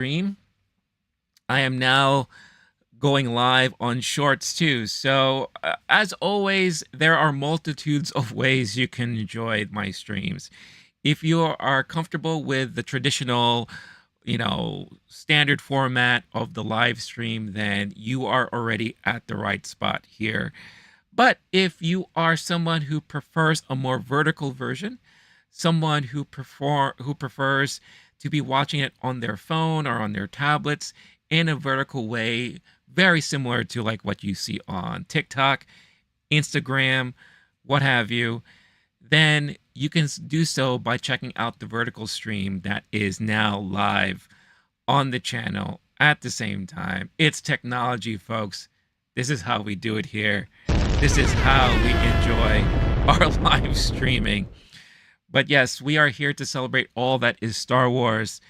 stream, I am now going live on shorts too. So, as always, there are multitudes of ways you can enjoy my streams. If you are comfortable with the traditional, standard format of the live stream, then you are already at the right spot here. But if you are someone who prefers a more vertical version, someone who prefers to be watching it on their phone or on their tablets in a vertical way, very similar to like what you see on TikTok, Instagram, what have you, then you can do so by checking out the vertical stream that is now live on the channel at the same time. It's technology, folks. This is how we do it here. This is how we enjoy our live streaming. But yes, we are here to celebrate all that is Star Wars,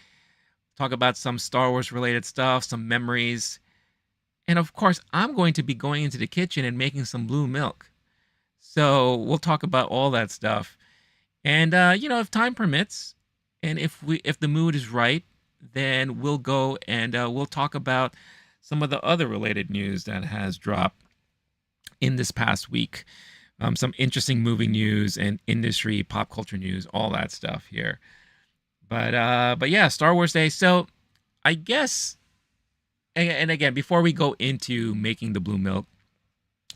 talk about some Star Wars related stuff, some memories. And of course, I'm going to be going into the kitchen and making some blue milk. So we'll talk about all that stuff. And if time permits, and if the mood is right, then we'll go and we'll talk about some of the other related news that has dropped in this past week. Some interesting movie news and industry, pop culture news, all that stuff here. But yeah, Star Wars Day. So I guess, and again, before we go into making the blue milk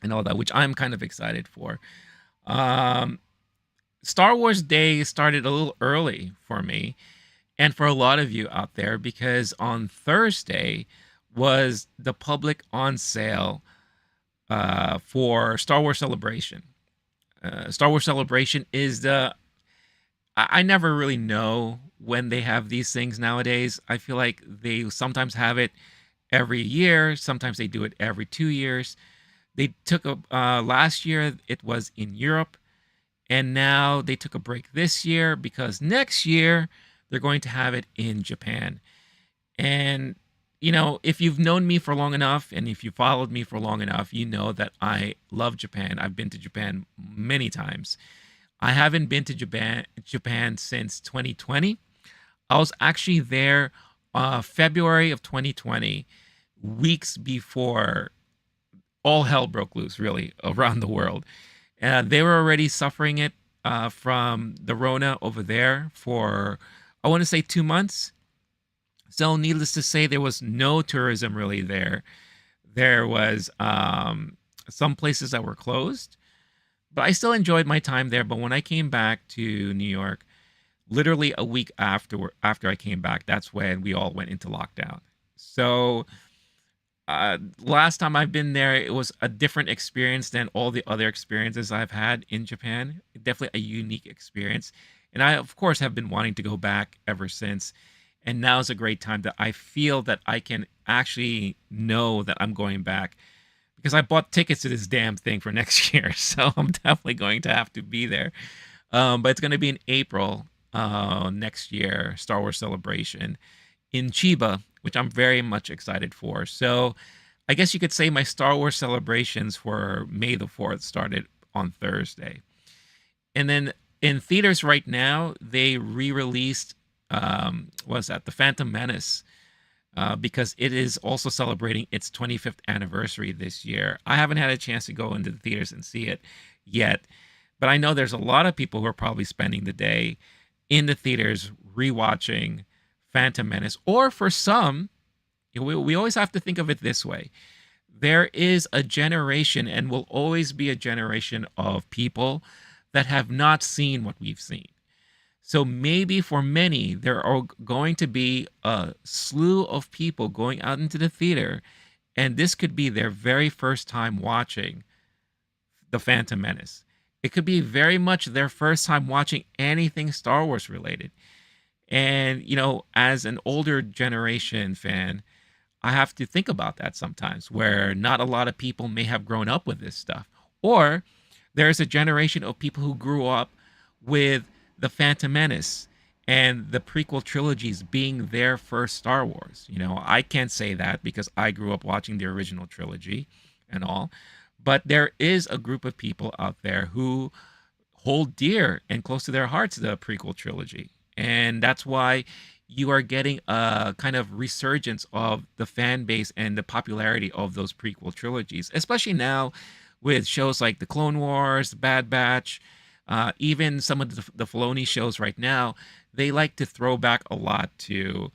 and all that, which I'm kind of excited for, um, Star Wars Day started a little early for me and for a lot of you out there because on Thursday was the public on sale for Star Wars Celebration. Star Wars Celebration is I never really know when they have these things nowadays. I feel like they sometimes have it every year, sometimes they do it every 2 years. They took a last year it was in Europe, and now they took a break this year because next year they're going to have it in Japan. And if you've known me for long enough and if you followed me for long enough, you know that I love Japan. I've been to Japan many times. I haven't been to Japan since 2020. I was actually there February of 2020, weeks before all hell broke loose, really, around the world. They were already suffering it from the Rona over there for, I want to say, 2 months. So, needless to say, there was no tourism really there. There was some places that were closed, but I still enjoyed my time there. But when I came back to New York, literally a week after I came back, that's when we all went into lockdown. So, last time I've been there, it was a different experience than all the other experiences I've had in Japan. Definitely a unique experience. And I, of course, have been wanting to go back ever since. And now is a great time that I feel that I can actually know that I'm going back because I bought tickets to this damn thing for next year. So I'm definitely going to have to be there. But it's going to be in April next year, Star Wars Celebration in Chiba, which I'm very much excited for. So I guess you could say my Star Wars celebrations for May the 4th started on Thursday. And then in theaters right now, they re-released was that The Phantom Menace because it is also celebrating its 25th anniversary this year. I haven't had a chance to go into the theaters and see it yet, but I know there's a lot of people who are probably spending the day in the theaters rewatching Phantom Menace. Or for some, we always have to think of it this way. There is a generation and will always be a generation of people that have not seen what we've seen. So maybe for many, there are going to be a slew of people going out into the theater, and this could be their very first time watching The Phantom Menace. It could be very much their first time watching anything Star Wars related. And, as an older generation fan, I have to think about that sometimes, where not a lot of people may have grown up with this stuff. Or there's a generation of people who grew up with The Phantom Menace and the prequel trilogies being their first Star Wars. I can't say that because I grew up watching the original trilogy and all. But there is a group of people out there who hold dear and close to their hearts the prequel trilogy. And that's why you are getting a kind of resurgence of the fan base and the popularity of those prequel trilogies, especially now with shows like the Clone Wars, the Bad Batch, even some of the Filoni shows right now. They like to throw back a lot to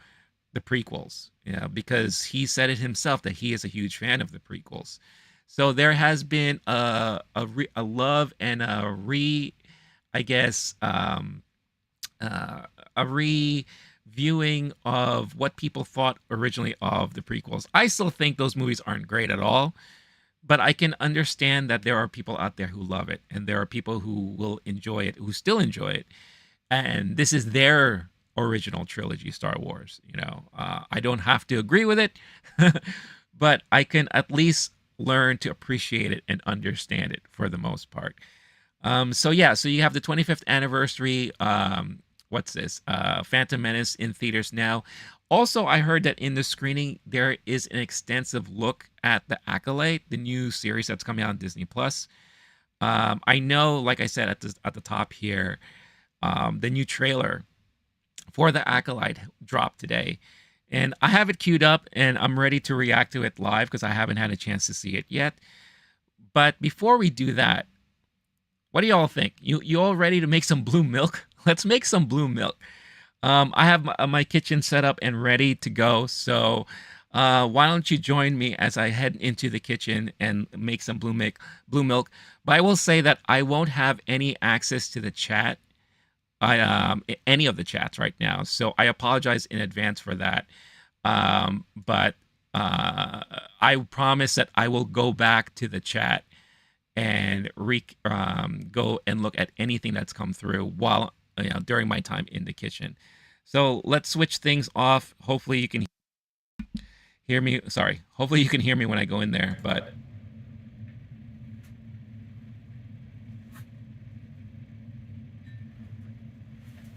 the prequels, you know, because he said it himself that he is a huge fan of the prequels. So there has been a love and a I guess, uh, a reviewing of what people thought originally of the prequels. I still think those movies aren't great at all, but I can understand that there are people out there who love it, and there are people who will enjoy it, who still enjoy it, and this is their original trilogy, Star Wars. You know, I don't have to agree with it, but I can at least learn to appreciate it and understand it for the most part. So yeah, so you have the 25th anniversary. What's this? Phantom Menace in theaters now. Also, I heard that in the screening there is an extensive look at the Acolyte, the new series that's coming out on Disney Plus. I know, like I said at the top here, the new trailer for the Acolyte dropped today, and I have it queued up, and I'm ready to react to it live because I haven't had a chance to see it yet. But before we do that, what do y'all think? You all ready to make some blue milk? Let's make some blue milk. I have my kitchen set up and ready to go. So why don't you join me as I head into the kitchen and make some blue milk? Blue milk. But I will say that I won't have any access to the chat. Any of the chats right now. So I apologize in advance for that. But I promise that I will go back to the chat and go and look at anything that's come through while, you know, during my time in the kitchen. So let's switch things off. Hopefully you can hear me. Sorry. Hopefully you can hear me when I go in there. But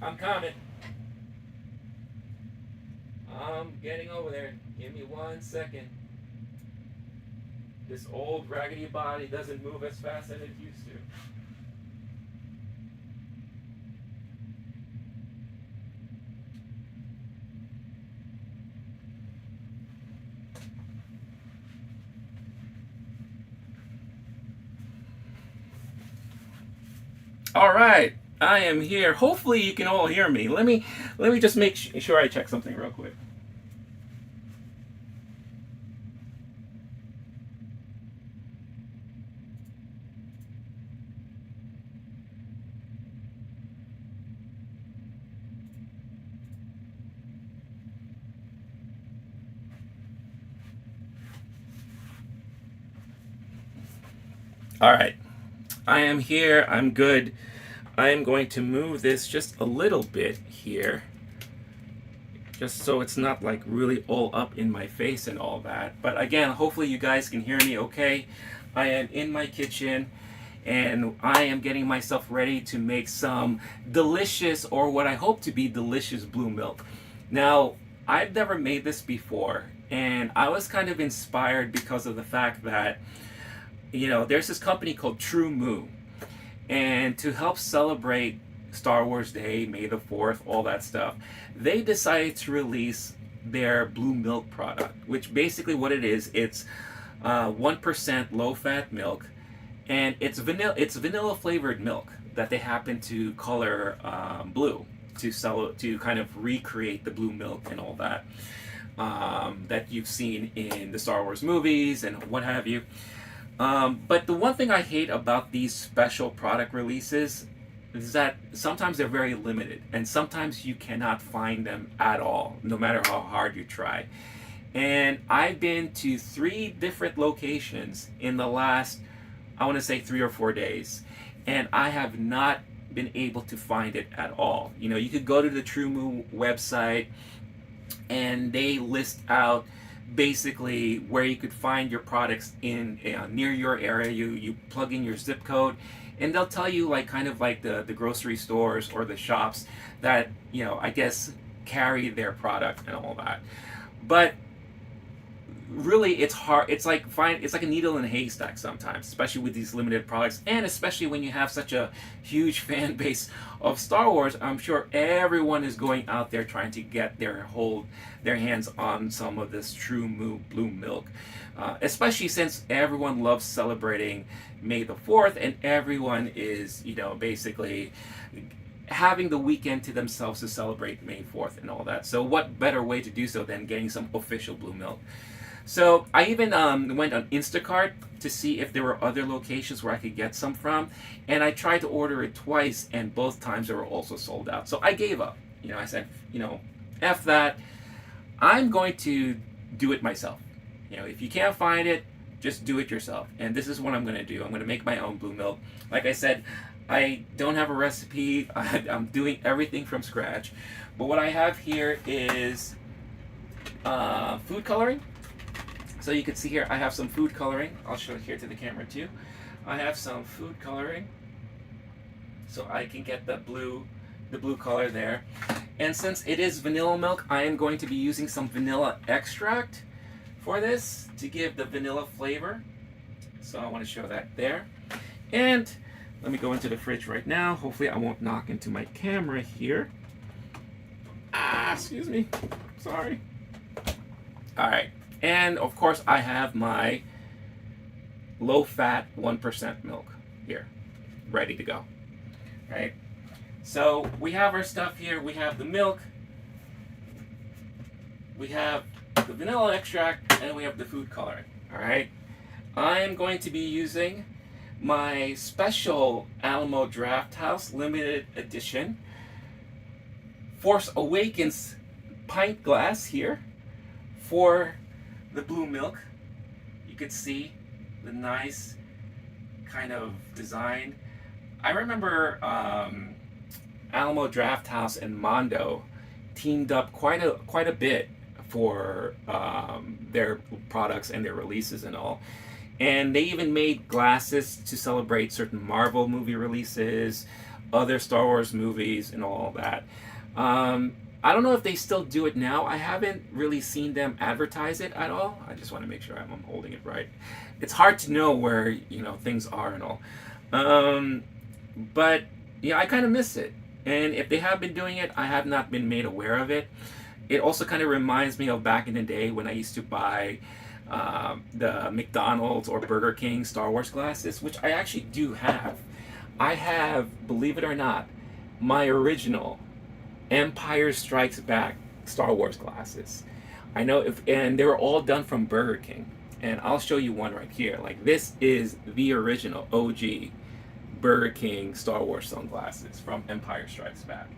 I'm coming. I'm getting over there. Give me 1 second. This old raggedy body doesn't move as fast as it used to. All right, I am here. Hopefully you can all hear me. Let me just make sure I check something real quick. All right, I am here. I'm good. I am going to move this just a little bit here, just so it's not like really all up in my face and all that. But again, hopefully you guys can hear me okay. I am in my kitchen and I am getting myself ready to make some delicious, or what I hope to be delicious, blue milk. Now, I've never made this before, and I was kind of inspired because of the fact that, you know, there's this company called True Moo, and to help celebrate Star Wars Day, May the 4th, all that stuff, they decided to release their blue milk product, which basically what it is, it's 1% low fat milk, and it's vanilla flavored milk that they happen to color blue to sell it, to kind of recreate the blue milk and all that, that you've seen in the Star Wars movies and what have you. But the one thing I hate about these special product releases is that sometimes they're very limited, and sometimes you cannot find them at all, no matter how hard you try. And I've been to 3 different locations in the last, I want to say, 3 or 4 days, and I have not been able to find it at all. You know, you could go to the TrueMoo website, and they list out basically where you could find your products in near your area. You plug in your zip code, and they'll tell you, like, kind of like the grocery stores or the shops that, you know, I guess carry their product and all that. But really it's hard. It's like it's like a needle in a haystack sometimes, especially with these limited products, and especially when you have such a huge fan base of Star Wars. I'm sure everyone is going out there trying to get their hands on some of this true blue milk, especially since everyone loves celebrating May the 4th, and everyone is, basically having the weekend to themselves to celebrate May 4th and all that. So what better way to do so than getting some official blue milk? So I even went on Instacart to see if there were other locations where I could get some from, and I tried to order it twice, and both times they were also sold out. So I gave up. I said, F that. I'm going to do it myself. If you can't find it, just do it yourself. And this is what I'm going to do. I'm going to make my own blue milk. Like I said, I don't have a recipe. I'm doing everything from scratch. But what I have here is food coloring. So you can see here, I have some food coloring. I'll show it here to the camera too. I have some food coloring, so I can get the blue color there. And since it is vanilla milk, I am going to be using some vanilla extract for this to give the vanilla flavor. So I want to show that there. And let me go into the fridge right now. Hopefully I won't knock into my camera here. Excuse me. Sorry. All right. And of course I have my low-fat 1% milk here, ready to go. Right? So we have our stuff here. We have the milk, we have the vanilla extract, and we have the food coloring. All right. I am going to be using my special Alamo Drafthouse limited edition Force Awakens pint glass here for the blue milk. You can see the nice kind of design. I remember Alamo Drafthouse and Mondo teamed up quite a bit for their products and their releases and all. And they even made glasses to celebrate certain Marvel movie releases, other Star Wars movies, and all that. I don't know if they still do it now. I haven't really seen them advertise it at all. I just want to make sure I'm holding it right. It's hard to know where things are and all. But yeah, I kind of miss it. And if they have been doing it, I have not been made aware of it. It also kind of reminds me of back in the day when I used to buy the McDonald's or Burger King Star Wars glasses, which I actually do have. I have, believe it or not, my original Empire Strikes Back Star Wars glasses. I know and they were all done from Burger King. And I'll show you one right here. Like, this is the original OG Burger King Star Wars sunglasses from Empire Strikes Back.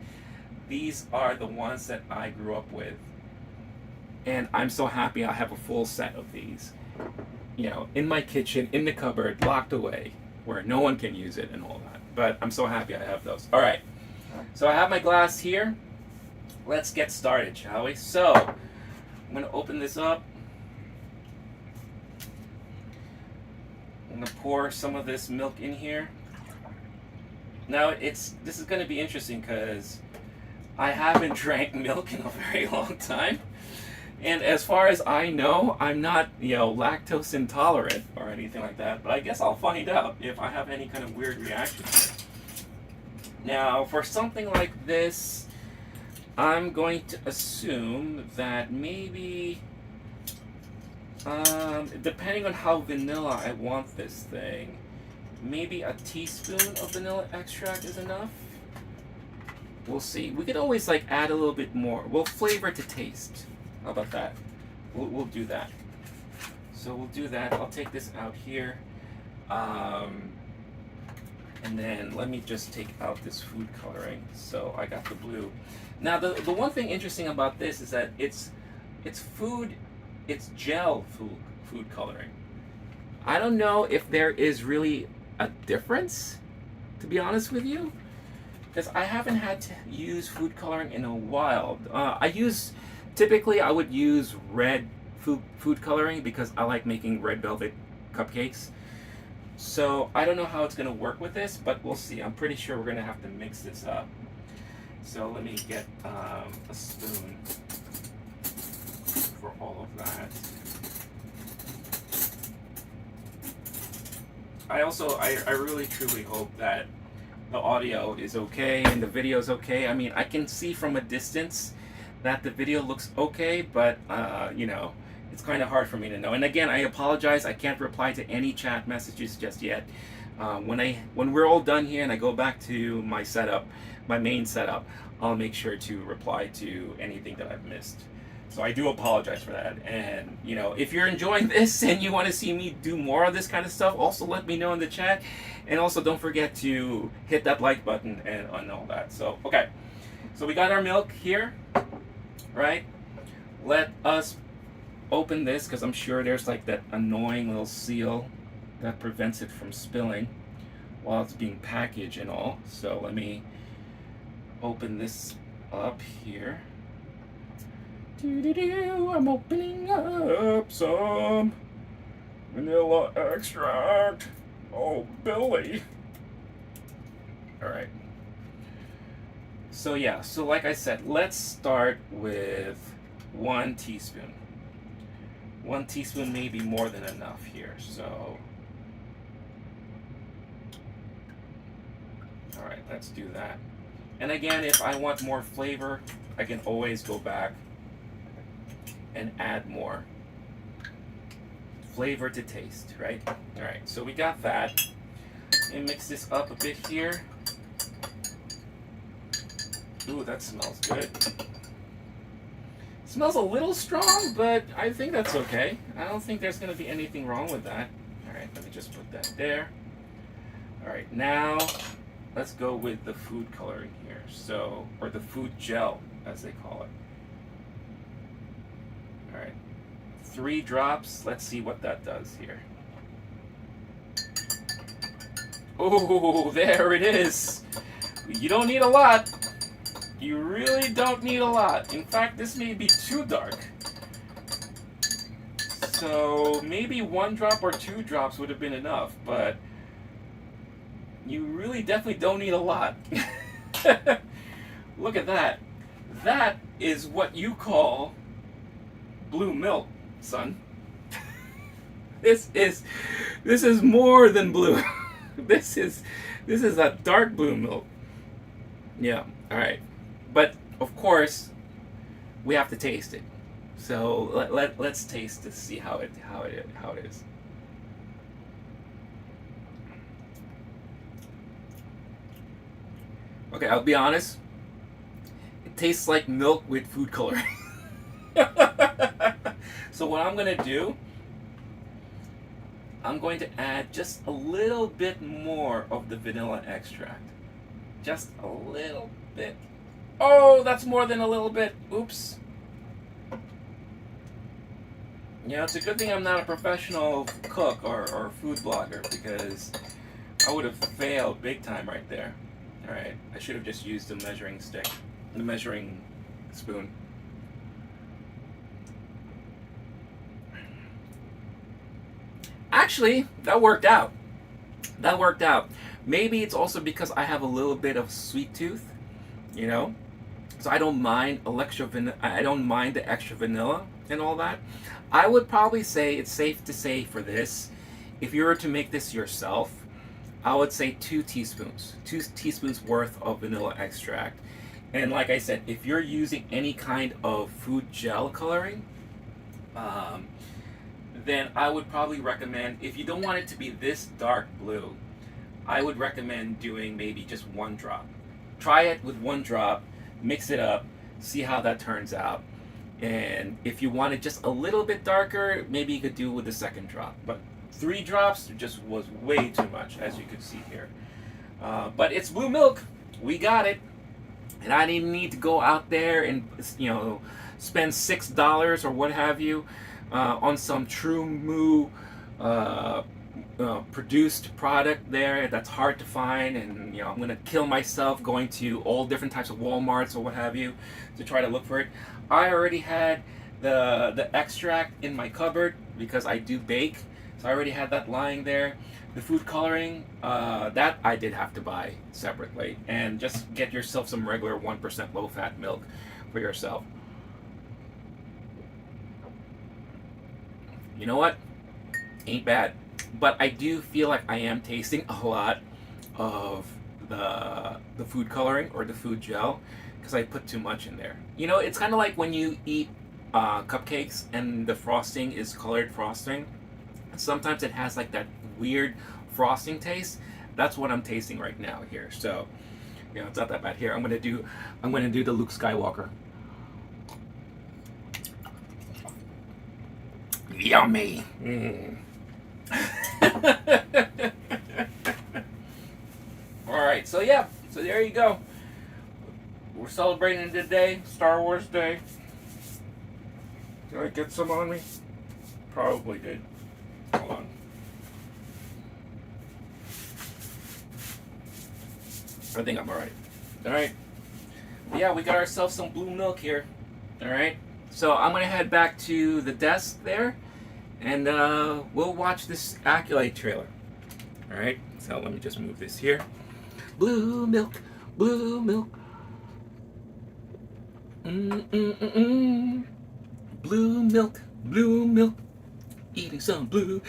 These are the ones that I grew up with. And I'm so happy I have a full set of these. In my kitchen, in the cupboard, locked away, where no one can use it and all that. But I'm so happy I have those. All right. So I have my glass here. Let's get started, shall we? So I'm going to open this up. I'm going to pour some of this milk in here. Now this is going to be interesting because I haven't drank milk in a very long time. And as far as I know, I'm not, lactose intolerant or anything like that. But I guess I'll find out if I have any kind of weird reaction. Now, for something like this, I'm going to assume that maybe, depending on how vanilla I want this thing, maybe a teaspoon of vanilla extract is enough. We'll see. We could always add a little bit more. We'll flavor it to taste. How about that? We'll do that. So we'll do that. I'll take this out here. And then let me just take out this food coloring. So I got the blue. Now the one thing interesting about this is that it's gel food coloring. I don't know if there is really a difference, to be honest with you, because I haven't had to use food coloring in a while. Typically I would use red food coloring because I like making red velvet cupcakes. So I don't know how it's going to work with this, but we'll see. I'm pretty sure we're going to have to mix this up. So let me get a spoon for all of that. I really truly hope that the audio is okay and the video is okay. I mean, I can see from a distance that the video looks okay, but you know, it's kind of hard for me to know. And again, I apologize. I can't reply to any chat messages just yet. When we're all done here and I go back to my setup, my main setup, I'll make sure to reply to anything that I've missed. So I do apologize for that. And you know, if you're enjoying this and you want to see me do more of this kind of stuff, also let me know in the chat. And also don't forget to hit that like button and all that. So okay, so we got our milk here, right? Let us open this because I'm sure there's like that annoying little seal that prevents it from spilling while it's being packaged and all. So let me open this up here. I'm opening up some vanilla extract. Oh, Billy. Alright. So yeah, so like I said, let's start with 1 teaspoon. 1 teaspoon may be more than enough here, so... Alright, let's do that. And again, if I want more flavor, I can always go back and add more flavor to taste, right? Alright, so we got that. And mix this up a bit here. Ooh, that smells good. Smells a little strong, but I think that's okay. I don't think there's going to be anything wrong with that. Alright, let me just put that there. Alright, now let's go with the food coloring here. So, or the food gel, as they call it. Alright, 3 drops. Let's see what that does here. Oh, there it is. You don't need a lot. You really don't need a lot. In fact, this may be too dark. So maybe 1 drop or 2 drops would have been enough, but you really definitely don't need a lot. Look at that. That is what you call blue milk, son. This is more than blue. This is a dark blue milk. Yeah, all right. But of course, we have to taste it. So let's taste to see how it is. Okay, I'll be honest. It tastes like milk with food coloring. So what I'm gonna do, I'm going to add just a little bit more of the vanilla extract. Just a little bit. Oh, that's more than a little bit. Oops. Yeah, it's a good thing I'm not a professional cook or food blogger, because I would have failed big time right there. Alright, I should have just used the measuring stick, the measuring spoon. Actually, that worked out. That worked out. Maybe it's also because I have a little bit of sweet tooth, you know? So I don't mind I don't mind the extra vanilla and all that. I would probably say it's safe to say for this, if you were to make this yourself, I would say 2 teaspoons. 2 teaspoons worth of vanilla extract. And like I said, if you're using any kind of food gel coloring, then I would probably recommend, if you don't want it to be this dark blue, I would recommend doing maybe just 1 drop. Try it with 1 drop, mix it up, see how that turns out. And if you want it just a little bit darker, maybe you could do it with the 2nd drop. But 3 drops just was way too much, as you can see here. But it's blue milk. We got it. And I didn't need to go out there and, you know, spend $6 or what have you on some True Moo produced product there that's hard to find, and you know, I'm gonna kill myself going to all different types of Walmarts or what have you to try to look for it. I already had the extract in my cupboard because I do bake, so I already had that lying there. The food coloring, that I did have to buy separately, and just get yourself some regular 1% low-fat milk for yourself. You know what? Ain't bad. but I do feel like I am tasting a lot of the food coloring or the food gel because I put too much in there. You know, it's kind of like when you eat cupcakes and the frosting is colored frosting. Sometimes it has like that weird frosting taste. That's what I'm tasting right now here. So, you know, it's not that bad. Here, I'm gonna do the Luke Skywalker. Yummy. Mm. All right, so yeah, so there you go. We're celebrating today, Star Wars Day. Did I get some on me? Probably did. Hold on. I think I'm alright. Alright. Yeah, we got ourselves some blue milk here. Alright. So I'm gonna head back to the desk there and we'll watch this Acolyte trailer. Alright, so let me just move this here. Blue milk, blue milk. Mm-mm-mm-mm. Blue milk, blue milk. Eating some blue,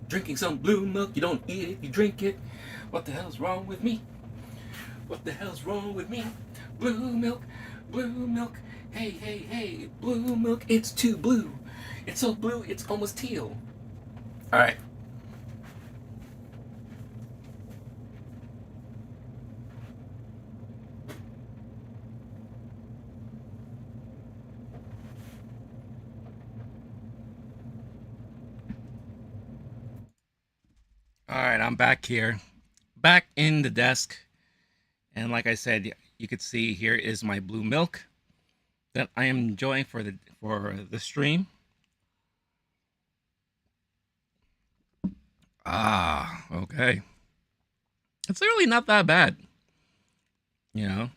drinking some blue milk. You don't eat it, you drink it. What the hell's wrong with me? What the hell's wrong with me? Blue milk, blue milk. Hey, hey, hey, blue milk. It's too blue. It's so blue, it's almost teal. All right. All right, I'm back here, back in the desk, and like I said, you could see here is my blue milk that I am enjoying for the stream. Ah, okay. It's really not that bad, you know.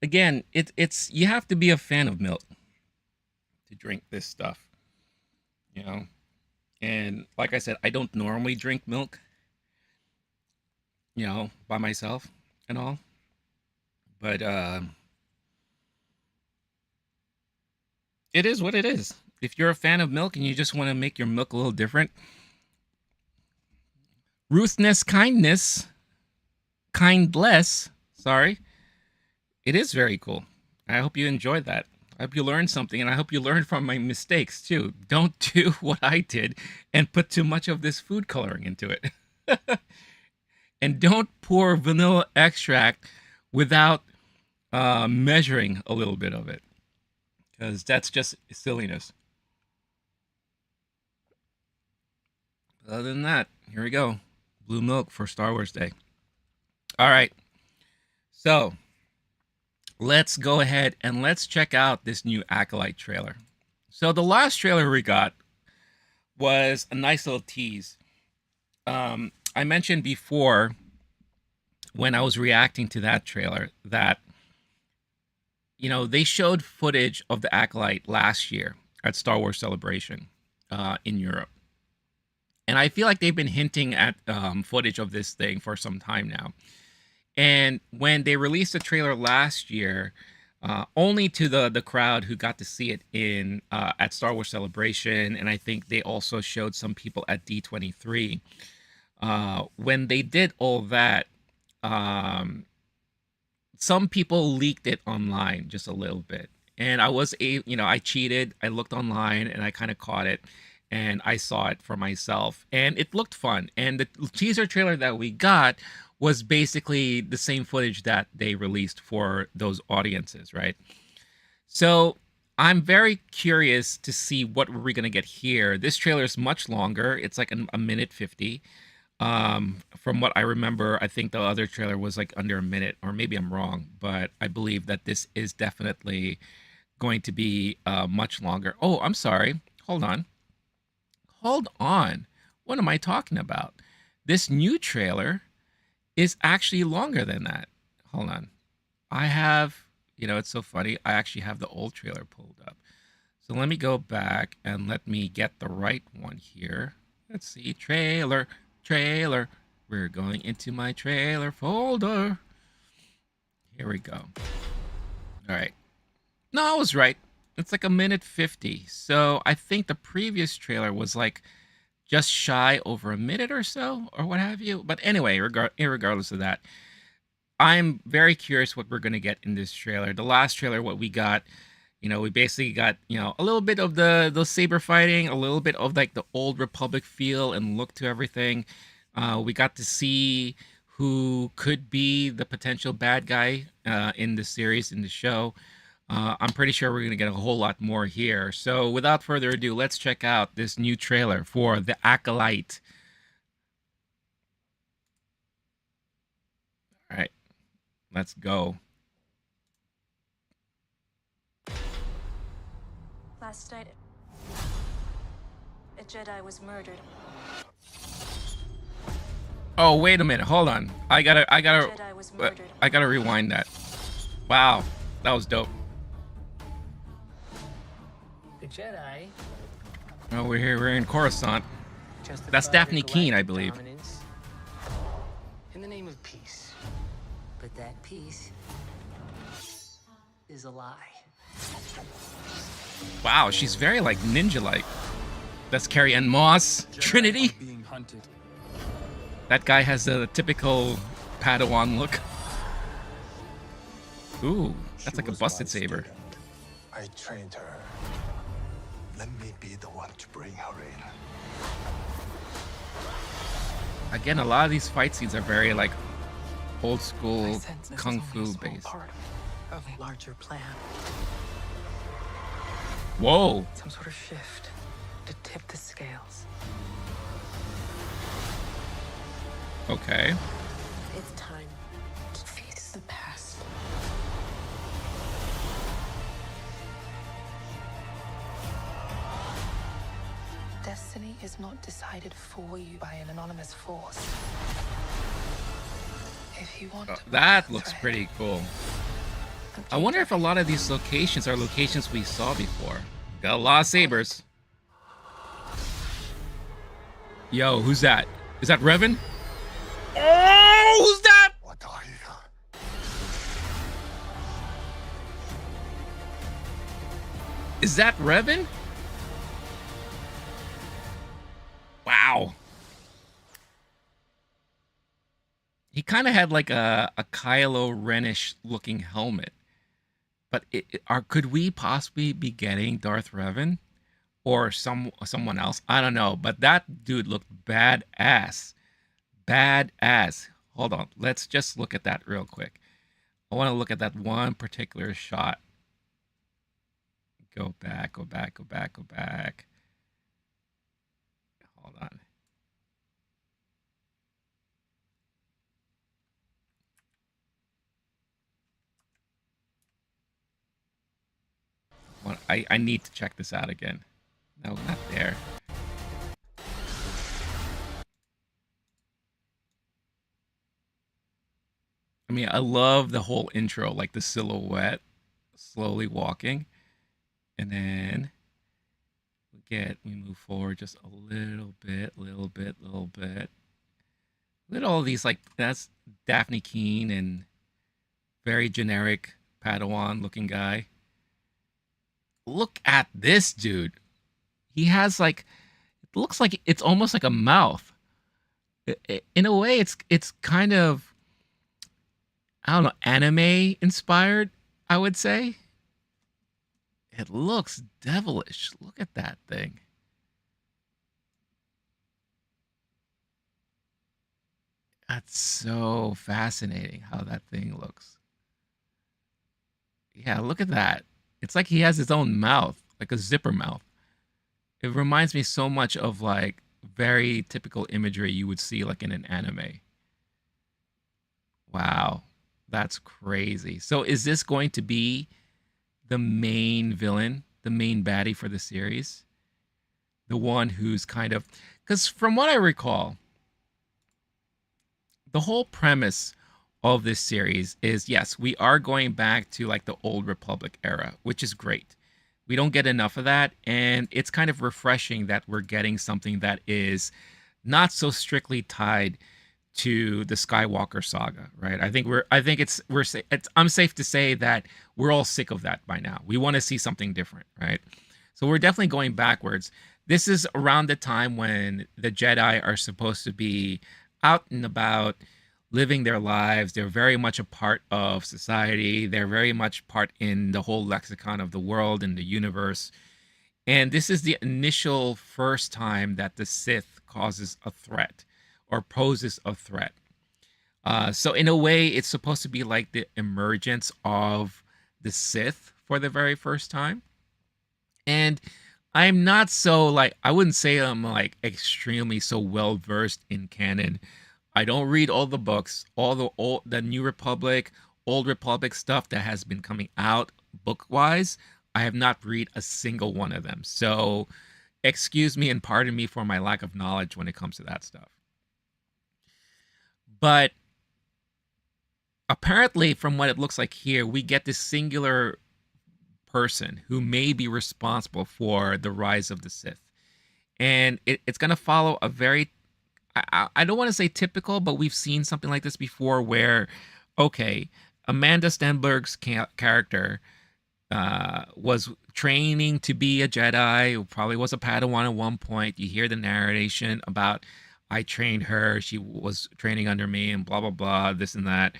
Again, it's you have to be a fan of milk to drink this stuff, you know. And like I said, I don't normally drink milk, you know, by myself and all. But it is what it is. If you're a fan of milk and you just want to make your milk a little different, ruthless kindness, kindless, sorry, it is very cool. I hope you enjoyed that. I hope you learned something, and I hope you learned from my mistakes too. Don't do what I did and put too much of this food coloring into it. And don't pour vanilla extract without measuring a little bit of it, because that's just silliness. Other than that, here we go. Blue milk for Star Wars Day. All right. So let's go ahead and let's check out this new Acolyte trailer. So the last trailer we got was a nice little tease. I mentioned before when I was reacting to that trailer that, you know, they showed footage of the Acolyte last year at Star Wars Celebration in Europe. And I feel like they've been hinting at footage of this thing for some time now. And when they released the trailer last year, only to the crowd who got to see it in at Star Wars Celebration, and I think they also showed some people at D23. When they did all that, some people leaked it online just a little bit, and I cheated. I looked online and I kind of caught it, and I saw it for myself, and it looked fun. And the teaser trailer that we got was basically the same footage that they released for those audiences, right? So I'm very curious to see what we're gonna get here. This trailer is much longer. It's like a minute 50. From what I remember, I think the other trailer was like under a minute, or maybe I'm wrong, but I believe that this is definitely going to be much longer. Oh, I'm sorry. Hold on. Hold on. What am I talking about? This new trailer is actually longer than that. Hold on. I have, it's so funny. I actually have the old trailer pulled up. So let me go back and let me get the right one here. Let's see. Trailer. We're going into my trailer folder. Here we go. All right. No, I was right. It's like a minute 50. So I think the previous trailer was like just shy over a minute or so, or what have you. But anyway, regardless of that, I'm very curious what we're going to get in this trailer. The last trailer, what we got, we basically got, a little bit of the saber fighting, a little bit of like the old Republic feel and look to everything. We got to see who could be the potential bad guy in the series, in the show. I'm pretty sure we're going to get a whole lot more here. So without further ado, let's check out this new trailer for The Acolyte. All right, let's go. Last night, a Jedi was murdered. Oh, wait a minute. Hold on. I gotta rewind that. Wow, that was dope. The Jedi. Oh, we're here. We're in Coruscant. That's Daphne Keane, I believe. In the name of peace. But that peace is a lie. Wow, she's very like ninja-like. That's Carrie-Anne Moss. Trinity. That guy has a typical Padawan look. Ooh, that's like a busted saber. I trained her. Let me be the one to bring her in. Again, a lot of these fight scenes are very like old school kung fu based. Part of a larger plan. Whoa. Some sort of shift to tip the scales. Okay. It's time to face the past. Destiny is not decided for you by an anonymous force. If you want to that looks pretty cool. I wonder if a lot of these locations are locations we saw before. Got a lot of sabers. Yo, who's that? Is that Revan? Oh, who's that? What are you? Is that Revan? Wow. He kind of had like a Kylo Ren-ish looking helmet. But could we possibly be getting Darth Revan? Or someone else? I don't know. But that dude looked badass. Badass. Hold on. Let's just look at that real quick. I want to look at that one particular shot. Go back, go back, go back, go back. Hold on. I need to check this out again. No, not there. I mean, I love the whole intro, like the silhouette slowly walking. And then we move forward just a little bit. Look at all of these, like, that's Daphne Keane and very generic Padawan looking guy. Look at this dude. He has like, it looks like it's almost like a mouth. In a way, it's kind of, I don't know, anime inspired, I would say. It looks devilish. Look at that thing. That's so fascinating how that thing looks. Yeah, look at that. It's like he has his own mouth, like a zipper mouth. It reminds me so much of like very typical imagery you would see like in an anime. Wow, that's crazy. So is this going to be the main villain, the main baddie for the series? The one who's kind of, because from what I recall, the whole premise of this series is, yes, we are going back to like the old Republic era, which is great. We don't get enough of that, and it's kind of refreshing that we're getting something that is not so strictly tied to the Skywalker saga, right? I'm safe to say that we're all sick of that by now. We want to see something different, right? So we're definitely going backwards. This is around the time when the Jedi are supposed to be out and about, living their lives. They're very much a part of society. They're very much part in the whole lexicon of the world and the universe. And this is the initial first time that the Sith causes a threat or poses a threat. So in a way, it's supposed to be like the emergence of the Sith for the very first time. And I'm not so like I wouldn't say I'm like extremely so well versed in canon. I don't read all the books, all the New Republic, Old Republic stuff that has been coming out book wise. I have not read a single one of them. So excuse me and pardon me for my lack of knowledge when it comes to that stuff. But apparently, from what it looks like here, we get this singular person who may be responsible for the rise of the Sith. And it's going to follow a very, I don't want to say typical, but we've seen something like this before where, okay, Amanda Stenberg's character was training to be a Jedi, probably was a Padawan at one point. You hear the narration about, I trained her, she was training under me, and blah, blah, blah, this and that.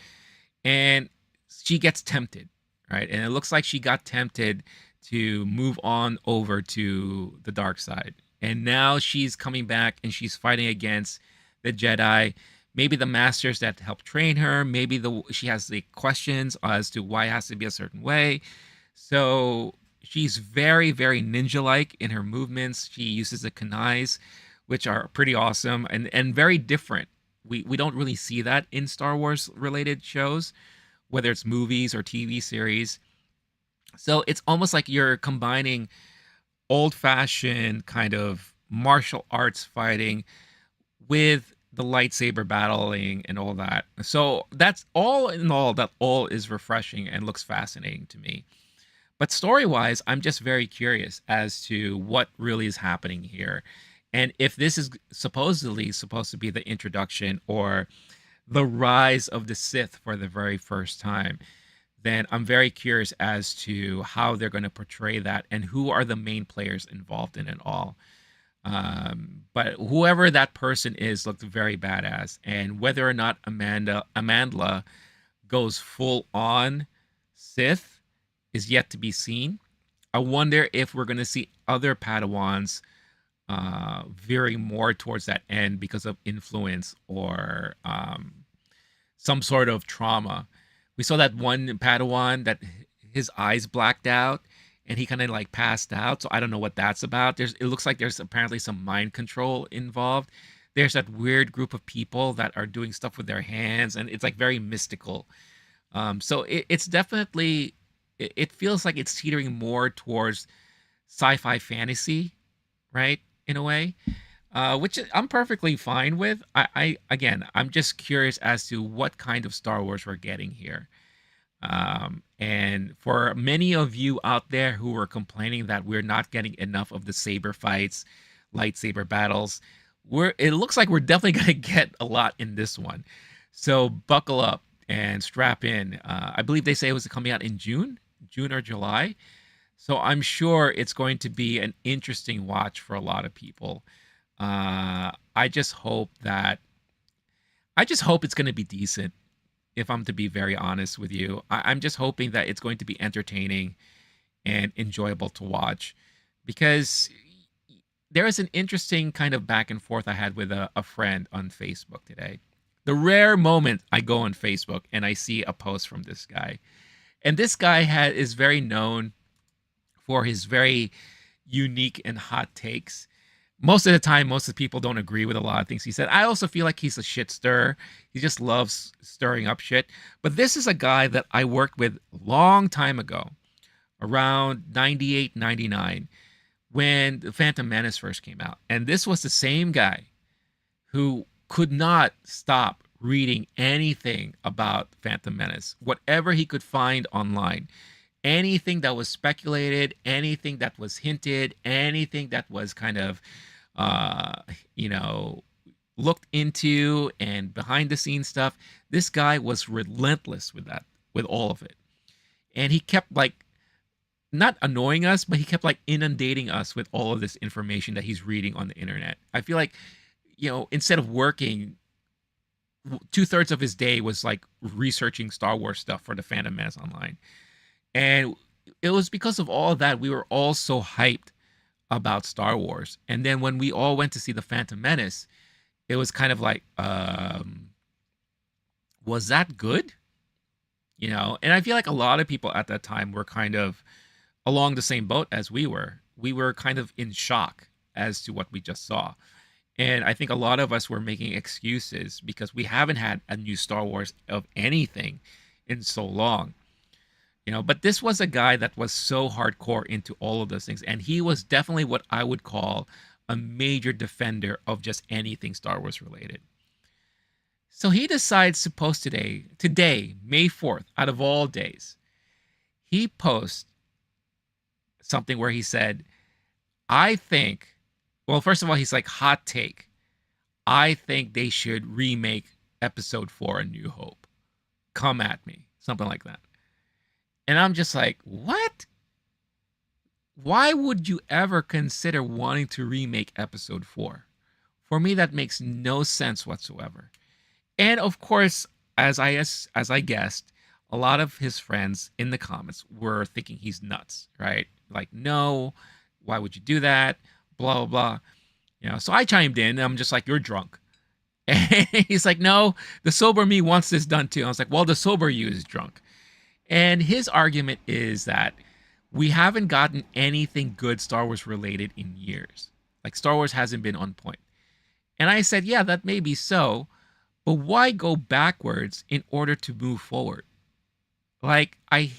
And she gets tempted, right? And it looks like she got tempted to move on over to the dark side. And now she's coming back and she's fighting against the Jedi. Maybe the masters that helped train her. Maybe she has the questions as to why it has to be a certain way. So she's very, very ninja-like in her movements. She uses the kunais, which are pretty awesome and very different. We don't really see that in Star Wars related shows, whether it's movies or TV series. So it's almost like you're combining old fashioned kind of martial arts fighting with the lightsaber battling and all that. So that's all in all, that all is refreshing and looks fascinating to me. But story wise, I'm just very curious as to what really is happening here. And if this is supposedly supposed to be the introduction or the rise of the Sith for the very first time, then I'm very curious as to how they're going to portray that and who are the main players involved in it all. But whoever that person is looked very badass, and whether or not Amandla goes full on Sith is yet to be seen. I wonder if we're going to see other Padawans veering more towards that end because of influence or some sort of trauma. We saw that one Padawan that his eyes blacked out and he kind of like passed out. So I don't know what that's about. It looks like there's apparently some mind control involved. There's that weird group of people that are doing stuff with their hands, and it's like very mystical. So it's definitely, it feels like it's teetering more towards sci-fi fantasy, right? In a way, which I'm perfectly fine with. Again, I'm just curious as to what kind of Star Wars we're getting here. And for many of you out there who are complaining that we're not getting enough of the saber fights, lightsaber battles, it looks like we're definitely going to get a lot in this one. So buckle up and strap in. I believe they say it was coming out in June or July. So I'm sure it's going to be an interesting watch for a lot of people. I just hope it's going to be decent. If I'm to be very honest with you, I'm just hoping that it's going to be entertaining and enjoyable to watch, because there is an interesting kind of back and forth I had with a friend on Facebook today. The rare moment I go on Facebook and I see a post from this guy, and this guy is very known for his very unique and hot takes. Most of the time, most of the people don't agree with a lot of things he said. I also feel like he's a shit stirrer. He just loves stirring up shit. But this is a guy that I worked with a long time ago, around 98, 99, when the Phantom Menace first came out. And this was the same guy who could not stop reading anything about Phantom Menace, whatever he could find online. Anything that was speculated, anything that was hinted, anything that was kind of, looked into and behind the scenes stuff. This guy was relentless with that, with all of it. And he kept like not annoying us, but he kept like inundating us with all of this information that he's reading on the internet. I feel like, instead of working, 2/3 of his day was like researching Star Wars stuff for the Phantom Menace online. And it was because of all of that we were all so hyped about Star Wars. And then when we all went to see the Phantom Menace, it was kind of like, was that good? And I feel like a lot of people at that time were kind of along the same boat as we were. We were kind of in shock as to what we just saw. And I think a lot of us were making excuses because we haven't had a new Star Wars of anything in so long. But this was a guy that was so hardcore into all of those things. And he was definitely what I would call a major defender of just anything Star Wars related. So he decides to post today, May 4th, out of all days, he posts something where he said, I think, well, first of all, he's like, hot take. I think they should remake episode 4, A New Hope. Come at me. Something like that. And I'm just like, what? Why would you ever consider wanting to remake episode 4? For me, that makes no sense whatsoever. And of course, as I guessed, a lot of his friends in the comments were thinking he's nuts, right? Like, no, why would you do that? Blah, blah, blah. So I chimed in and I'm just like, you're drunk. And he's like, no, the sober me wants this done too. I was like, well, the sober you is drunk. And his argument is that we haven't gotten anything good Star Wars related in years. Like, Star Wars hasn't been on point. And I said, yeah, that may be so, but why go backwards in order to move forward? Like, I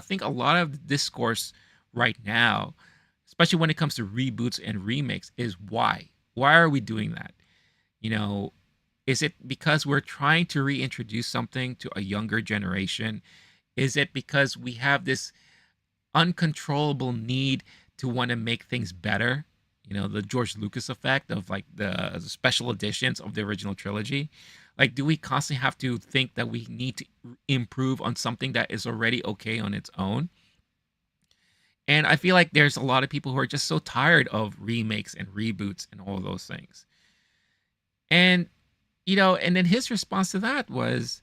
think a lot of the discourse right now, especially when it comes to reboots and remakes, is why? Why are we doing that? Is it because we're trying to reintroduce something to a younger generation? Is it because we have this uncontrollable need to want to make things better? The George Lucas effect of like the special editions of the original trilogy. Like, do we constantly have to think that we need to improve on something that is already okay on its own? And I feel like there's a lot of people who are just so tired of remakes and reboots and all those things. And, and then his response to that was,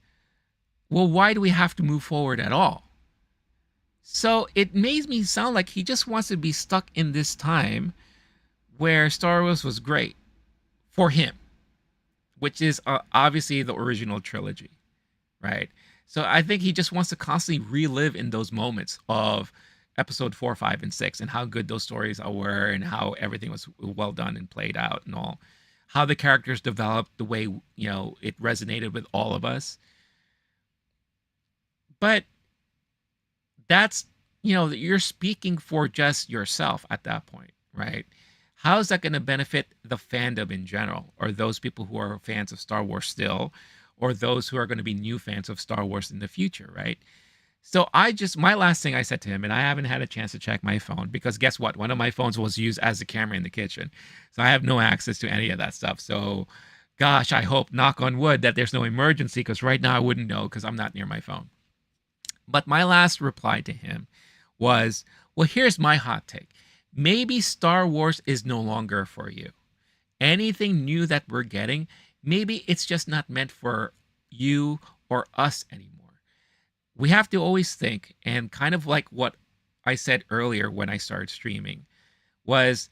well, why do we have to move forward at all? So it made me sound like he just wants to be stuck in this time where Star Wars was great for him, which is obviously the original trilogy, right? So I think he just wants to constantly relive in those moments of episode 4, 5, and 6 and how good those stories were and how everything was well done and played out and all. How the characters developed, the way, it resonated with all of us. But that's, you're speaking for just yourself at that point, right? How is that going to benefit the fandom in general, or those people who are fans of Star Wars still, or those who are going to be new fans of Star Wars in the future, right? So my last thing I said to him, and I haven't had a chance to check my phone because guess what? One of my phones was used as a camera in the kitchen. So I have no access to any of that stuff. So gosh, I hope, knock on wood, that there's no emergency, because right now I wouldn't know because I'm not near my phone. But my last reply to him was, well, here's my hot take. Maybe Star Wars is no longer for you. Anything new that we're getting, maybe it's just not meant for you or us anymore. We have to always think, and kind of like what I said earlier when I started streaming, was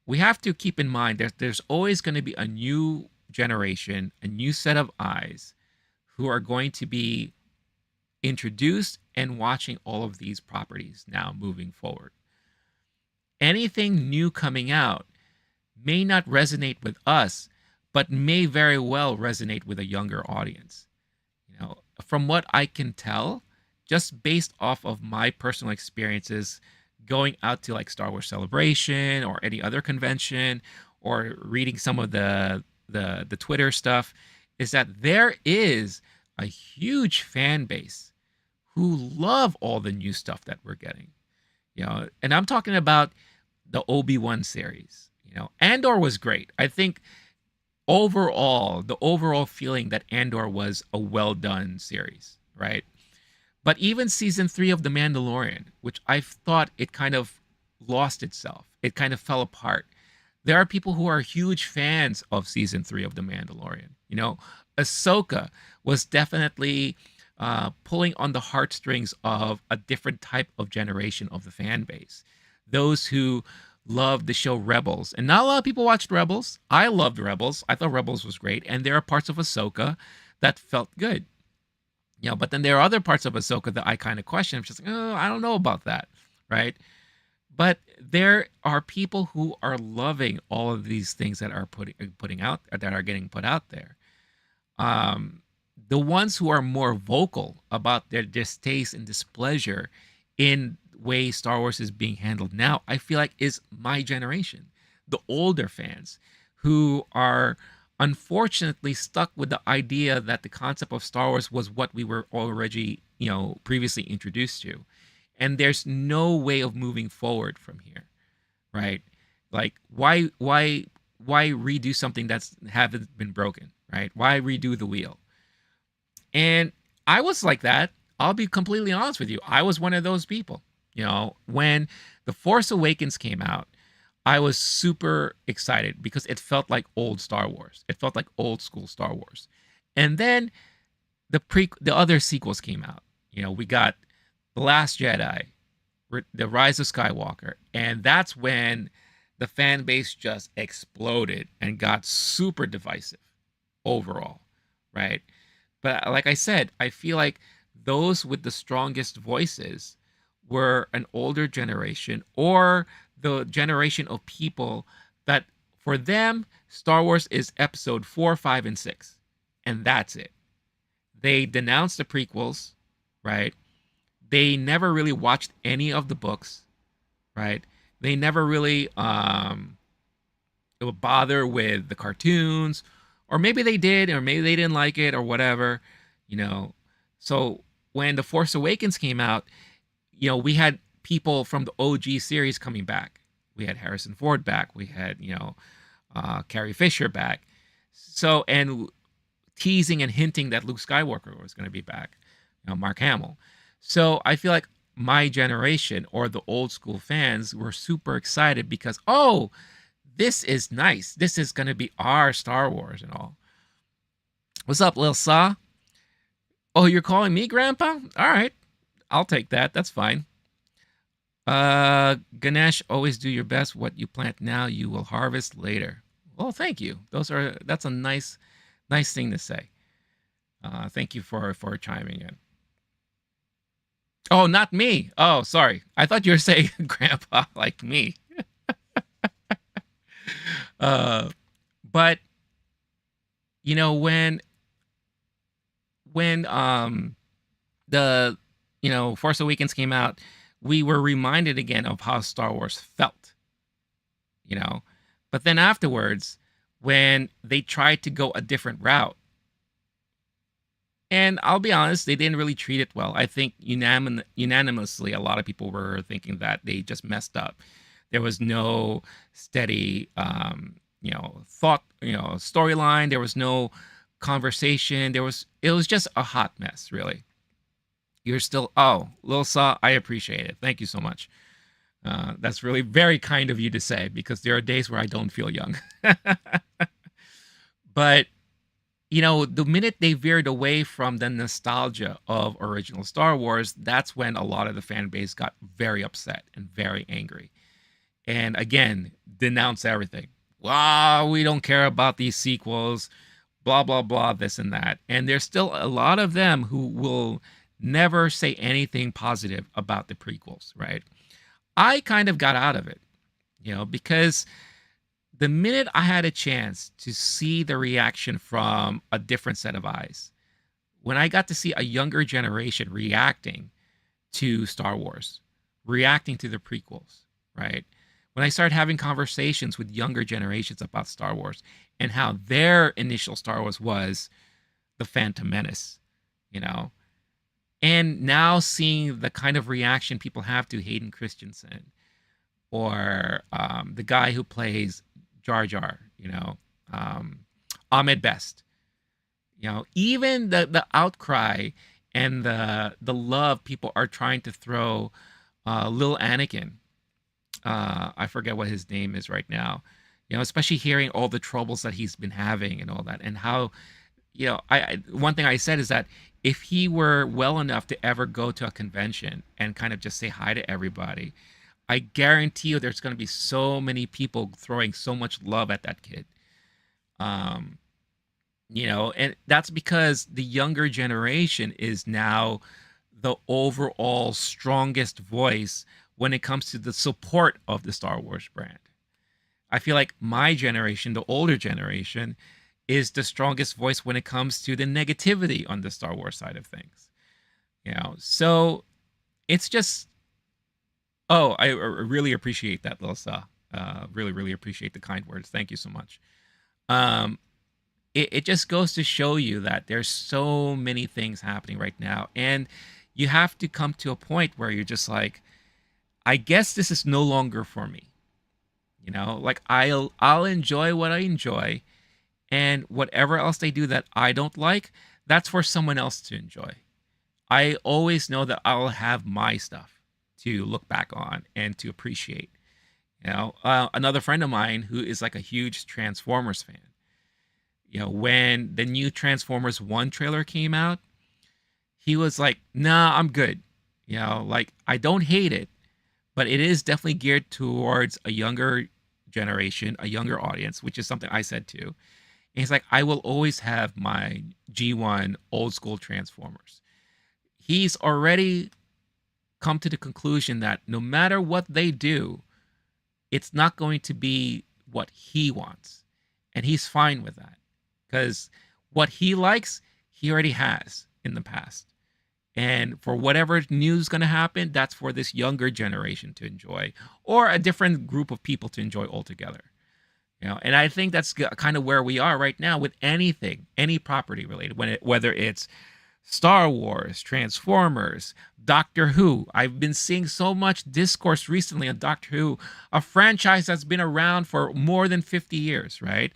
we have to keep in mind that there's always going to be a new generation, a new set of eyes who are going to be introduced and watching all of these properties now moving forward. Anything new coming out may not resonate with us, but may very well resonate with a younger audience. From what I can tell, just based off of my personal experiences going out to like Star Wars Celebration or any other convention, or reading some of the Twitter stuff, is that there is a huge fan base who love all the new stuff that we're getting. And I'm talking about the Obi-Wan series. Andor was great. I think the overall feeling that Andor was a well done series, right? But even season 3 of The Mandalorian, which I thought it kind of lost itself, it kind of fell apart. There are people who are huge fans of season 3 of The Mandalorian. You know, Ahsoka was definitely pulling on the heartstrings of a different type of generation of the fan base. Those who loved the show Rebels. And not a lot of people watched Rebels. I loved Rebels. I thought Rebels was great. And there are parts of Ahsoka that felt good. You know, but then there are other parts of Ahsoka that I kind of question. I'm just like, oh, I don't know about that, right? But there are people who are loving all of these things that are putting out that are getting put out there. Um, the ones who are more vocal about their distaste and displeasure in way Star Wars is being handled now, I feel like is my generation, the older fans who are unfortunately stuck with the idea that the concept of Star Wars was what we were already, previously introduced to. And there's no way of moving forward from here, right? Like why redo something that's haven't been broken, right? Why redo the wheel? And I was like that. I'll be completely honest with you. I was one of those people. When The Force Awakens came out, I was super excited because it felt like old Star Wars. It felt like old school Star Wars. And then the other sequels came out. We got The Last Jedi, The Rise of Skywalker, and that's when the fan base just exploded and got super divisive overall, right? But like I said, I feel like those with the strongest voices were an older generation or the generation of people that for them, Star Wars is episode 4, 5, and 6. And that's it. They denounced the prequels, right? They never really watched any of the books, right? They never really bother with the cartoons, or maybe they did, or maybe they didn't like it, or whatever, So when The Force Awakens came out, we had people from the OG series coming back. We had Harrison Ford back. We had, Carrie Fisher back. So, and teasing and hinting that Luke Skywalker was going to be back, Mark Hamill. So I feel like my generation or the old school fans were super excited because, oh, this is nice. This is going to be our Star Wars and all. What's up, Lil Saw? Oh, you're calling me Grandpa? All right. I'll take that. That's fine. Ganesh, always do your best. What you plant now, you will harvest later. Well, thank you. That's a nice thing to say. Thank you for chiming in. Oh, not me. Oh, sorry. I thought you were saying Grandpa like me. But when the Force Awakens came out, we were reminded again of how Star Wars felt. But then afterwards, when they tried to go a different route, and I'll be honest, they didn't really treat it well. I think unanimously, a lot of people were thinking that they just messed up. There was no steady, thought, storyline. There was no conversation. It was just a hot mess, really. You're still, Lil Saw, I appreciate it. Thank you so much. That's really very kind of you to say because there are days where I don't feel young. But the minute they veered away from the nostalgia of original Star Wars, that's when a lot of the fan base got very upset and very angry. And again, denounce everything. Wow, we don't care about these sequels, blah, blah, blah, this and that. And there's still a lot of them who will never say anything positive about the prequels, right? I kind of got out of it, because the minute I had a chance to see the reaction from a different set of eyes, when I got to see a younger generation reacting to Star Wars, reacting to the prequels, right? When I started having conversations with younger generations about Star Wars and how their initial Star Wars was The Phantom Menace, and now seeing the kind of reaction people have to Hayden Christensen or the guy who plays Jar Jar, Ahmed Best, even the outcry and the love people are trying to throw little Anakin. I forget what his name is right now. Especially hearing all the troubles that he's been having and all that, and how one thing I said is that if he were well enough to ever go to a convention and kind of just say hi to everybody, I guarantee you there's going to be so many people throwing so much love at that kid. Um, and that's because the younger generation is now the overall strongest voice when it comes to the support of the Star Wars brand. I feel like my generation, the older generation, is the strongest voice when it comes to the negativity on the Star Wars side of things. So it's just, oh, I really appreciate that, Lilsa. Really, really appreciate the kind words. Thank you so much. Um, it just goes to show you that there's so many things happening right now, and you have to come to a point where you're just like, I guess this is no longer for me. Like I'll enjoy what I enjoy, and whatever else they do that I don't like, that's for someone else to enjoy. I always know that I'll have my stuff to look back on and to appreciate. Another friend of mine who is like a huge Transformers fan. When the new Transformers 1 trailer came out, he was like, nah, I'm good. Like I don't hate it, but it is definitely geared towards a younger generation, a younger audience, which is something I said too. And he's like, I will always have my G1 old school Transformers. He's already come to the conclusion that no matter what they do, it's not going to be what he wants. And he's fine with that because what he likes, he already has in the past. And for whatever new is going to happen, that's for this younger generation to enjoy, or a different group of people to enjoy altogether. And I think that's kind of where we are right now with anything, any property related, whether it's Star Wars, Transformers, Doctor Who. I've been seeing so much discourse recently on Doctor Who, a franchise that's been around for more than 50 years, right?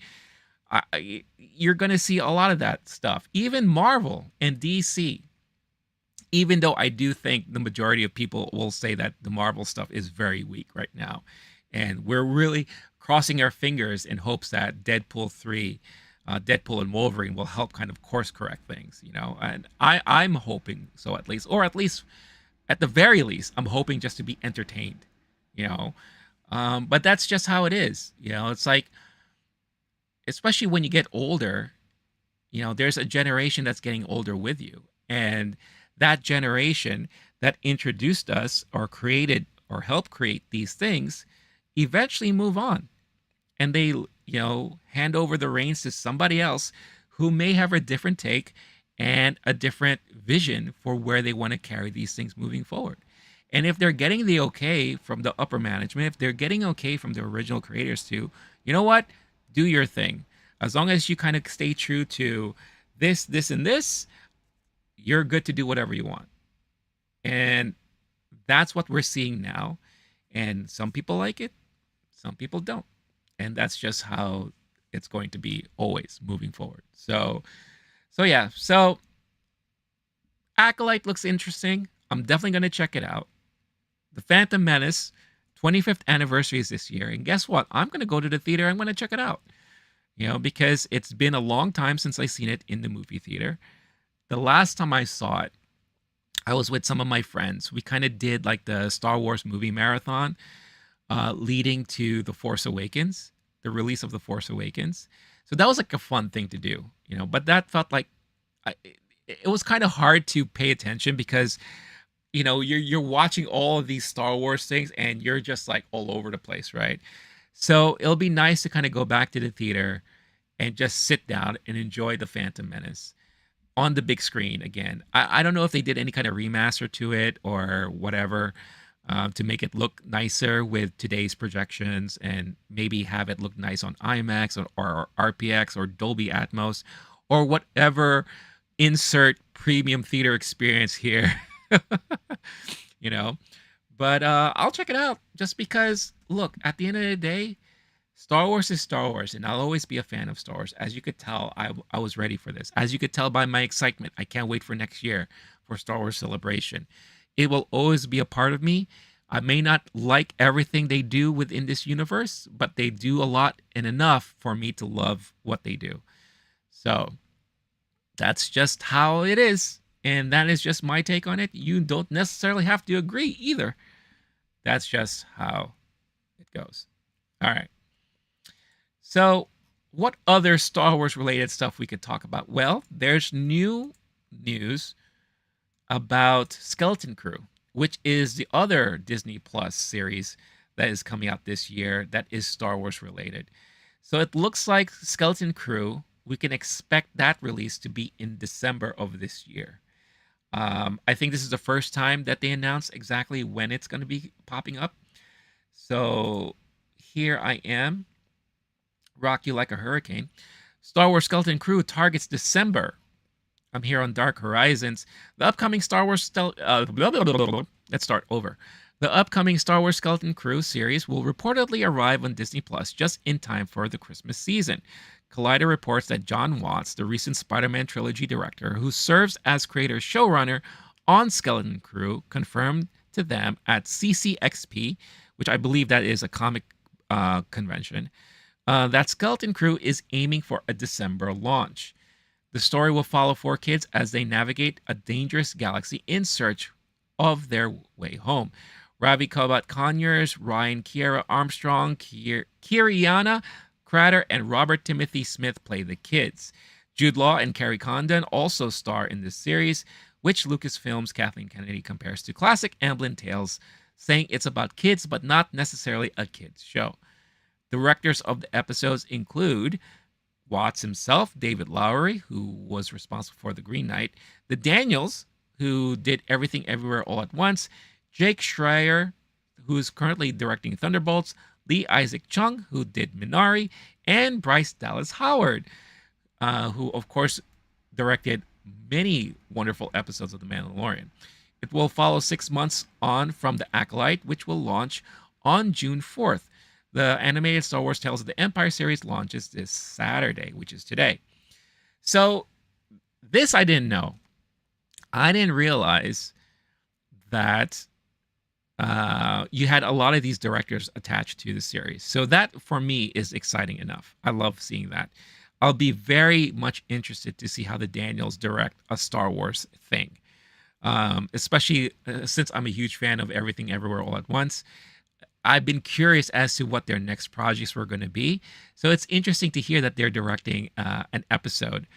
You're going to see a lot of that stuff. Even Marvel and DC. Even though I do think the majority of people will say that the Marvel stuff is very weak right now. And we're really crossing our fingers in hopes that Deadpool 3, Deadpool and Wolverine will help kind of course correct things, And I'm hoping so, at least, or at least at the very least, I'm hoping just to be entertained, But that's just how it is. It's like, especially when you get older, there's a generation that's getting older with you. And that generation that introduced us or created or helped create these things eventually move on, and they hand over the reins to somebody else who may have a different take and a different vision for where they want to carry these things moving forward. And if they're getting the okay from the upper management, if they're getting okay from the original creators to, what, do your thing, as long as you kind of stay true to this and this, you're good to do whatever you want. And that's what we're seeing now. And some people like it, some people don't. And that's just how it's going to be always moving forward. So yeah. So Acolyte looks interesting. I'm definitely going to check it out. The Phantom Menace 25th anniversary is this year. And guess what? I'm going to go to the theater. I'm going to check it out. Because it's been a long time since I've seen it in the movie theater. The last time I saw it, I was with some of my friends. We kind of did like the Star Wars movie marathon leading to The Force Awakens, the release of The Force Awakens. So that was like a fun thing to do, but that felt like it was kind of hard to pay attention because, you're watching all of these Star Wars things and you're just like all over the place, right? So it'll be nice to kind of go back to the theater and just sit down and enjoy The Phantom Menace on the big screen again. I don't know if they did any kind of remaster to it or whatever to make it look nicer with today's projections and maybe have it look nice on IMAX or RPX or Dolby Atmos or whatever insert premium theater experience here. But I'll check it out just because, look, at the end of the day, Star Wars is Star Wars, and I'll always be a fan of Star Wars. As you could tell, I was ready for this. As you could tell by my excitement, I can't wait for next year for Star Wars Celebration. It will always be a part of me. I may not like everything they do within this universe, but they do a lot and enough for me to love what they do. So that's just how it is. And that is just my take on it. You don't necessarily have to agree either. That's just how it goes. All right. So, what other Star Wars related stuff we could talk about? Well, there's new news about Skeleton Crew, which is the other Disney Plus series that is coming out this year that is Star Wars related. So, it looks like Skeleton Crew, we can expect that release to be in December of this year. I think this is the first time that they announced exactly when it's going to be popping up. So, here I am. Rock You Like a Hurricane. Star Wars Skeleton Crew targets December. I'm here on Dark Horizons. The upcoming Star Wars let's start over. The upcoming Star Wars Skeleton Crew series will reportedly arrive on Disney Plus just in time for the Christmas season. Collider reports that John Watts, the recent Spider-Man trilogy director who serves as creator showrunner on Skeleton Crew, confirmed to them at CCXP, which I believe that is a comic convention, that Skeleton Crew is aiming for a December launch. The story will follow four kids as they navigate a dangerous galaxy in search of their way home. Ravi Kobat Conyers, Ryan Kiera Armstrong, Kiriana Crater, and Robert Timothy Smith play the kids. Jude Law and Carrie Condon also star in this series, which Lucasfilm's Kathleen Kennedy compares to classic Amblin Tales, saying it's about kids but not necessarily a kids show. Directors of the episodes include Watts himself, David Lowery, who was responsible for The Green Knight, the Daniels, who did Everything Everywhere All at Once, Jake Schreier, who is currently directing Thunderbolts, Lee Isaac Chung, who did Minari, and Bryce Dallas Howard, who, of course, directed many wonderful episodes of The Mandalorian. It will follow 6 months on from The Acolyte, which will launch on June 4th. The animated Star Wars Tales of the Empire series launches this Saturday, which is today. So, this I didn't know. I didn't realize that you had a lot of these directors attached to the series. So that, for me, is exciting enough. I love seeing that. I'll be very much interested to see how the Daniels direct a Star Wars thing, especially since I'm a huge fan of Everything Everywhere All at Once. I've been curious as to what their next projects were going to be. So it's interesting to hear that they're directing an episode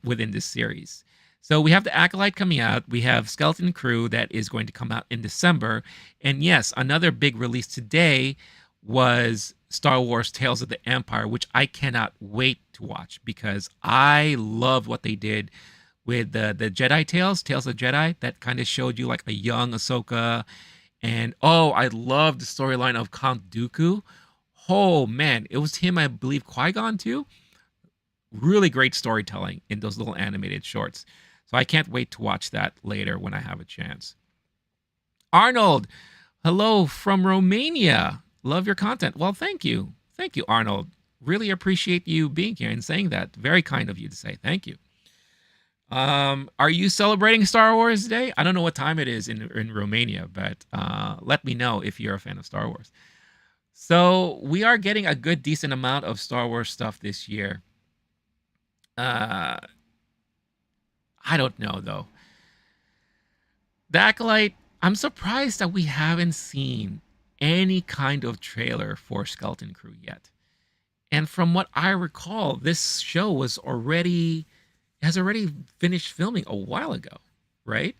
within this series. So we have The Acolyte coming out. We have Skeleton Crew that is going to come out in December. And yes, another big release today was Star Wars Tales of the Empire, which I cannot wait to watch because I love what they did with the Jedi Tales of the Jedi, that kind of showed you like a young Ahsoka. And oh, I love the storyline of Count Dooku. Oh man, it was him, I believe, Qui-Gon too. Really great storytelling in those little animated shorts. So I can't wait to watch that later when I have a chance. Arnold, hello from Romania. Love your content. Well, thank you. Thank you, Arnold. Really appreciate you being here and saying that. Very kind of you to say. Thank you. Are you celebrating Star Wars Day? I don't know what time it is in Romania, but let me know if you're a fan of Star Wars. So we are getting a good, decent amount of Star Wars stuff this year. I don't know, though. The Acolyte, I'm surprised that we haven't seen any kind of trailer for Skeleton Crew yet. And from what I recall, this show has already finished filming a while ago, right?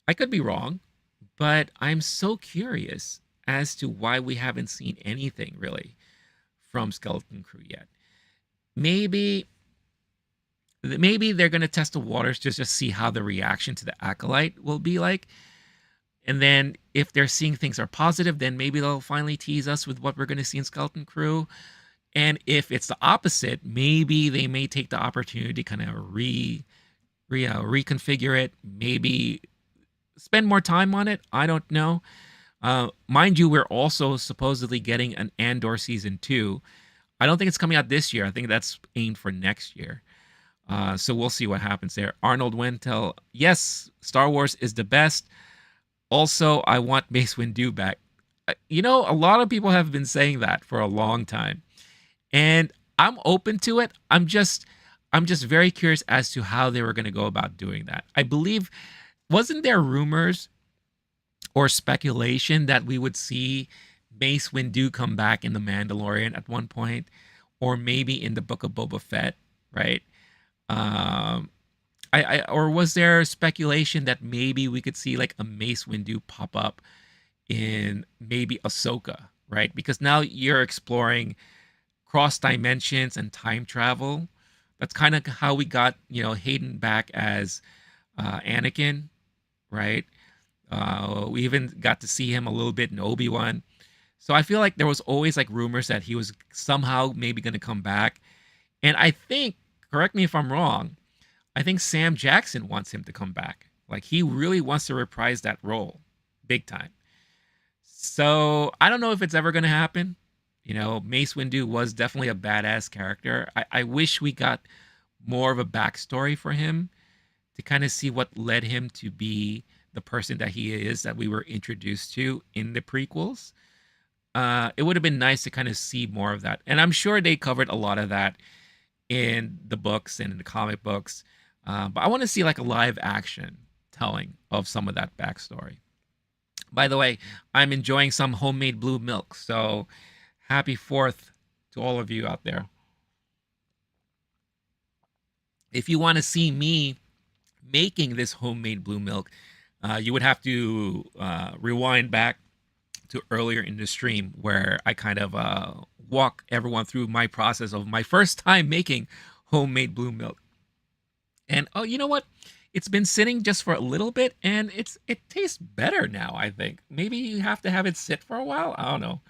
I could be wrong, but I'm so curious as to why we haven't seen anything really from Skeleton Crew yet. Maybe they're going to test the waters to just see how the reaction to the Acolyte will be like. And then if they're seeing things are positive, then maybe they'll finally tease us with what we're going to see in Skeleton Crew. And if it's the opposite, maybe they may take the opportunity to kind of reconfigure it, maybe spend more time on it. I don't know. Mind you, we're also supposedly getting an Andor season 2. I don't think it's coming out this year. I think that's aimed for next year. So we'll see what happens there. Arnold Wintel, yes, Star Wars is the best. Also, I want Mace Windu back. A lot of people have been saying that for a long time, and I'm open to it. I'm just very curious as to how they were going to go about doing that. I believe, wasn't there rumors or speculation that we would see Mace Windu come back in The Mandalorian at one point, or maybe in the Book of Boba Fett, right? Um, or was there speculation that maybe we could see like a Mace Windu pop up in maybe Ahsoka, right? Because now you're exploring cross dimensions and time travel. That's kind of how we got, Hayden back as Anakin, right? We even got to see him a little bit in Obi-Wan. So I feel like there was always like rumors that he was somehow maybe going to come back. And I think, correct me if I'm wrong, I think Sam Jackson wants him to come back. Like he really wants to reprise that role big time. So I don't know if it's ever going to happen. Mace Windu was definitely a badass character. I wish we got more of a backstory for him to kind of see what led him to be the person that he is that we were introduced to in the prequels. It would have been nice to kind of see more of that. And I'm sure they covered a lot of that in the books and in the comic books. But I want to see like a live action telling of some of that backstory. By the way, I'm enjoying some homemade blue milk. So happy 4th to all of you out there. If you want to see me making this homemade blue milk, you would have to rewind back to earlier in the stream where I kind of walk everyone through my process of my first time making homemade blue milk. And oh, you know what? It's been sitting just for a little bit and it tastes better now, I think. Maybe you have to have it sit for a while. I don't know.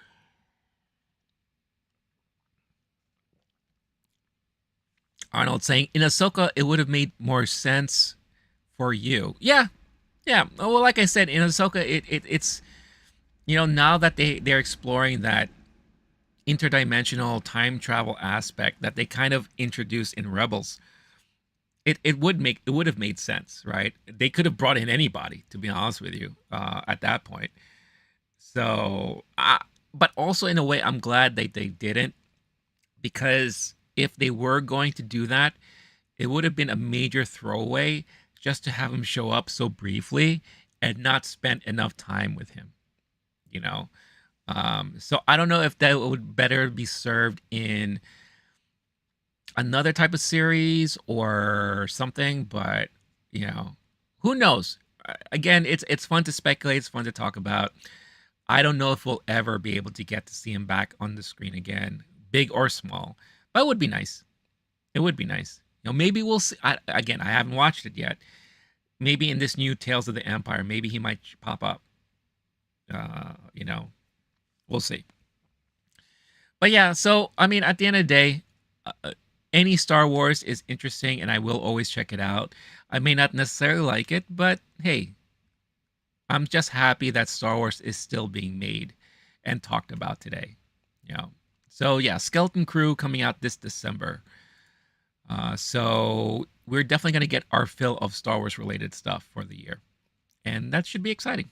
Arnold saying in Ahsoka it would have made more sense for you. Yeah, yeah. Well, like I said, in Ahsoka, it's now that they're exploring that interdimensional time travel aspect that they kind of introduced in Rebels, it would have made sense, right? They could have brought in anybody, to be honest with you, at that point. So, but also in a way, I'm glad that they didn't, because if they were going to do that, it would have been a major throwaway just to have him show up so briefly and not spend enough time with him, you know? So I don't know if that would better be served in another type of series or something, but who knows? Again, it's fun to speculate, it's fun to talk about. I don't know if we'll ever be able to get to see him back on the screen again, big or small. But it would be nice. It would be nice. Maybe we'll see. Again, I haven't watched it yet. Maybe in this new Tales of the Empire, maybe he might pop up. We'll see. But yeah, so I mean, at the end of the day, any Star Wars is interesting, and I will always check it out. I may not necessarily like it, but hey, I'm just happy that Star Wars is still being made and talked about today. So yeah, Skeleton Crew coming out this December. So we're definitely going to get our fill of Star Wars related stuff for the year. And that should be exciting.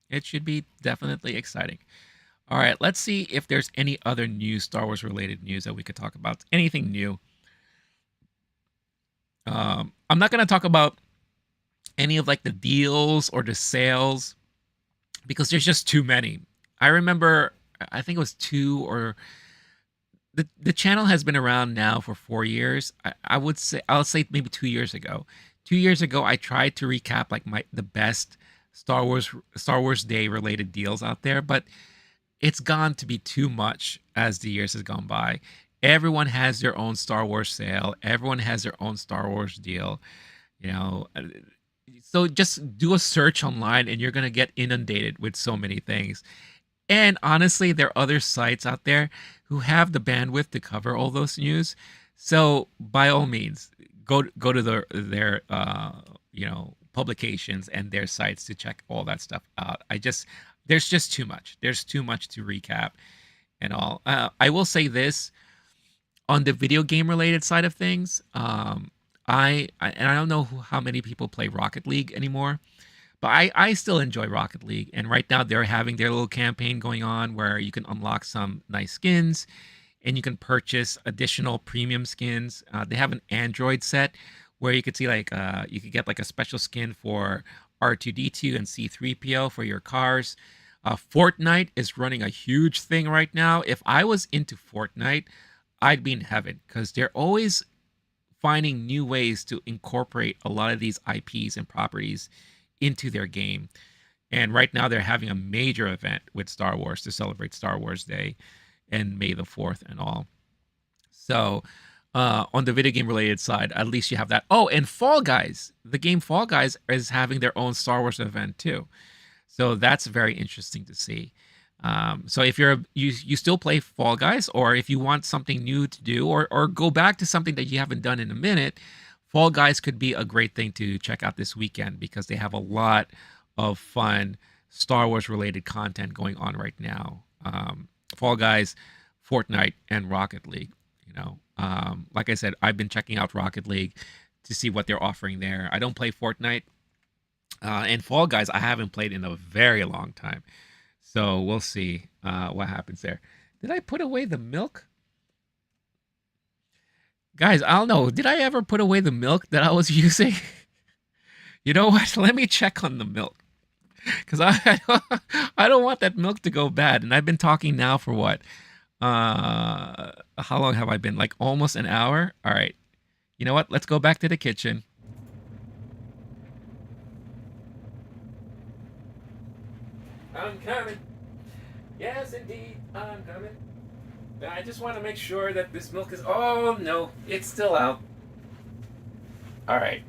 It should be definitely exciting. All right, let's see if there's any other new Star Wars related news that we could talk about. Anything new. I'm not going to talk about any of like the deals or the sales because there's just too many. I remember, I think it was two or the channel has been around now for 4 years. I'll say maybe 2 years ago. 2 years ago, I tried to recap like the best Star Wars Day related deals out there, but it's gone to be too much as the years has gone by. Everyone has their own Star Wars sale. Everyone has their own Star Wars deal. So just do a search online and you're gonna get inundated with so many things. And honestly, there are other sites out there who have the bandwidth to cover all those news. So by all means, go to their publications and their sites to check all that stuff out. there's just too much. There's too much to recap and all. I will say this on the video game related side of things. And I don't know how many people play Rocket League anymore, but I still enjoy Rocket League. And right now they're having their little campaign going on where you can unlock some nice skins and you can purchase additional premium skins. They have an Android set where you could see like you could get like a special skin for R2D2 and C3PO for your cars. Fortnite is running a huge thing right now. If I was into Fortnite, I'd be in heaven because they're always finding new ways to incorporate a lot of these IPs and properties into their game. And right now they're having a major event with Star Wars to celebrate Star Wars Day and May the 4th and all. So on the video game related side, at least you have that. Oh, and Fall Guys, the game Fall Guys is having their own Star Wars event too. So that's very interesting to see. So if you still play Fall Guys, or if you want something new to do, or go back to something that you haven't done in a minute, Fall Guys could be a great thing to check out this weekend because they have a lot of fun Star Wars related content going on right now. Fall Guys, Fortnite, and Rocket League. Like I said, I've been checking out Rocket League to see what they're offering there. I don't play Fortnite, and Fall Guys I haven't played in a very long time. So we'll see what happens there. Did I put away the milk? Guys, I don't know. Did I ever put away the milk that I was using? You know what? Let me check on the milk. Because I don't want that milk to go bad. And I've been talking now for what? How long have I been? Like almost an hour? All right. You know what? Let's go back to the kitchen. I'm coming. Yes, indeed, I'm coming. I just want to make sure that this milk is... Oh, no, it's still out. All right.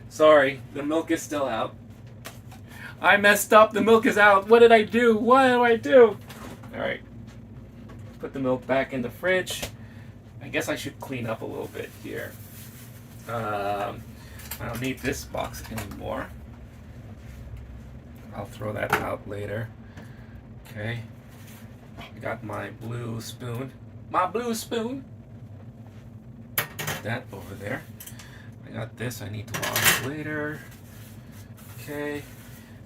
Sorry, the milk is still out. I messed up. The milk is out. What did I do? What do I do? All right. Put the milk back in the fridge. I guess I should clean up a little bit here. I don't need this box anymore. I'll throw that out later. Okay. I got my blue spoon. My blue spoon. Put that over there. I got this. I need to wash later. Okay.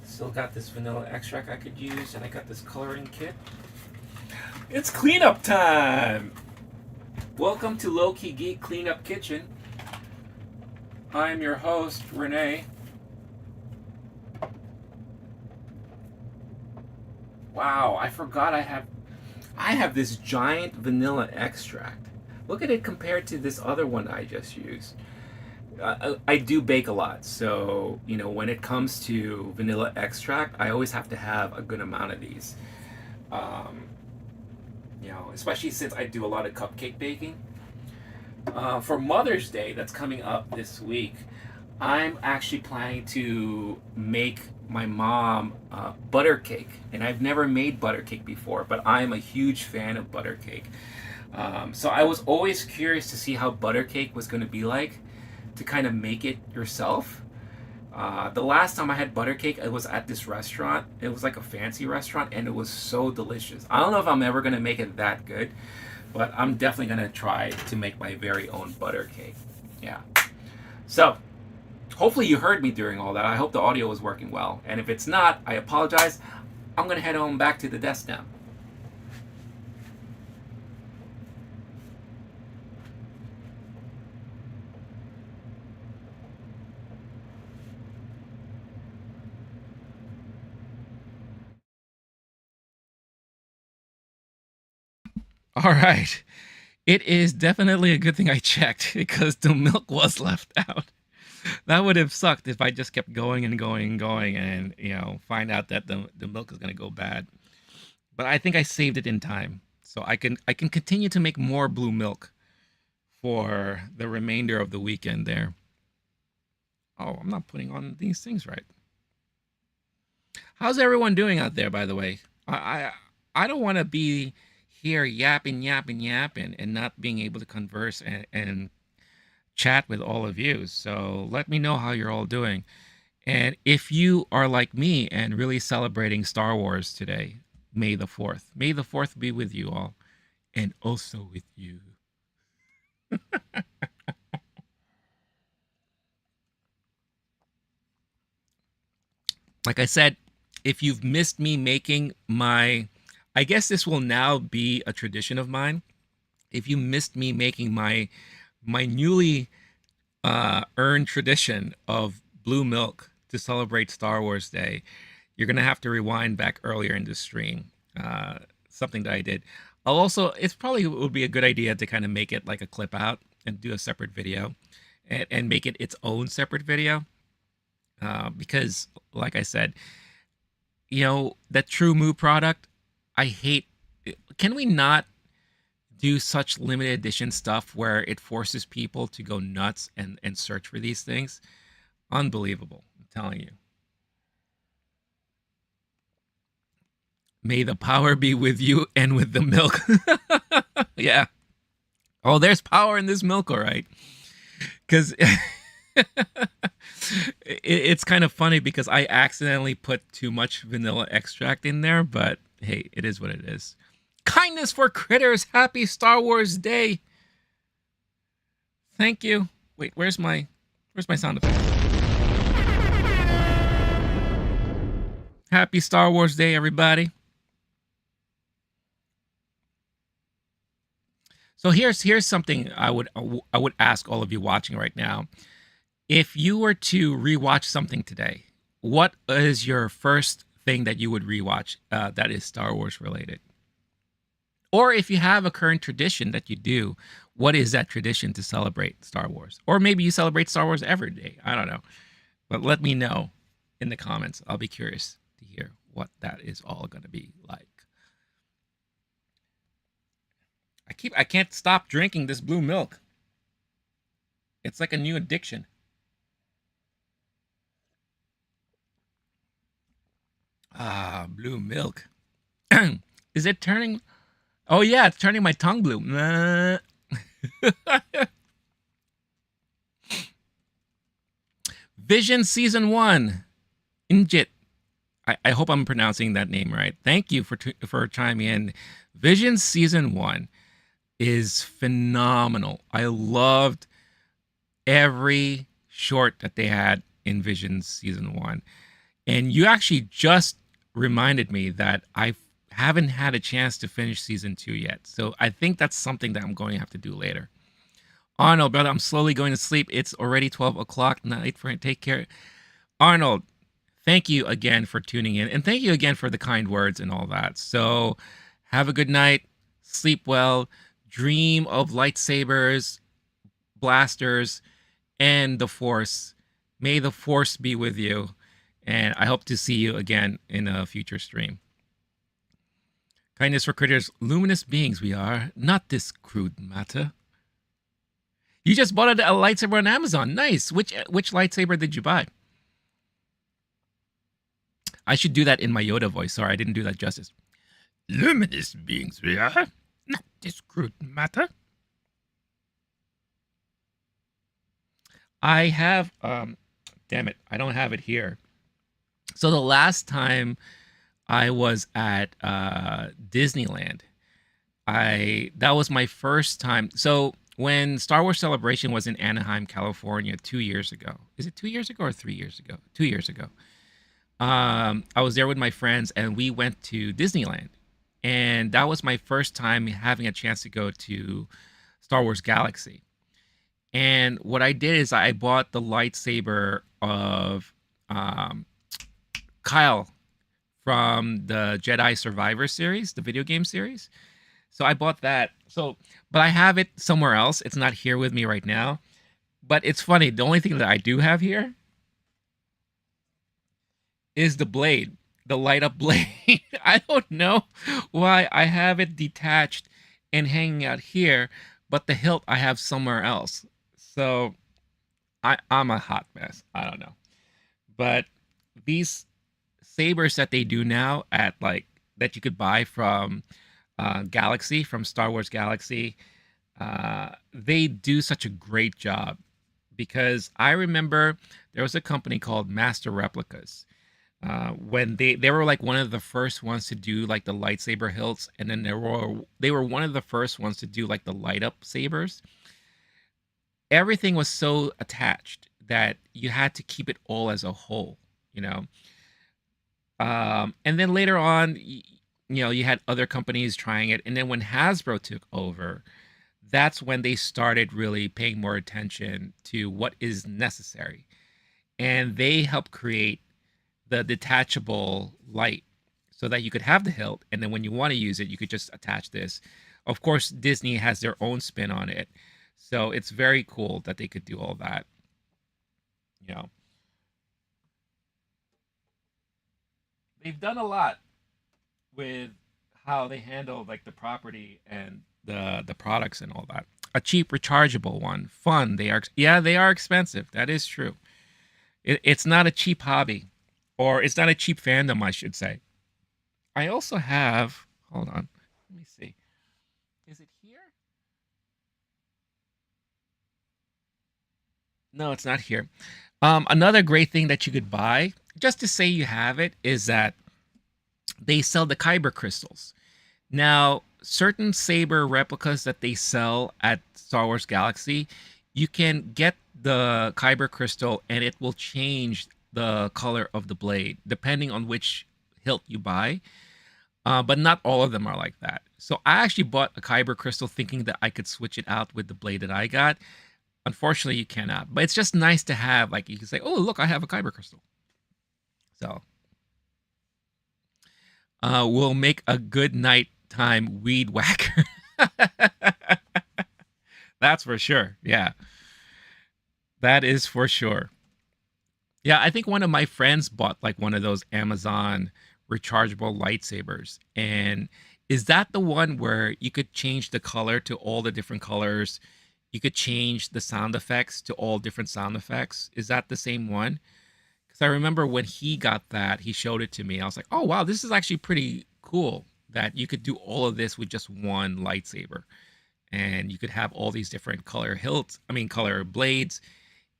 Still got this vanilla extract I could use, and I got this coloring kit. It's cleanup time! Welcome to Low-Key Geek Cleanup Kitchen. I'm your host, Renee. Wow, I forgot I have this giant vanilla extract. Look at it compared to this other one I just used. I do bake a lot, so when it comes to vanilla extract, I always have to have a good amount of these. Especially since I do a lot of cupcake baking. For Mother's Day, that's coming up this week, I'm actually planning to make my mom butter cake, and I've never made butter cake before, but I'm a huge fan of butter cake. So I was always curious to see how butter cake was going to be like to kind of make it yourself. The last time I had butter cake, it was at this restaurant. It was like a fancy restaurant, and it was so delicious. I don't know if I'm ever going to make it that good, but I'm definitely going to try to make my very own butter cake. Yeah. So hopefully you heard me during all that. I hope the audio was working well. And if it's not, I apologize. I'm going to head on back to the desk now. All right. It is definitely a good thing I checked because the milk was left out. That would have sucked if I just kept going and going and going and, find out that the milk is going to go bad. But I think I saved it in time. So I can continue to make more blue milk for the remainder of the weekend there. Oh, I'm not putting on these things right. How's everyone doing out there, by the way? I don't want to be here yapping and not being able to converse and chat with all of you. So let me know how you're all doing. And if you are like me and really celebrating Star Wars today, May the 4th. May the 4th be with you all and also with you. Like I said, if you've missed me making my, I guess this will now be a tradition of mine. If you missed me making my newly earned tradition of blue milk to celebrate Star Wars Day, you're gonna have to rewind back earlier in the stream. Uh, Something that I did. I'll also, it's probably it would be a good idea to kind of make it like a clip out and do a separate video, and make it its own separate video. Because, like I said, that True Moo product, I hate. Can we not do such limited edition stuff where it forces people to go nuts and search for these things? Unbelievable, I'm telling you. May the power be with you and with the milk. Yeah. Oh, there's power in this milk, all right. Because it's kind of funny because I accidentally put too much vanilla extract in there, but hey, it is what it is. Kindness for critters. Happy Star Wars Day. Thank you. Wait, where's my sound effect? Happy Star Wars Day, everybody. So here's something I would ask all of you watching right now. If you were to rewatch something today, what is your first thing that you would rewatch that is Star Wars related? Or if you have a current tradition that you do, what is that tradition to celebrate Star Wars? Or maybe you celebrate Star Wars every day. I don't know. But let me know in the comments. I'll be curious to hear what that is all going to be like. I can't stop drinking this blue milk. It's like a new addiction. Ah, blue milk. Is it turning? Oh yeah, it's turning my tongue blue. Vision Season 1. Injit. I hope I'm pronouncing that name right. Thank you for chiming in. Vision Season 1 is phenomenal. I loved every short that they had in Vision Season 1. And you actually just reminded me that I haven't had a chance to finish Season 2 yet. So I think that's something that I'm going to have to do later. Arnold, brother, I'm slowly going to sleep. It's already 12 o'clock night for it. Take care. Arnold, thank you again for tuning in. And thank you again for the kind words and all that. So have a good night. Sleep well. Dream of lightsabers, blasters, and the Force. May the Force be with you. And I hope to see you again in a future stream. Kindness for critters, luminous beings we are, not this crude matter. You just bought a lightsaber on Amazon. Nice. Which lightsaber did you buy? I should do that in my Yoda voice. Sorry, I didn't do that justice. Luminous beings we are, not this crude matter. I have, damn it, I don't have it here. So the last time I was at Disneyland, that was my first time. So when Star Wars Celebration was in Anaheim, California 2 years ago. Is it 2 years ago or 3 years ago? 2 years ago. I was there with my friends and we went to Disneyland. And that was my first time having a chance to go to Star Wars Galaxy. And what I did is I bought the lightsaber of Kyle from the Jedi Survivor series, the video game series. So I bought that. But I have it somewhere else. It's not here with me right now. But it's funny. The only thing that I do have here is the blade, the light up blade. I don't know why I have it detached and hanging out here, but the hilt I have somewhere else. So I'm a hot mess. I don't know. But these sabers that they do now at that you could buy from Galaxy, from Star Wars Galaxy, they do such a great job because I remember there was a company called Master Replicas. When they were like one of the first ones to do like the lightsaber hilts, and then they were one of the first ones to do like the light up sabers. Everything was so attached that you had to keep it all as a whole, you know. And then later on, you had other companies trying it, and then when Hasbro took over, that's when they started really paying more attention to what is necessary, and they helped create the detachable light so that you could have the hilt, and then when you want to use it, you could just attach this. Of course, Disney has their own spin on it, so it's very cool that they could do all that. You know, they've done a lot with how they handle like the property and the products and all that. A cheap rechargeable one, fun. They are expensive. That is true. It's not a cheap hobby, or it's not a cheap fandom, I should say. I also have. Hold on. Let me see. Is it here? No, it's not here. Another great thing that you could buy, just to say you have it, is that they sell the kyber crystals. Now, certain saber replicas that they sell at Star Wars Galaxy, you can get the kyber crystal and it will change the color of the blade depending on which hilt you buy. But not all of them are like that. So I actually bought a kyber crystal thinking that I could switch it out with the blade that I got. Unfortunately, you cannot. But it's just nice to have. Like you can say, "Oh, look, I have a kyber crystal." So will make a good nighttime weed whacker. That's for sure. Yeah, that is for sure. Yeah, I think one of my friends bought like one of those Amazon rechargeable lightsabers. And is that the one where you could change the color to all the different colors? You could change the sound effects to all different sound effects. Is that the same one? Because I remember when he got that, he showed it to me. I was like, oh, wow, this is actually pretty cool that you could do all of this with just one lightsaber. And you could have all these different color hilts, I mean, color blades,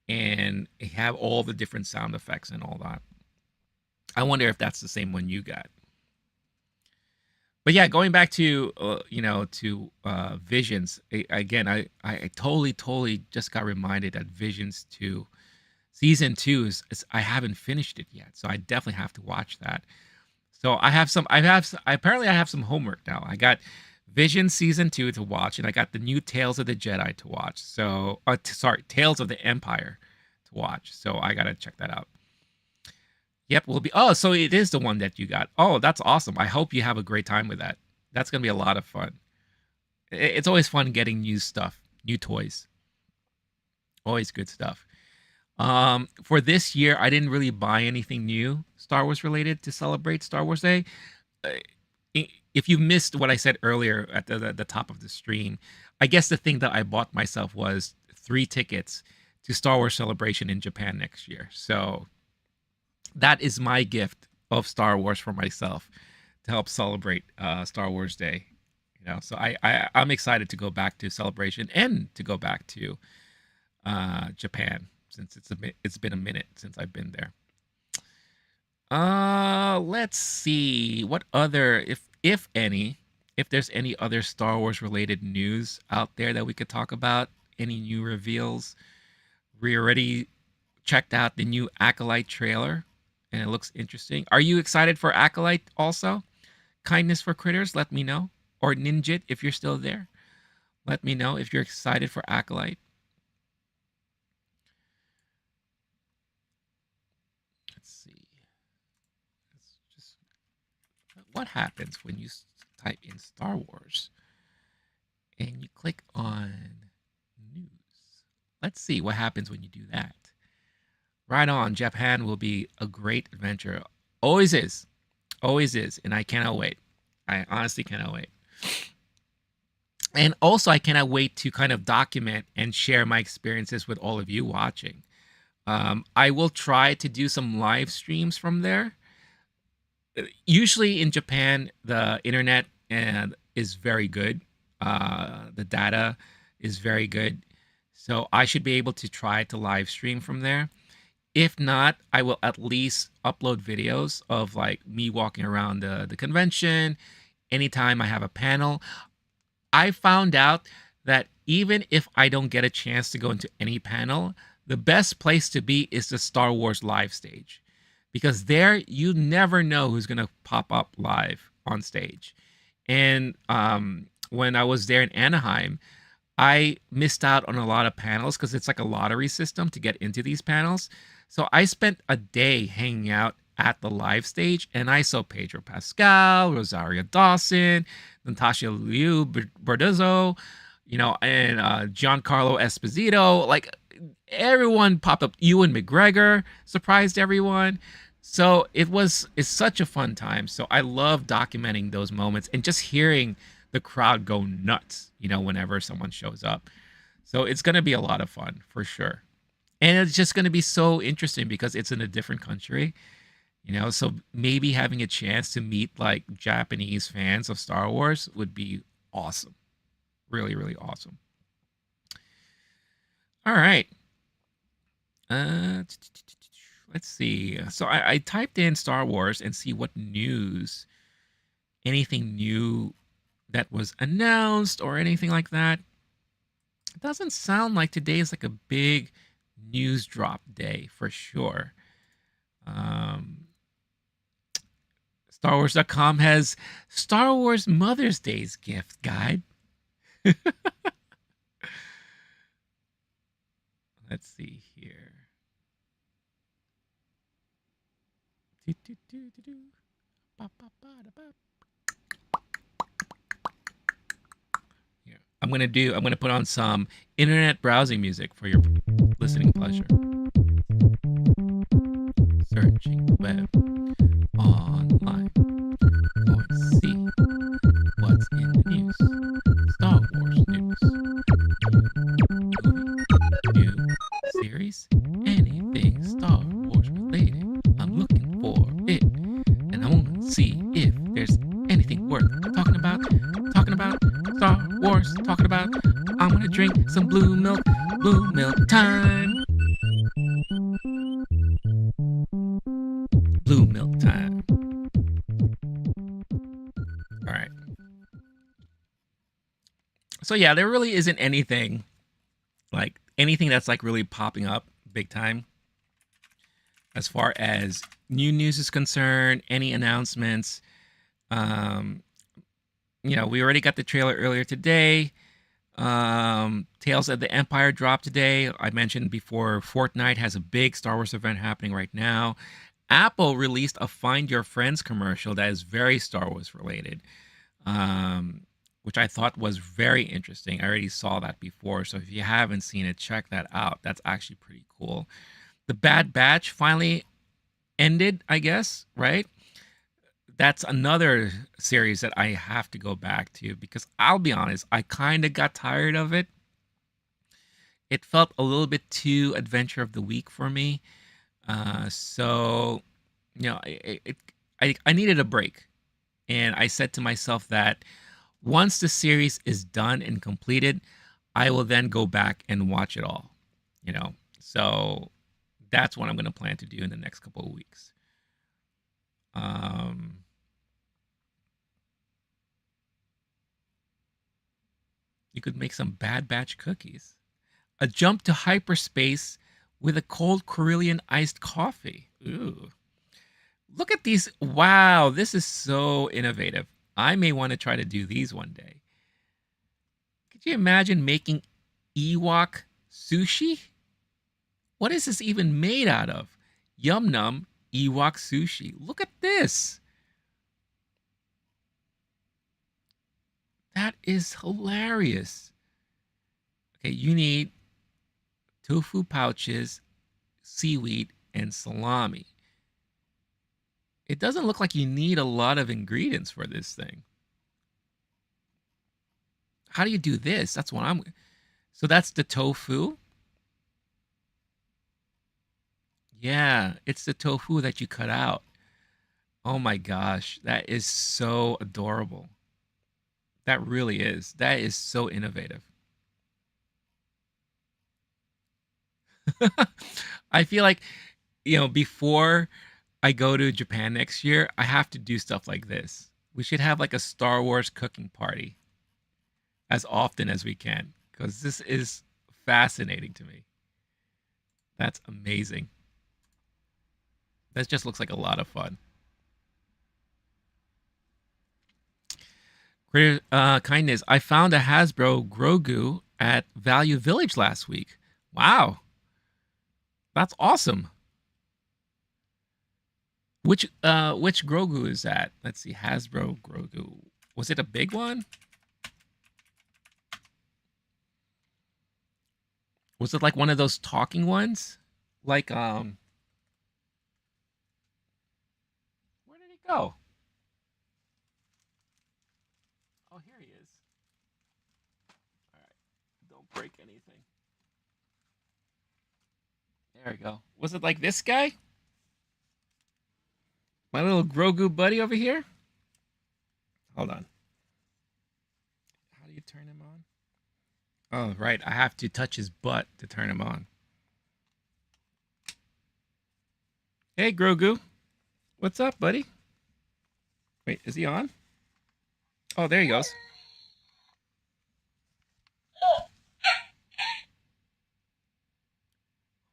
and have all the different sound effects and all that. I wonder if that's the same one you got. But yeah, going back to Visions again, I totally just got reminded that Visions 2 season 2 I haven't finished it yet, so I definitely have to watch that. So apparently I have some homework now. I got Vision season 2 to watch, and I got the new Tales of the Jedi to watch. So sorry, Tales of the Empire to watch. So I gotta check that out. Yep, will be. Oh, so it is the one that you got. Oh, that's awesome. I hope you have a great time with that. That's gonna be a lot of fun. It's always fun getting new stuff, new toys. Always good stuff. For this year, I didn't really buy anything new Star Wars related to celebrate Star Wars Day. Uh, if you missed what I said earlier at the top of the stream, I guess the thing that I bought myself was 3 tickets to Star Wars Celebration in Japan next year. So that is my gift of Star Wars for myself to help celebrate Star Wars Day. So I'm excited to go back to Celebration and to go back to Japan since it's been a minute since I've been there. Let's see what other, if any, if there's any other Star Wars related news out there that we could talk about. Any new reveals? We already checked out the new Acolyte trailer, and it looks interesting. Are you excited for Acolyte also? Kindness for Critters, let me know. Or Ninjit, if you're still there, let me know if you're excited for Acolyte. Let's see. Let's just, what happens when you type in Star Wars and you click on news? Let's see what happens when you do that. Right on, Japan will be a great adventure. Always is. Always is. And I cannot wait. I honestly cannot wait. And also, I cannot wait to kind of document and share my experiences with all of you watching. I will try to do some live streams from there. Usually in Japan, the internet is very good. The data is very good. So I should be able to try to live stream from there. If not, I will at least upload videos of like me walking around the convention anytime I have a panel. I found out that even if I don't get a chance to go into any panel, the best place to be is the Star Wars live stage. Because there, you never know who's going to pop up live on stage. And when I was there in Anaheim, I missed out on a lot of panels because it's like a lottery system to get into these panels. So I spent a day hanging out at the live stage, and I saw Pedro Pascal, Rosario Dawson, Natasha Liu Bordizzo, and Giancarlo Esposito. Like everyone popped up. Ewan McGregor surprised everyone. So it's such a fun time. So I love documenting those moments and just hearing the crowd go nuts, whenever someone shows up. So it's going to be a lot of fun for sure. And it's just going to be so interesting because it's in a different country, so maybe having a chance to meet like Japanese fans of Star Wars would be awesome. Really, really awesome. All right. Let's see. So I typed in Star Wars and see what news, anything new that was announced or anything like that. It doesn't sound like today is like a big news drop day for sure. StarWars.com has Star Wars Mother's Day's gift guide. Let's see here. Here. I'm gonna put on some internet browsing music for your listening pleasure. Searching the web online. Go and see what's in the news. Star Wars news. New movie, new series, anything Star Wars related. I'm looking for it, and I want to see if there's anything worth talking about. Talking about Star Wars. Talking about. I'm gonna drink some blue milk. Blue milk time. Blue milk time. All right. So yeah, there really isn't anything that's like really popping up big time as far as new news is concerned, any announcements. We already got the trailer earlier today. Tales of the Empire dropped today. I mentioned before, Fortnite has a big Star Wars event happening right now. Apple released a Find Your Friends commercial that is very Star Wars related, which I thought was very interesting. I already saw that before, so if you haven't seen it, check that out. That's actually pretty cool. The Bad Batch finally ended, I guess, right? That's another series that I have to go back to because I'll be honest, I kind of got tired of it. It felt a little bit too Adventure of the Week for me. So, I needed a break. And I said to myself that once the series is done and completed, I will then go back and watch it all. So that's what I'm going to plan to do in the next couple of weeks. You could make some Bad Batch cookies. A jump to hyperspace with a cold Corellian iced coffee. Ooh. Look at these. Wow, this is so innovative. I may want to try to do these one day. Could you imagine making Ewok sushi? What is this even made out of? Yum Num Ewok sushi. Look at this. That is hilarious. Okay, you need tofu pouches, seaweed, and salami. It doesn't look like you need a lot of ingredients for this thing. How do you do this? That's what I'm. So that's the tofu. Yeah, it's the tofu that you cut out. Oh my gosh, that is so adorable. That really is. That is so innovative. I feel like, before I go to Japan next year, I have to do stuff like this. We should have like a Star Wars cooking party as often as we can because this is fascinating to me. That's amazing. That just looks like a lot of fun. Greater kindness. I found a Hasbro Grogu at Value Village last week. Wow, that's awesome. Which Grogu is that? Let's see, Hasbro Grogu. Was it a big one? Was it like one of those talking ones? Like where did he go? Oh, here he is. All right, don't break anything. There we go. Was it like this guy? My little Grogu buddy over here? Hold on. How do you turn him on? Oh, right. I have to touch his butt to turn him on. Hey, Grogu. What's up, buddy? Wait, is he on? Oh, there he goes.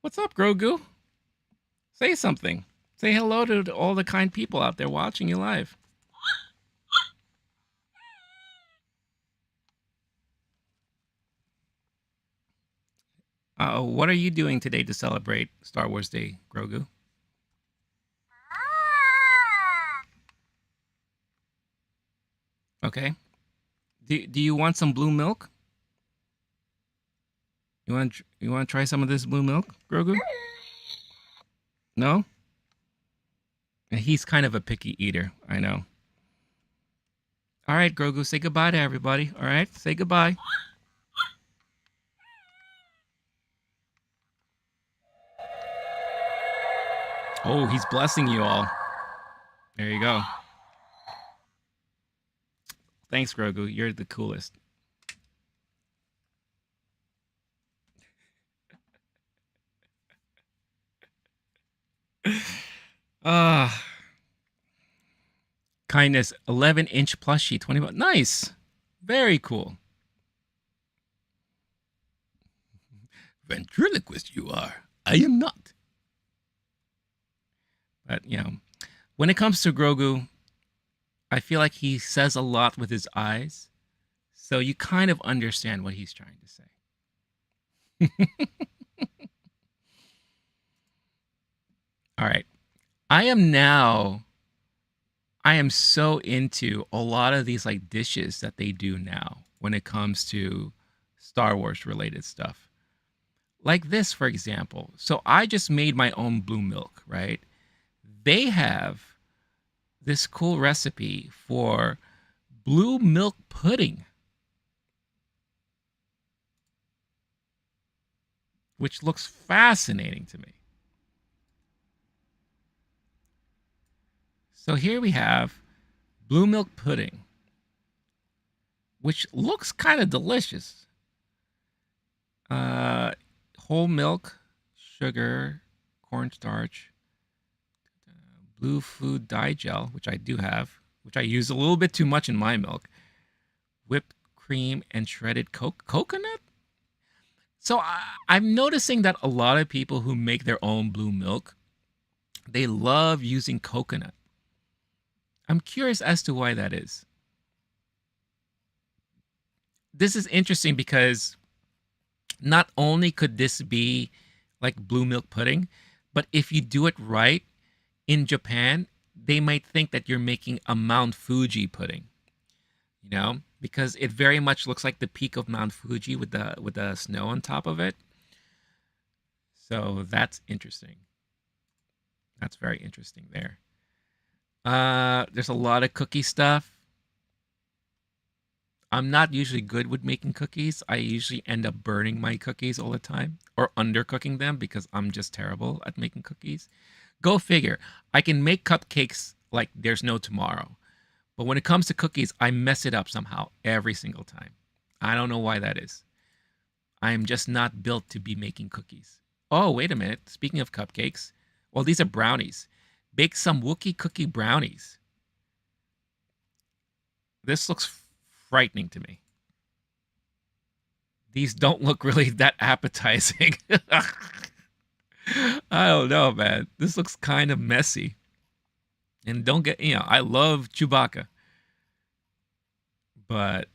What's up, Grogu? Say something. Say hello to all the kind people out there watching you live. What are you doing today to celebrate Star Wars Day, Grogu? Okay. Do you want some blue milk? You want to try some of this blue milk, Grogu? No? He's kind of a picky eater, I know. All right, Grogu, say goodbye to everybody. All right, say goodbye. Oh, he's blessing you all. There you go. Thanks, Grogu. You're the coolest. Ah, kindness. 11-inch plushie. 20 bucks. Nice. Very cool. Ventriloquist, you are. I am not. But when it comes to Grogu, I feel like he says a lot with his eyes, so you kind of understand what he's trying to say. All right. I am so into a lot of these like dishes that they do now when it comes to Star Wars related stuff. Like this, for example. So I just made my own blue milk, right? They have this cool recipe for blue milk pudding, which looks fascinating to me. So here we have blue milk pudding, which looks kind of delicious. Whole milk, sugar, cornstarch, blue food dye gel, which I do have, which I use a little bit too much in my milk, whipped cream, and shredded coconut. So I'm noticing that a lot of people who make their own blue milk, they love using coconut. I'm curious as to why that is. This is interesting because not only could this be like blue milk pudding, but if you do it right in Japan, they might think that you're making a Mount Fuji pudding, because it very much looks like the peak of Mount Fuji with the snow on top of it. So that's interesting. That's very interesting there. There's a lot of cookie stuff. I'm not usually good with making cookies. I usually end up burning my cookies all the time or undercooking them because I'm just terrible at making cookies. Go figure. I can make cupcakes like there's no tomorrow. But when it comes to cookies, I mess it up somehow every single time. I don't know why that is. I am just not built to be making cookies. Oh, wait a minute. Speaking of cupcakes, well, these are brownies. Bake some Wookiee cookie brownies. This looks frightening to me. These don't look really that appetizing. I don't know, man. This looks kind of messy. And don't get, I love Chewbacca. But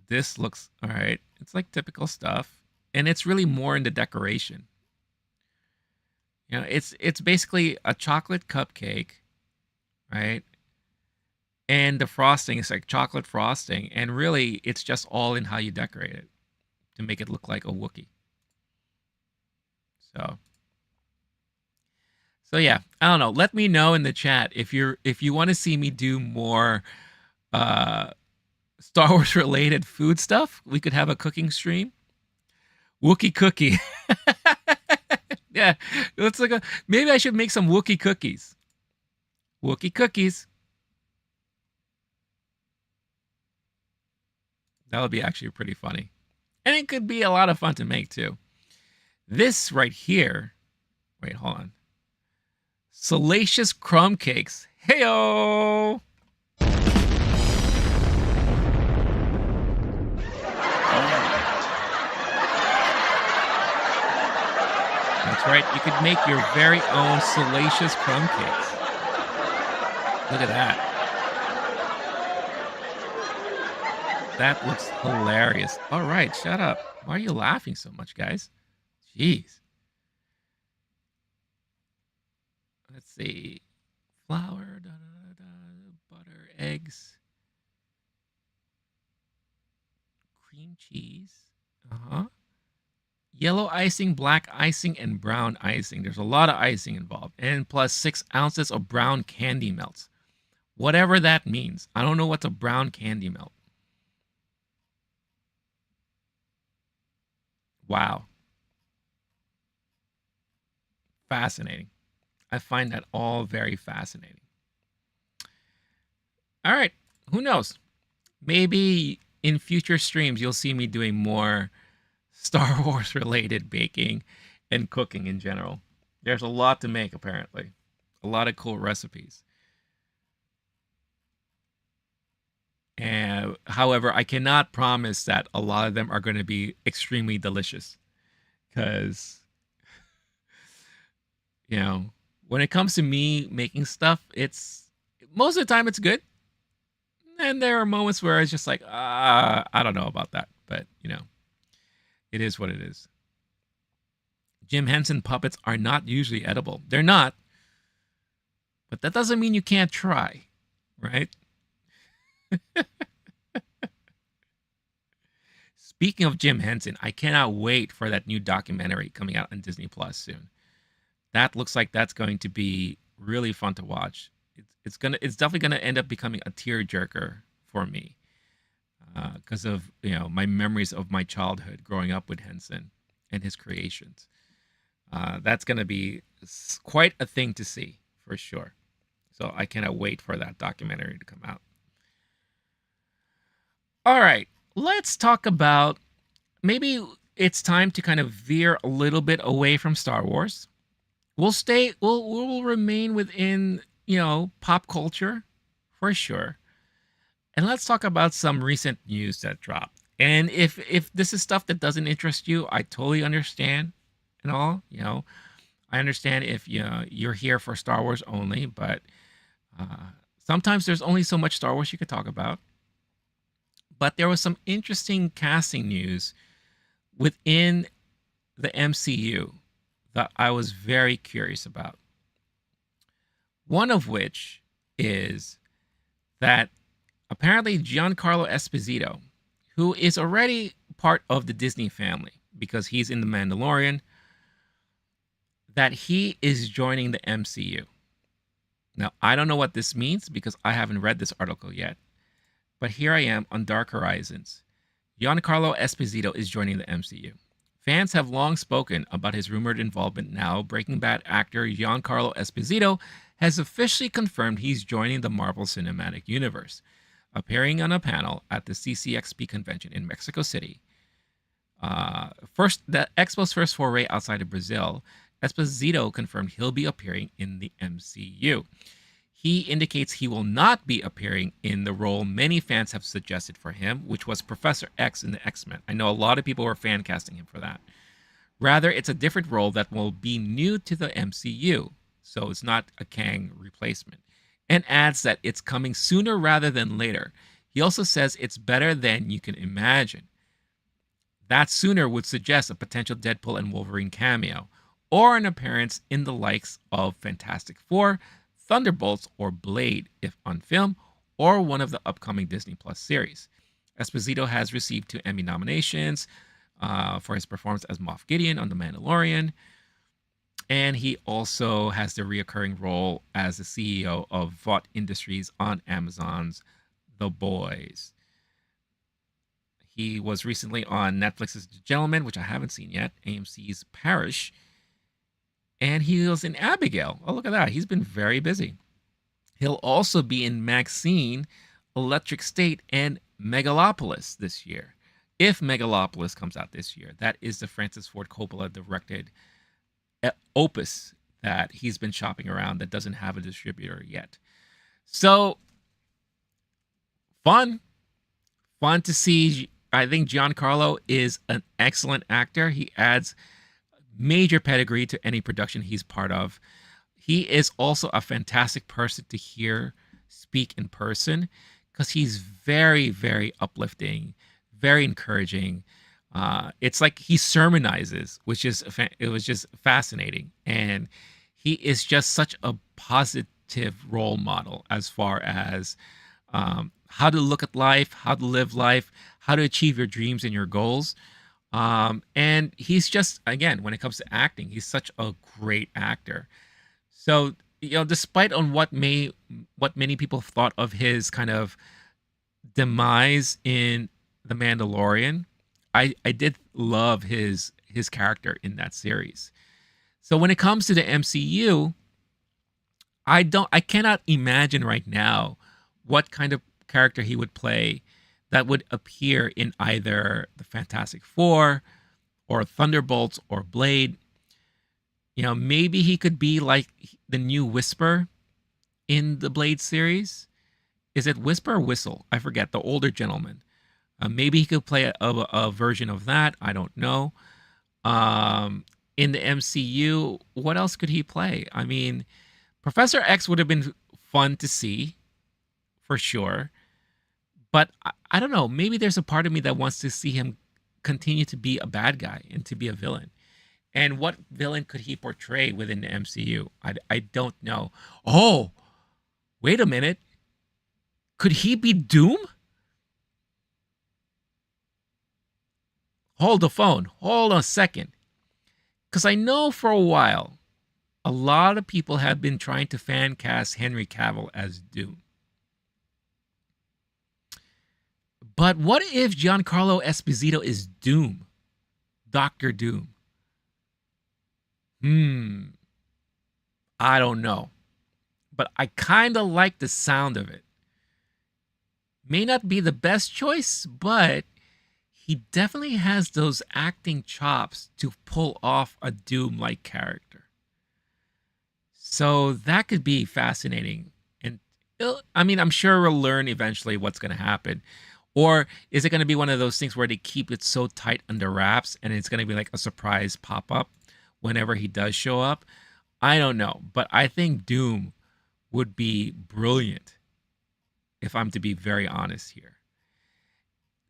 this looks all right. It's like typical stuff. And it's really more in the decoration. It's basically a chocolate cupcake, right? And the frosting is like chocolate frosting. And really, it's just all in how you decorate it to make it look like a Wookiee. So yeah, I don't know. Let me know in the chat if you want to see me do more Star Wars related food stuff. We could have a cooking stream. Wookiee cookie. Yeah, it's like maybe I should make some Wookiee cookies. Wookiee cookies. That would be actually pretty funny. And it could be a lot of fun to make too. This right here. Wait, hold on. Salacious crumb cakes. Heyo! That's right. You could make your very own salacious crumb cakes. Look at that. That looks hilarious. All right, shut up. Why are you laughing so much, guys? Jeez. Let's see. Flour, butter, eggs, cream cheese. Yellow icing, black icing, and brown icing. There's a lot of icing involved. And plus 6 ounces of brown candy melts. Whatever that means. I don't know what's a brown candy melt. Wow. Fascinating. I find that all very fascinating. All right. Who knows? Maybe in future streams, you'll see me doing more Star Wars related baking and cooking in general. There's a lot to make, apparently. A lot of cool recipes. And however, I cannot promise that a lot of them are going to be extremely delicious. Because, when it comes to me making stuff, it's most of the time it's good. And there are moments where it's just like, I don't know about that. But, it is what it is. Jim Henson puppets are not usually edible. They're not. But that doesn't mean you can't try, right? Speaking of Jim Henson, I cannot wait for that new documentary coming out on Disney Plus soon. That looks like that's going to be really fun to watch. It's definitely gonna end up becoming a tearjerker for me because of my memories of my childhood growing up with Henson and his creations. That's gonna be quite a thing to see for sure. So I cannot wait for that documentary to come out. All right, let's talk about maybe it's time to kind of veer a little bit away from Star Wars. We'll remain within, pop culture for sure. And let's talk about some recent news that dropped. And if this is stuff that doesn't interest you, I totally understand and all, I understand if you're here for Star Wars only, but sometimes there's only so much Star Wars you could talk about. But there was some interesting casting news within the MCU that I was very curious about. One of which is that apparently Giancarlo Esposito, who is already part of the Disney family because he's in The Mandalorian, that he is joining the MCU. Now, I don't know what this means because I haven't read this article yet. But here I am on Dark Horizons. Giancarlo Esposito is joining the MCU. Fans have long spoken about his rumored involvement. Now, Breaking Bad actor Giancarlo Esposito has officially confirmed he's joining the Marvel Cinematic Universe. Appearing on a panel at the CCXP convention in Mexico City, First, the Expo's first foray outside of Brazil, Esposito confirmed he'll be appearing in the MCU. He indicates he will not be appearing in the role many fans have suggested for him, which was Professor X in the X-Men. I know a lot of people were fan casting him for that. Rather, it's a different role that will be new to the MCU, so it's not a Kang replacement. And adds that it's coming sooner rather than later. He also says it's better than you can imagine. That sooner would suggest a potential Deadpool and Wolverine cameo, or an appearance in the likes of Fantastic Four, Thunderbolts, or Blade if on film, or one of the upcoming Disney Plus series. Esposito has received 2 Emmy nominations for his performance as Moff Gideon on The Mandalorian, and he also has the reoccurring role as the CEO of Vought Industries on Amazon's The Boys. He was recently on Netflix's The Gentleman, which I haven't seen yet, AMC's Parish, and he was in Abigail. Oh, look at that. He's been very busy. He'll also be in Maxine, Electric State, and Megalopolis this year. If Megalopolis comes out this year, that is the Francis Ford Coppola directed opus that he's been shopping around that doesn't have a distributor yet. So, fun to see. I think Giancarlo is an excellent actor. He adds major pedigree to any production he's part of. He is also a fantastic person to hear speak in person because he's very, very uplifting, very encouraging. It's like he sermonizes, it was just fascinating. And he is just such a positive role model as far as how to look at life, how to live life, how to achieve your dreams and your goals. And he's just, again, when it comes to acting, he's such a great actor. So, despite on what many people thought of his kind of demise in The Mandalorian, I did love his character in that series. So when it comes to the MCU, I cannot imagine right now what kind of character he would play that would appear in either the Fantastic Four or Thunderbolts or Blade. Maybe he could be like the new Whisper in the Blade series. Is it Whisper or Whistle? I forget, the older gentleman. Maybe he could play a version of that. I don't know. In the MCU, what else could he play? I mean, Professor X would have been fun to see, for sure. But I don't know. Maybe there's a part of me that wants to see him continue to be a bad guy and to be a villain. And what villain could he portray within the MCU? I don't know. Oh, wait a minute. Could he be Doom? Hold the phone. Hold on a second. Because I know for a while, a lot of people have been trying to fan cast Henry Cavill as Doom. But what if Giancarlo Esposito is Doom? Dr. Doom? I don't know. But I kind of like the sound of it. May not be the best choice, but he definitely has those acting chops to pull off a Doom-like character. So that could be fascinating. And I'm sure we'll learn eventually what's going to happen. Or is it going to be one of those things where they keep it so tight under wraps and it's going to be like a surprise pop-up whenever he does show up? I don't know. But I think Doom would be brilliant, if I'm to be very honest here.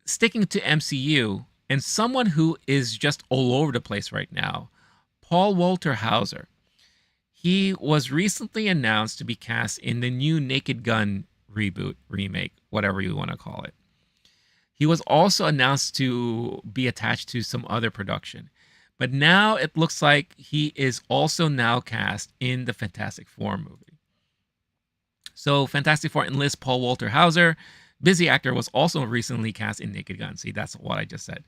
Sticking to MCU, and someone who is just all over the place right now, Paul Walter Hauser. He was recently announced to be cast in the new Naked Gun reboot, remake, whatever you want to call it. He was also announced to be attached to some other production. But now it looks like he is also now cast in the Fantastic Four movie. So Fantastic Four enlists Paul Walter Hauser. Busy actor was also recently cast in Naked Gun. See, that's what I just said.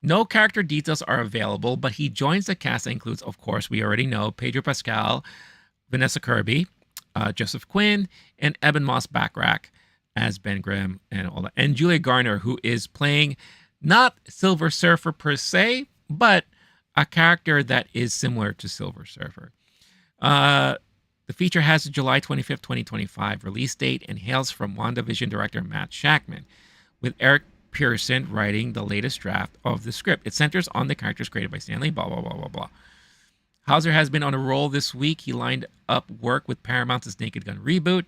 No character details are available, but he joins the cast that includes, of course, we already know, Pedro Pascal, Vanessa Kirby, Joseph Quinn, and Eben Moss Backrack as Ben Grimm and all that. And Julia Garner, who is playing not Silver Surfer per se, but a character that is similar to Silver Surfer. Uh, the feature has a July 25th, 2025 release date and hails from WandaVision director Matt Shakman, with Eric Pearson writing the latest draft of the script. It centers on the characters created by Stan Lee, blah, blah, blah, blah, blah. Hauser has been on a roll this week. He lined up work with Paramount's Naked Gun reboot.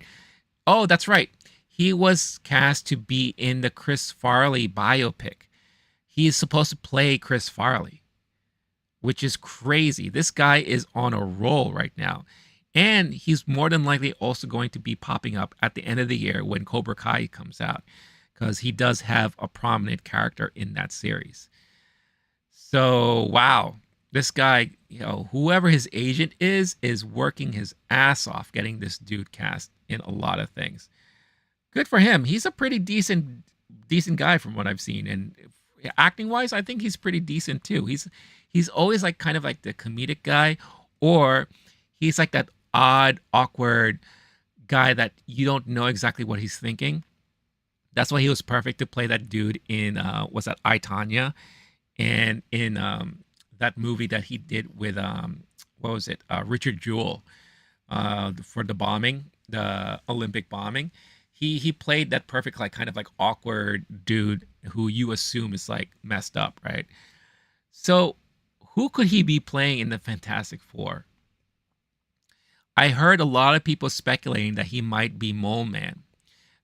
Oh, that's right. He was cast to be in the Chris Farley biopic. He is supposed to play Chris Farley, which is crazy. This guy is on a roll right now. And he's more than likely also going to be popping up at the end of the year when Cobra Kai comes out, because he does have a prominent character in that series. So, wow. This guy, whoever his agent is working his ass off getting this dude cast in a lot of things. Good for him. He's a pretty decent guy from what I've seen. And acting wise, I think he's pretty decent too. He's always like kind of like the comedic guy, or he's like that odd, awkward guy that you don't know exactly what he's thinking. That's why he was perfect to play that dude in was that I, Tonya? And in that movie that he did with what was it? Richard Jewell for the bombing, the Olympic bombing. He played that perfect, like kind of like awkward dude who you assume is like messed up, right? So who could he be playing in the Fantastic Four? I heard a lot of people speculating that he might be Mole Man.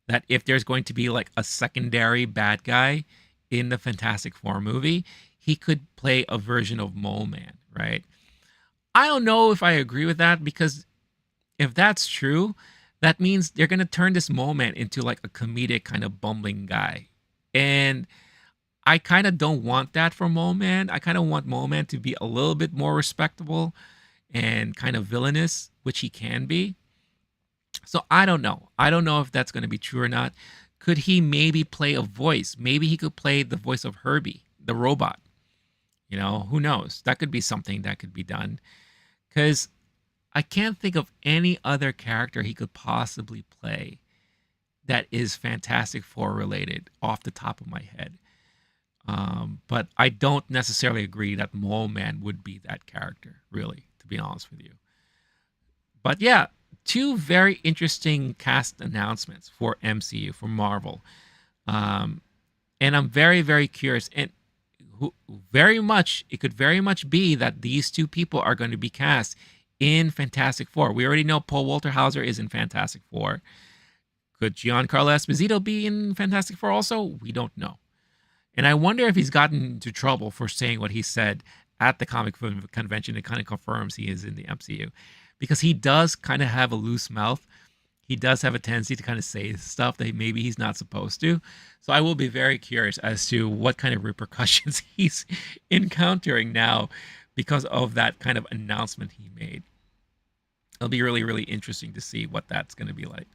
That if there's going to be like a secondary bad guy in the Fantastic Four movie, he could play a version of Mole Man, right? I don't know if I agree with that, because if that's true, that means they're going to turn this Mole Man into like a comedic kind of bumbling guy. And I kind of don't want that for Mole Man. I kind of want Mole Man to be a little bit more respectable and kind of villainous, which he can be. So I don't know. I don't know if that's going to be true or not. Could he maybe play a voice? Maybe he could play the voice of Herbie, the robot. Who knows? That could be something that could be done. Because I can't think of any other character he could possibly play that is Fantastic Four related off the top of my head. But I don't necessarily agree that Mole Man would be that character, really, to be honest with you. But yeah, two very interesting cast announcements for MCU, for Marvel. And I'm very, very curious. And it could very much be that these two people are going to be cast in Fantastic Four. We already know Paul Walter Hauser is in Fantastic Four. Could Giancarlo Esposito be in Fantastic Four also? We don't know. And I wonder if he's gotten into trouble for saying what he said at the comic book convention. It kind of confirms he is in the MCU, because he does kind of have a loose mouth. He does have a tendency to kind of say stuff that maybe he's not supposed to. So I will be very curious as to what kind of repercussions he's encountering now because of that kind of announcement he made. It'll be really, really interesting to see what that's going to be like.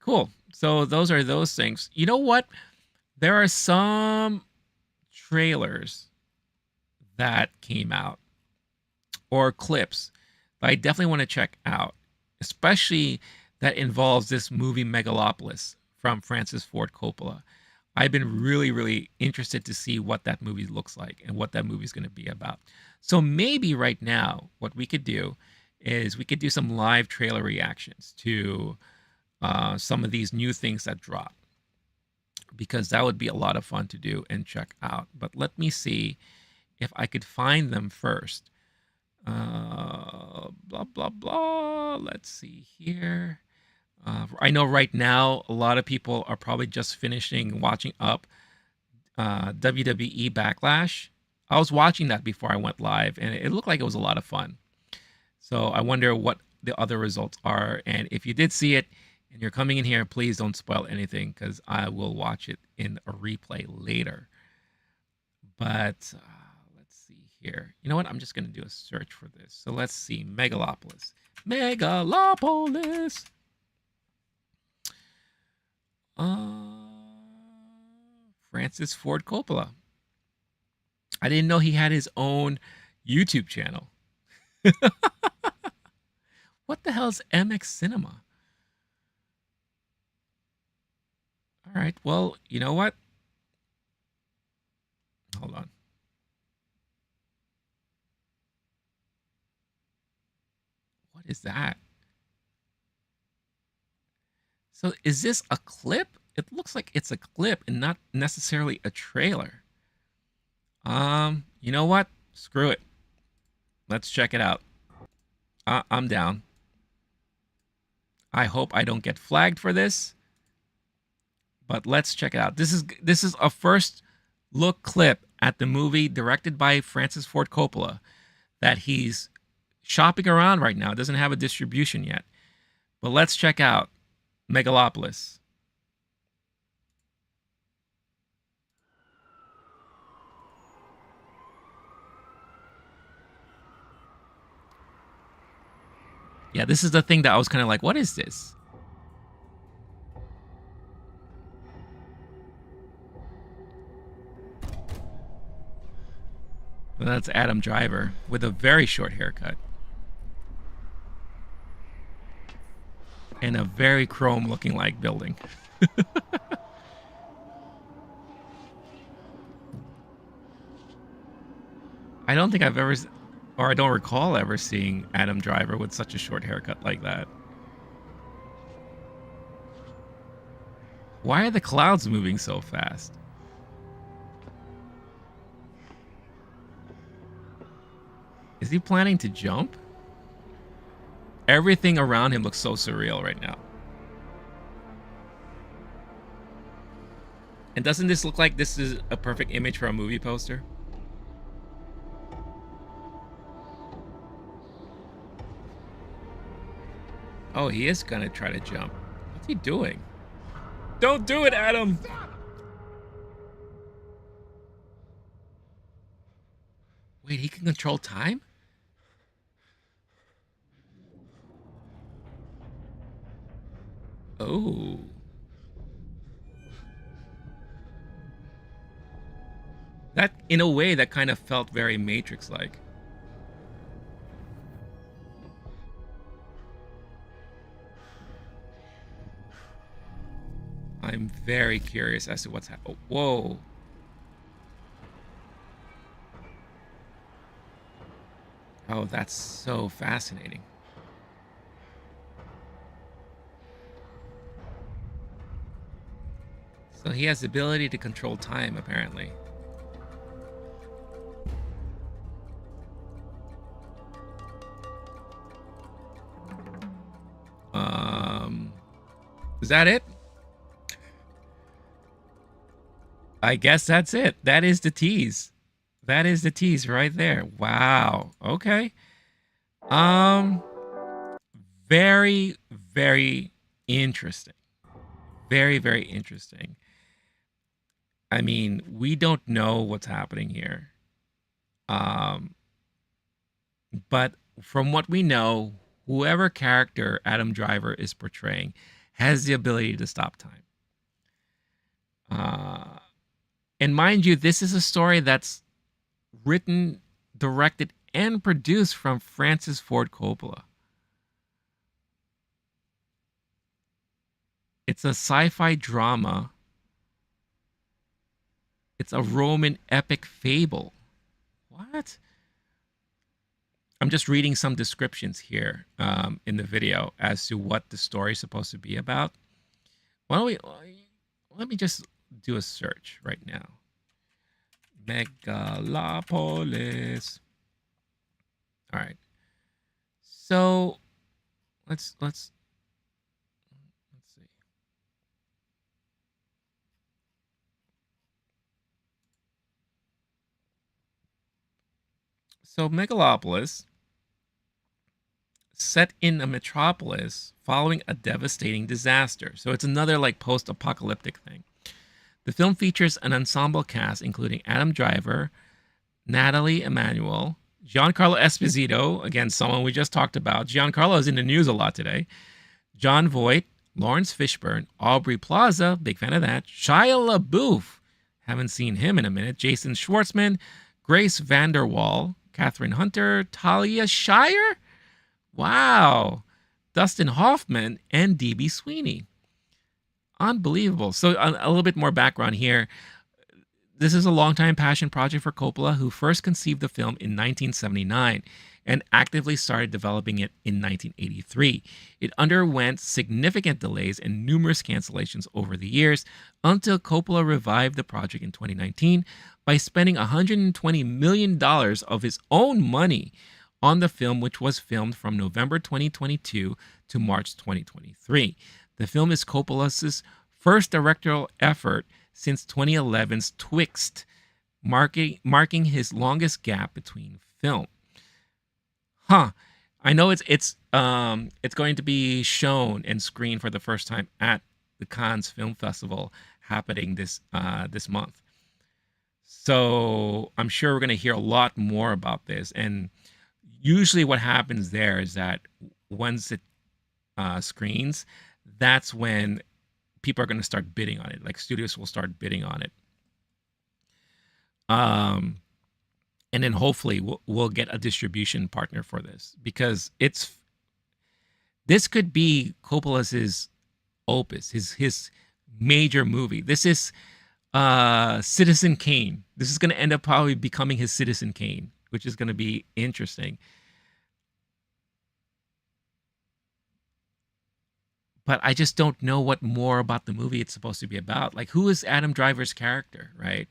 Cool. So those are those things. You know what? There are some trailers that came out, or clips, that I definitely want to check out, especially that involves this movie Megalopolis from Francis Ford Coppola. I've been really, really interested to see what that movie looks like and what that movie is going to be about. So maybe right now, what we could do is we could do some live trailer reactions to some of these new things that drop, because that would be a lot of fun to do and check out. But let me see if I could find them first. Blah, blah, blah. Let's see here. I know right now a lot of people are probably just finishing watching up WWE Backlash. I was watching that before I went live, and it looked like it was a lot of fun. So I wonder what the other results are. And if you did see it and you're coming in here, please don't spoil anything, because I will watch it in a replay later. But let's see here. You know what? I'm just going to do a search for this. So let's see. Megalopolis. Megalopolis. Francis Ford Coppola. I didn't know he had his own YouTube channel. What the hell is MX Cinema? All right. Well, you know what? Hold on. What is that? So is this a clip? It looks like it's a clip and not necessarily a trailer. You know what? Screw it. Let's check it out. I'm down. I hope I don't get flagged for this, but let's check it out. This is a first look clip at the movie directed by Francis Ford Coppola that he's shopping around right now. It doesn't have a distribution yet. But let's check out Megalopolis. Yeah, this is the thing that I was kind of like, what is this? Well, that's Adam Driver with a very short haircut. And a very chrome looking like building. I don't think I've ever, or I don't recall ever seeing Adam Driver with such a short haircut like that. Why are the clouds moving so fast? Is he planning to jump? Everything around him looks so surreal right now. And doesn't this look like this is a perfect image for a movie poster? Oh, he is gonna try to jump. What's he doing? Don't do it, Adam! Wait, he can control time? Oh. That, in a way, that kind of felt very Matrix-like. I'm very curious as to what's happening. Oh, whoa. Oh, that's so fascinating. So he has the ability to control time, apparently. Is that it? I guess that's it. That is the tease. That is the tease right there. Wow. Okay. Very, very interesting. Very, very interesting. I mean, we don't know what's happening here. But from what we know, whoever character Adam Driver is portraying has the ability to stop time. And mind you, this is a story that's written, directed, and produced from Francis Ford Coppola. It's a sci-fi drama. It's a Roman epic fable. What? I'm just reading some descriptions here in the video as to what the story is supposed to be about. Why don't we? Let me just do a search right now. Megalopolis. All right. So let's see. So Megalopolis, set in a metropolis following a devastating disaster. So it's another like post-apocalyptic thing. The film features an ensemble cast including Adam Driver, Natalie Emmanuel, Giancarlo Esposito, again, someone we just talked about. Giancarlo is in the news a lot today. Jon Voight, Lawrence Fishburne, Aubrey Plaza, big fan of that. Shia LaBeouf, haven't seen him in a minute. Jason Schwartzman, Grace Vanderwall, Catherine Hunter, Talia Shire, wow, Dustin Hoffman, and D.B. Sweeney. Unbelievable. So a little bit more background here. This is a longtime passion project for Coppola, who first conceived the film in 1979 and actively started developing it in 1983. It underwent significant delays and numerous cancellations over the years until Coppola revived the project in 2019 by spending $120 million of his own money on the film, which was filmed from November 2022 to March 2023. The film is Coppola's first directorial effort since 2011's Twixt, marking his longest gap between film. Huh. I know it's going to be shown and screened for the first time at the Cannes Film Festival happening this month. So I'm sure we're going to hear a lot more about this. And usually, what happens there is that once it screens, that's when people are going to start bidding on it. Like studios will start bidding on it. And then hopefully we'll get a distribution partner for this, because this could be Coppola's opus, his major movie. This is Citizen Kane. This is going to end up probably becoming his Citizen Kane, which is going to be interesting. But I just don't know what more about the movie it's supposed to be about. Like, who is Adam Driver's character, right?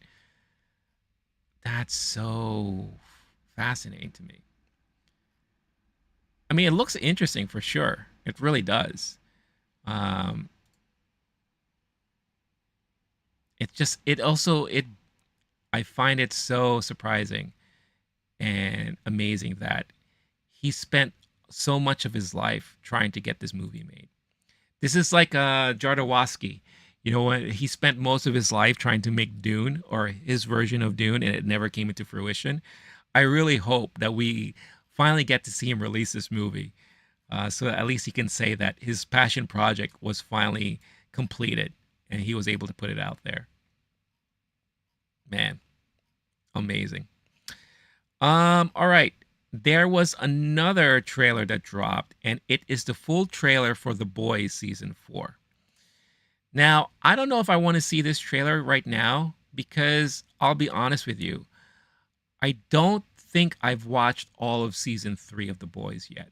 That's so fascinating to me. I mean, it looks interesting for sure. It really does. Um, I find it so surprising and amazing that he spent so much of his life trying to get this movie made. This is like Jodorowsky. You know, he spent most of his life trying to make Dune, or his version of Dune, and it never came into fruition. I really hope that we finally get to see him release this movie, so that at least he can say that his passion project was finally completed and he was able to put it out there. Man, amazing. All right. There was another trailer that dropped, and it is the full trailer for The Boys season 4. Now, I don't know if I want to see this trailer right now, because I'll be honest with you, I don't think I've watched all of season 3 of The Boys yet.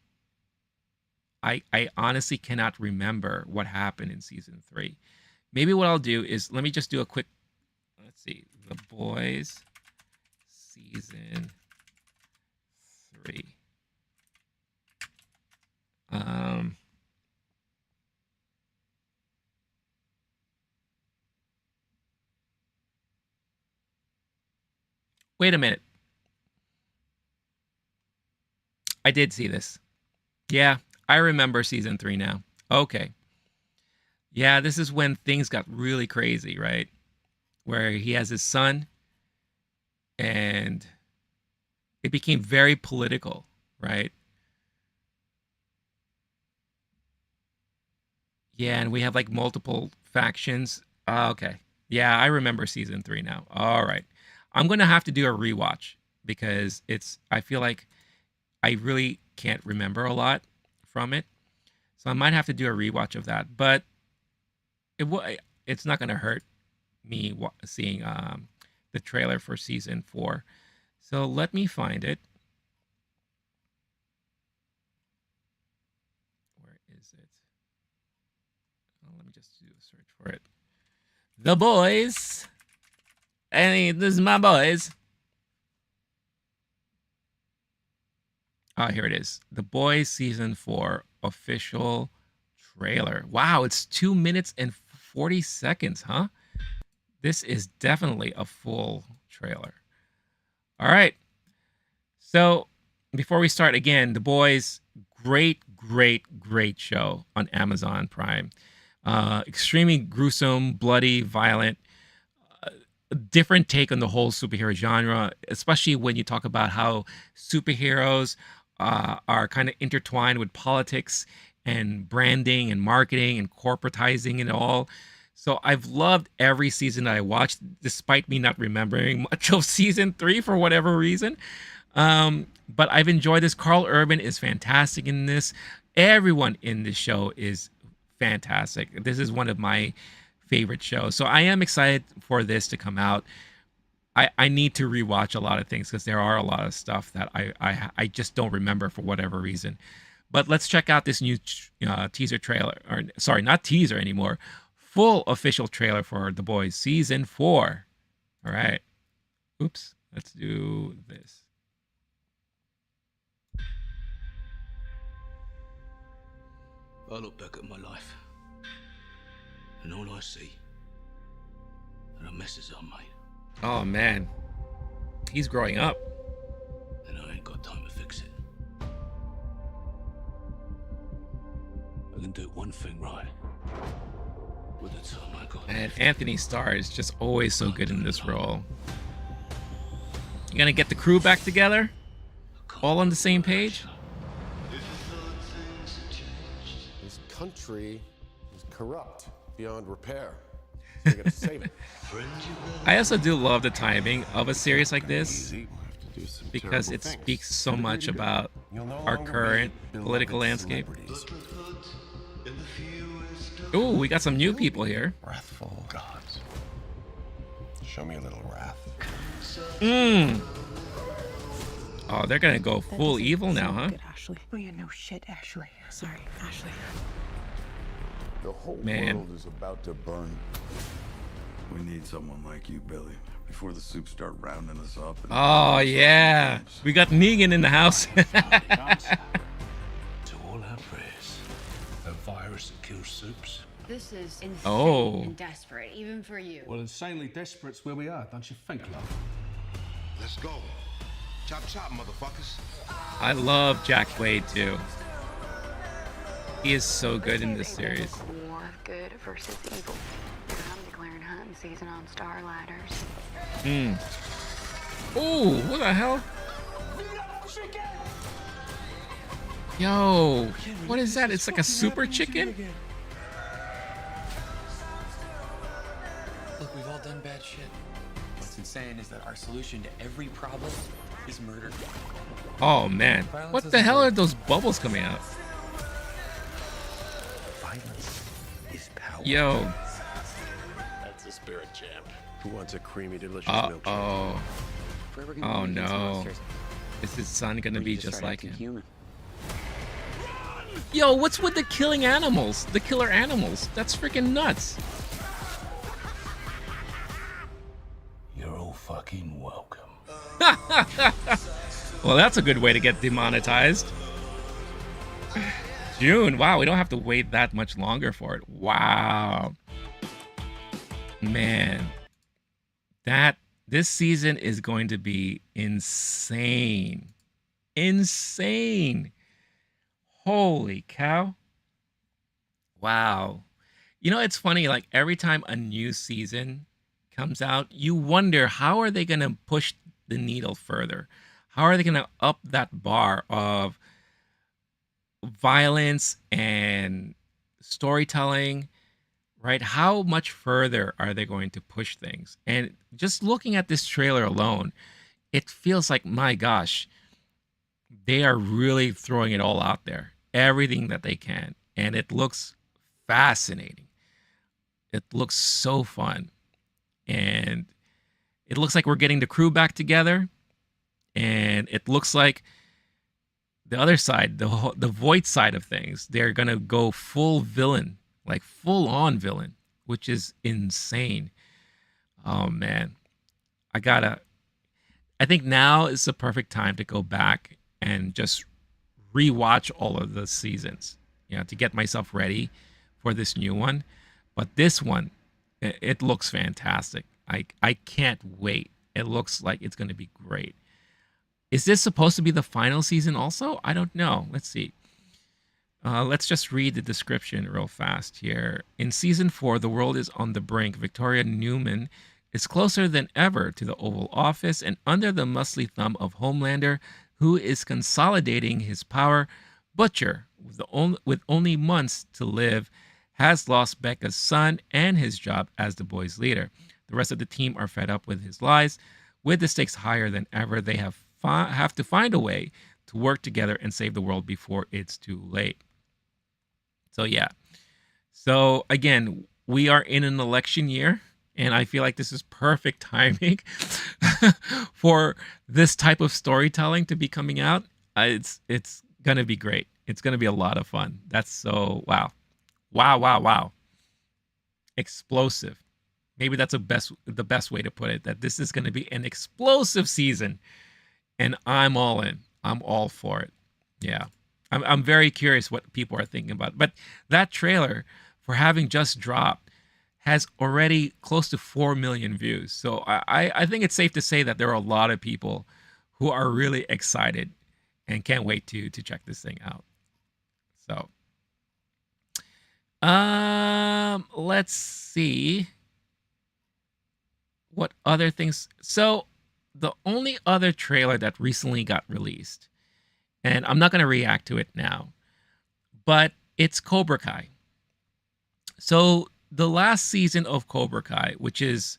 I honestly cannot remember what happened in season 3. Maybe what I'll do is, let me just do a quick, let's see, The Boys season 3. Wait a minute. I did see this. Yeah, I remember season 3 now. Okay. Yeah, this is when things got really crazy, right? Where he has his son and it became very political, right? Yeah, and we have like multiple factions. Okay. Yeah, I remember season 3 now. All right. I'm going to have to do a rewatch, because I feel like I really can't remember a lot from it. So I might have to do a rewatch of that, but it's not going to hurt me seeing the trailer for season 4. So let me find it. Where is it? Oh, let me just do a search for it. The Boys. Hey, this is my boys. Here it is. The Boys season 4 official trailer. Wow, it's 2 minutes and 40 seconds, huh? This is definitely a full trailer. All right. So before we start, again, The Boys, great show on Amazon Prime. Extremely gruesome, bloody, violent. A different take on the whole superhero genre, especially when you talk about how superheroes are kind of intertwined with politics and branding and marketing and corporatizing and all. So I've loved every season that I watched, despite me not remembering much of season 3 for whatever reason. But I've enjoyed this. Carl Urban is fantastic in this. Everyone in this show is fantastic. This is one of my favorite shows. So I am excited for this to come out. I need to rewatch a lot of things because there are a lot of stuff that I just don't remember for whatever reason. But let's check out this new teaser trailer, or sorry, not teaser anymore, full official trailer for The Boys season 4. All right. Oops. Let's do this. I look back at my life, and all I see are the messes I made, Oh man, he's growing up. and I ain't got time to fix it. I can do one thing right with the time I got. And Anthony Starr is just always so good in this role. You gonna get the crew back together, all on the same page? This country is corrupt beyond repair. We gotta save it. I also do love the timing of a series like this Easy. We'll have to do some because terrible it things. speaks so much about You'll no our longer current be political beloved landscape. celebrities. Ooh, we got some new people here. Wrathful gods. Show me a little wrath. Oh, they're gonna go full evil now, huh? Good, Ashley. Oh, yeah, no shit, Ashley. Sorry, Ashley. The whole Man. world is about to burn. We need someone like you, Billy, before the soup start rounding us up. And Oh yeah, we got Negan in the house. To all our prayers, a virus that kills soups. This is insane Oh. and desperate, even for you. Well, insanely desperate's where we are, don't you think, love? Let's go. Chop chop, motherfuckers. I love Jack Quaid too. He is so good in this series. War of good versus evil. I'm declaring hunting season on Starlighters. Ooh, what the hell? Yo, what is that? It's like a super chicken? Look, we've all done bad shit. What's insane is that our solution to every problem is murder. Oh man, what the hell are those bubbles coming out? Violence is power. Yo, That's the spirit, champ. Who wants a creamy, delicious milkshake? oh, Forever gonna oh be against no. monsters. Is his son gonna We be just just start like acting him? human. Yo, what's with the killing animals? The killer animals? That's freaking nuts. You're all fucking welcome. Well, that's a good way to get demonetized. June, wow, we don't have to wait that much longer for it. Wow. Man. This season is going to be insane. Insane. Holy cow. Wow. You know, it's funny, like every time a new season comes out, you wonder how are they going to push the needle further? How are they going to up that bar of violence and storytelling, right? How much further are they going to push things? And just looking at this trailer alone, it feels like, my gosh, they are really throwing it all out there, everything that they can. And it looks fascinating. It looks so fun. And it looks like we're getting the crew back together. And it looks like the other side, the Voight side of things, they're going to go full villain, like full on villain, which is insane. Oh, man. I think now is the perfect time to go back and just rewatch all of the seasons, to get myself ready for this new one. But this one, it looks fantastic. I can't wait. It looks like it's going to be great. Is this supposed to be the final season also? I don't know. Let's see. Let's just read the description real fast here. In season 4, the world is on the brink. Victoria Newman is closer than ever to the Oval Office and under the muscly thumb of Homelander, who is consolidating his power. Butcher, with only months to live, has lost Becca's son and his job as the boys' leader. The rest of the team are fed up with his lies. With the stakes higher than ever, they have to find a way to work together and save the world before it's too late. So yeah. So again, we are in an election year, and I feel like this is perfect timing for this type of storytelling to be coming out. It's gonna be great. It's gonna be a lot of fun. That's so wow, wow, wow, wow, explosive. Maybe that's the best way to put it. That this is gonna be an explosive season, and I'm all in. I'm all for it. Yeah, I'm very curious what people are thinking about. But that trailer, for having just dropped, has already close to 4 million views. So I think it's safe to say that there are a lot of people who are really excited and can't wait to check this thing out. So let's see what other things. So the only other trailer that recently got released, and I'm not going to react to it now, but it's Cobra Kai. So the last season of Cobra Kai, which is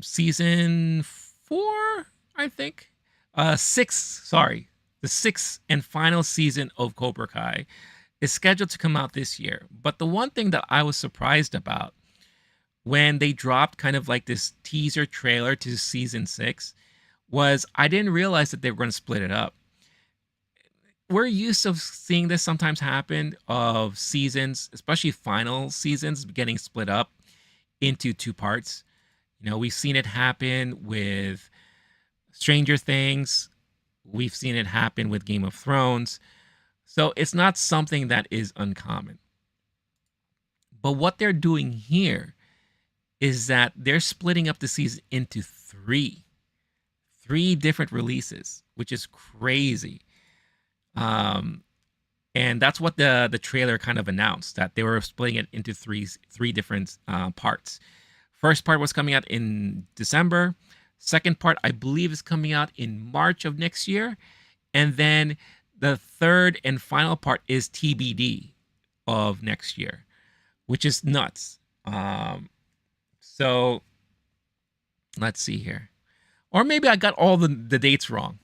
season 4, I think, the sixth and final season of Cobra Kai is scheduled to come out this year. But the one thing that I was surprised about when they dropped kind of like this teaser trailer to season 6 was I didn't realize that they were going to split it up. We're used to seeing this sometimes happen, of seasons, especially final seasons, getting split up into 2 parts. You know, we've seen it happen with Stranger Things. We've seen it happen with Game of Thrones. So it's not something that is uncommon. But what they're doing here is that they're splitting up the season into 3 different releases, which is crazy. And that's what the trailer kind of announced, that they were splitting it into three different parts. First part was coming out in December. Second part, I believe, is coming out in March of next year. And then the third and final part is TBD of next year, which is nuts. So let's see here. Or maybe I got all the dates wrong.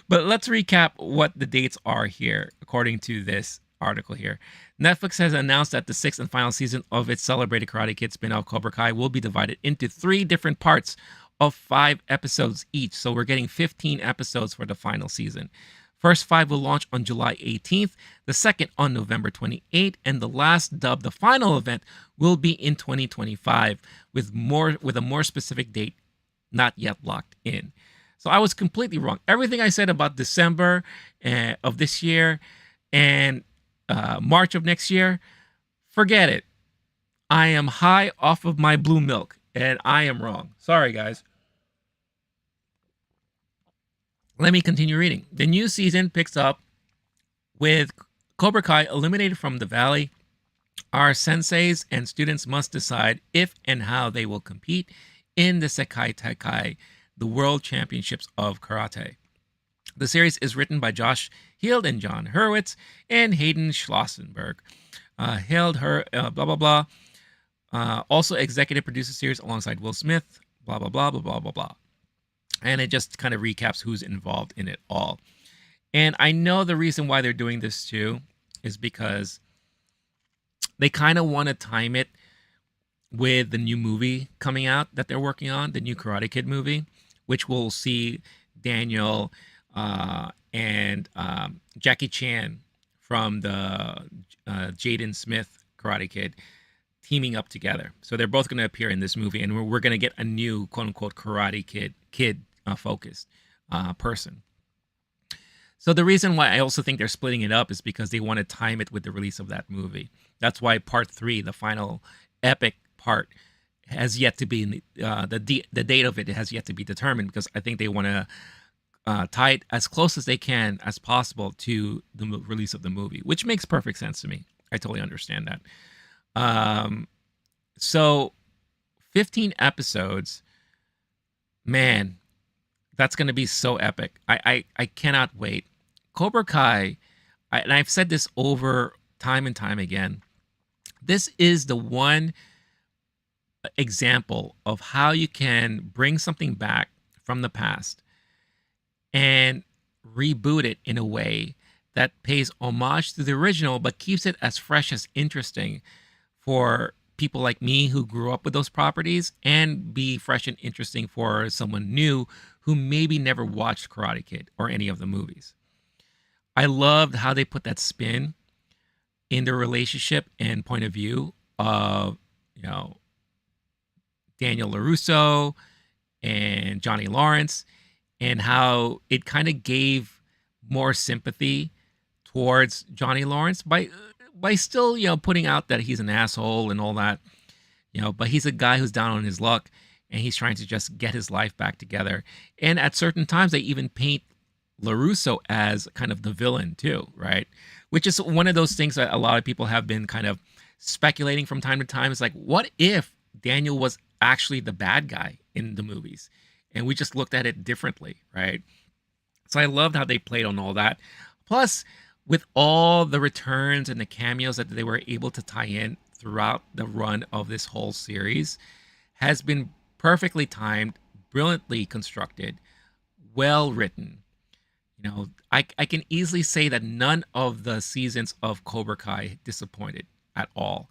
But let's recap what the dates are here, according to this article here. Netflix has announced that the 6th and final season of its celebrated Karate Kid spin-off Cobra Kai will be divided into 3 different parts of 5 episodes each. So we're getting 15 episodes for the final season. First 5 will launch on July 18th, the second on November 28th, and the last, dubbed the final event, will be in 2025 with a more specific date not yet locked in. So I was completely wrong. Everything I said about December of this year and March of next year, forget it. I am high off of my blue milk, and I am wrong. Sorry, guys. Let me continue reading. The new season picks up with Cobra Kai eliminated from the valley. Our senseis and students must decide if and how they will compete in the Sekai Taikai, the World Championships of Karate. The series is written by Josh Heald and John Hurwitz and Hayden Schlossenberg. Also executive produces the series alongside Will Smith, blah, blah, blah, blah, blah, blah, blah. And it just kind of recaps who's involved in it all. And I know the reason why they're doing this too is because they kind of want to time it with the new movie coming out that they're working on, the new Karate Kid movie, which we'll see Daniel and Jackie Chan from the Jaden Smith Karate Kid teaming up together. So they're both going to appear in this movie, and we're going to get a new quote-unquote Karate Kid focused person. So the reason why I also think they're splitting it up is because they want to time it with the release of that movie. That's why part 3, the final epic part, has yet to be the date of it has yet to be determined, because I think they want to tie it as close as they can as possible to the release of the movie, which makes perfect sense to me. I totally understand that. So 15 episodes, man, that's going to be so epic. I cannot wait. Cobra Kai, and I've said this over time and time again, this is the one example of how you can bring something back from the past and reboot it in a way that pays homage to the original but keeps it as fresh as interesting for people like me who grew up with those properties, and be fresh and interesting for someone new who maybe never watched Karate Kid or any of the movies. I loved how they put that spin in the relationship and point of view of, you know, Daniel LaRusso and Johnny Lawrence, and how it kind of gave more sympathy towards Johnny Lawrence by still, you know, putting out that he's an asshole and all that, you know, but he's a guy who's down on his luck and he's trying to just get his life back together. And at certain times, they even paint LaRusso as kind of the villain too, right? Which is one of those things that a lot of people have been kind of speculating from time to time. It's like, what if Daniel was actually the bad guy in the movies and we just looked at it differently, right? So I loved how they played on all that. Plus, with all the returns and the cameos that they were able to tie in throughout the run of this whole series, has been perfectly timed, brilliantly constructed, well written. You know, I can easily say that none of the seasons of Cobra Kai disappointed at all.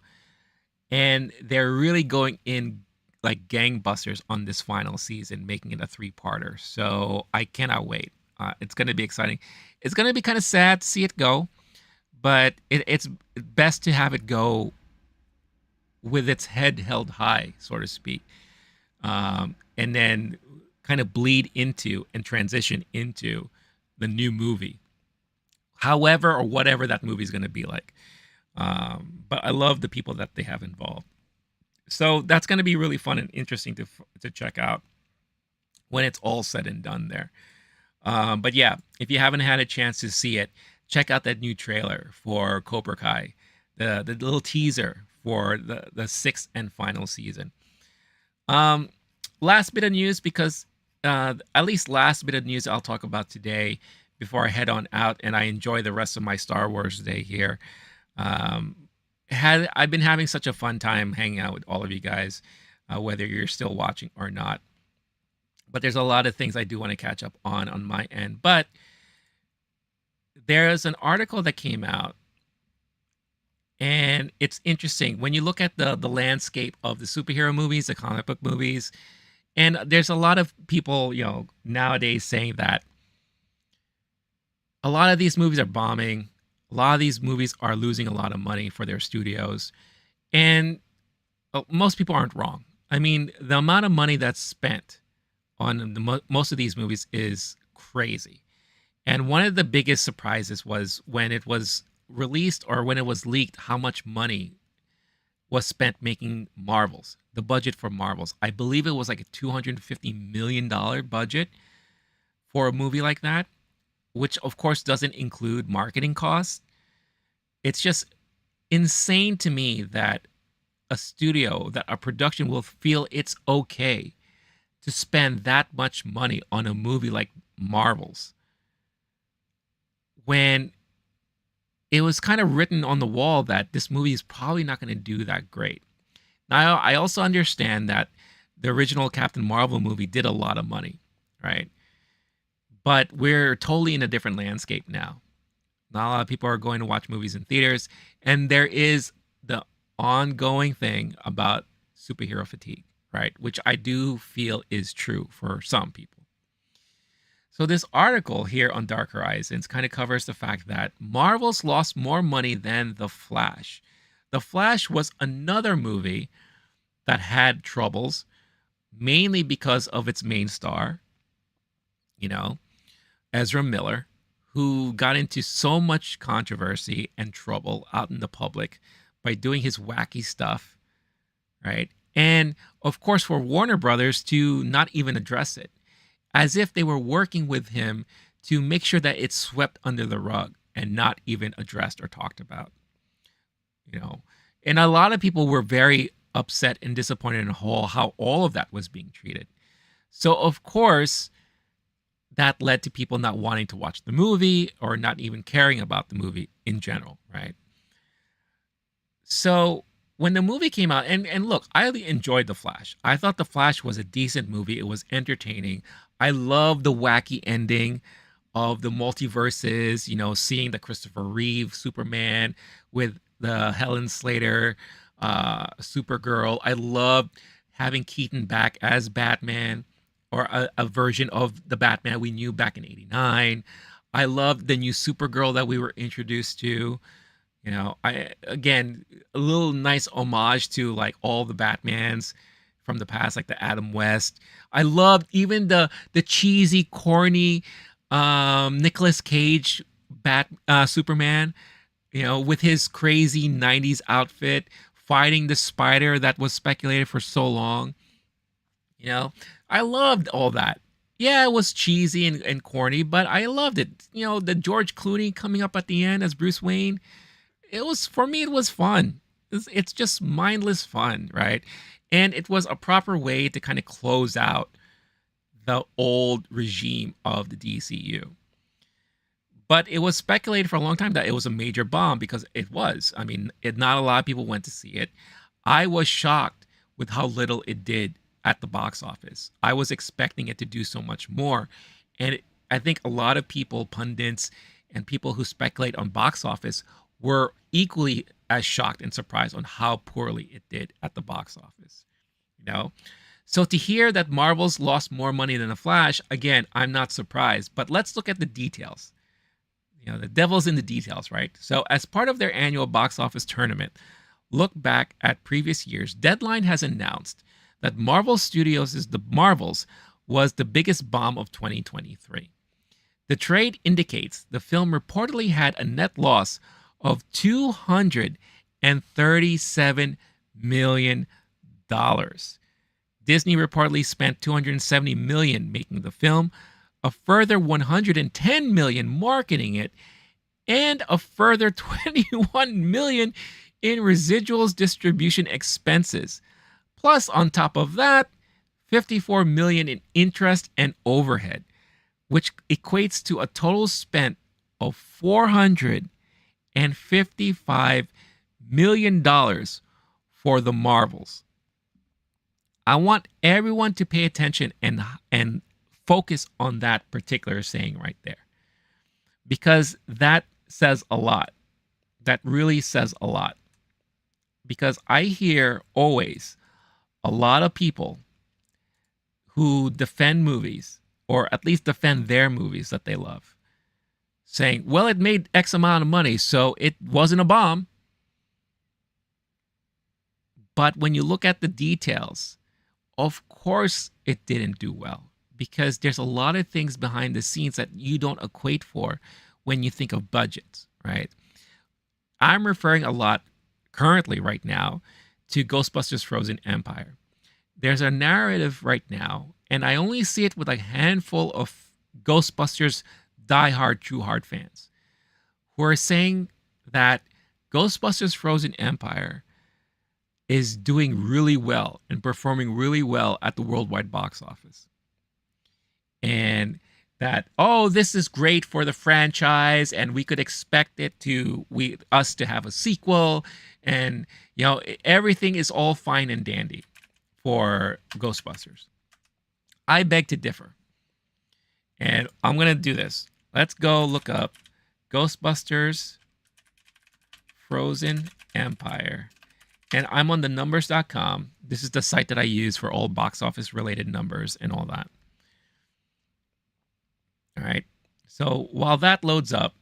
And they're really going in like gangbusters on this final season, making it a 3-parter. So I cannot wait. It's going to be exciting. It's going to be kind of sad to see it go, but it's best to have it go with its head held high, so to speak, and then kind of bleed into and transition into the new movie, however or whatever that movie is going to be like. But I love the people that they have involved. So that's going to be really fun and interesting to check out when it's all said and done there. But yeah, if you haven't had a chance to see it, check out that new trailer for Cobra Kai, the little teaser for the 6th and final season. Last bit of news, because at least last bit of news I'll talk about today before I head on out and I enjoy the rest of my Star Wars day here. I've been having such a fun time hanging out with all of you guys, whether you're still watching or not. But there's a lot of things I do want to catch up on my end. But there's an article that came out, and it's interesting when you look at the landscape of the superhero movies, the comic book movies, and there's a lot of people, you know, nowadays saying that a lot of these movies are bombing. A lot of these movies are losing a lot of money for their studios, and most people aren't wrong. I mean, the amount of money that's spent on most of these movies is crazy. And one of the biggest surprises was when it was released or when it was leaked how much money was spent making Marvels, the budget for Marvels. I believe it was like a $250 million budget for a movie like that, which of course doesn't include marketing costs. It's just insane to me that a studio, that a production will feel it's okay to spend that much money on a movie like Marvels when it was kind of written on the wall that this movie is probably not going to do that great. Now, I also understand that the original Captain Marvel movie did a lot of money, right? But we're totally in a different landscape now. Not a lot of people are going to watch movies in theaters, and there is the ongoing thing about superhero fatigue, right? Which I do feel is true for some people. So this article here on Dark Horizons kind of covers the fact that Marvel's lost more money than The Flash. The Flash was another movie that had troubles, mainly because of its main star, you know, Ezra Miller, who got into so much controversy and trouble out in the public by doing his wacky stuff, right? And of course, for Warner Brothers to not even address it, as if they were working with him to make sure that it's swept under the rug and not even addressed or talked about, you know. And a lot of people were very upset and disappointed in how all of that was being treated. So of course, that led to people not wanting to watch the movie or not even caring about the movie in general, right? So when the movie came out, and look, I really enjoyed The Flash. I thought The Flash was a decent movie. It was entertaining. I love the wacky ending of the multiverses, you know, seeing the Christopher Reeve Superman with the Helen Slater Supergirl. I loved having Keaton back as Batman, or a version of the Batman we knew back in '89. I loved the new Supergirl that we were introduced to. You know, I again, a little nice homage to like all the Batmans from the past, like the Adam West. I loved even the cheesy, corny Nicolas Cage Superman, you know, with his crazy 90s outfit, fighting the spider that was speculated for so long. You know, I loved all that. Yeah, it was cheesy and corny, but I loved it. You know, the George Clooney coming up at the end as Bruce Wayne, it was, for me, it was fun. It's just mindless fun, right? And it was a proper way to kind of close out the old regime of the DCU. But it was speculated for a long time that it was a major bomb, because it was. I mean, not a lot of people went to see it. I was shocked with how little it did at the box office. I was expecting it to do so much more. And I think a lot of people, pundits and people who speculate on box office, were equally as shocked and surprised on how poorly it did at the box office. You know? So to hear that Marvel's lost more money than The Flash, again, I'm not surprised. But let's look at the details. You know, the devil's in the details, right? So as part of their annual box office tournament, look back at previous years, Deadline has announced that Marvel Studios' The Marvels was the biggest bomb of 2023. The trade indicates the film reportedly had a net loss of $237 million. Disney reportedly spent $270 million making the film, a further $110 million marketing it, and a further $21 million in residuals distribution expenses. Plus, on top of that, $54 million in interest and overhead, which equates to a total spent of $455 million for the Marvels. I want everyone to pay attention and focus on that particular saying right there, because that says a lot. That really says a lot. Because I hear always a lot of people who defend movies, or at least defend their movies that they love, saying, well, it made X amount of money, so it wasn't a bomb. But when you look at the details, of course it didn't do well, because there's a lot of things behind the scenes that you don't equate for when you think of budgets, right? I'm referring a lot currently right now to Ghostbusters Frozen Empire. There's a narrative right now, and I only see it with a handful of Ghostbusters diehard, true hard fans, who are saying that Ghostbusters Frozen Empire is doing really well and performing really well at the worldwide box office. And that, oh, this is great for the franchise, and we could expect us to have a sequel, and you know, everything is all fine and dandy for Ghostbusters. I beg to differ. And I'm going to do this. Let's go look up Ghostbusters Frozen Empire. And I'm on the numbers.com. This is the site that I use for all box office related numbers and all that. All right. So while that loads up,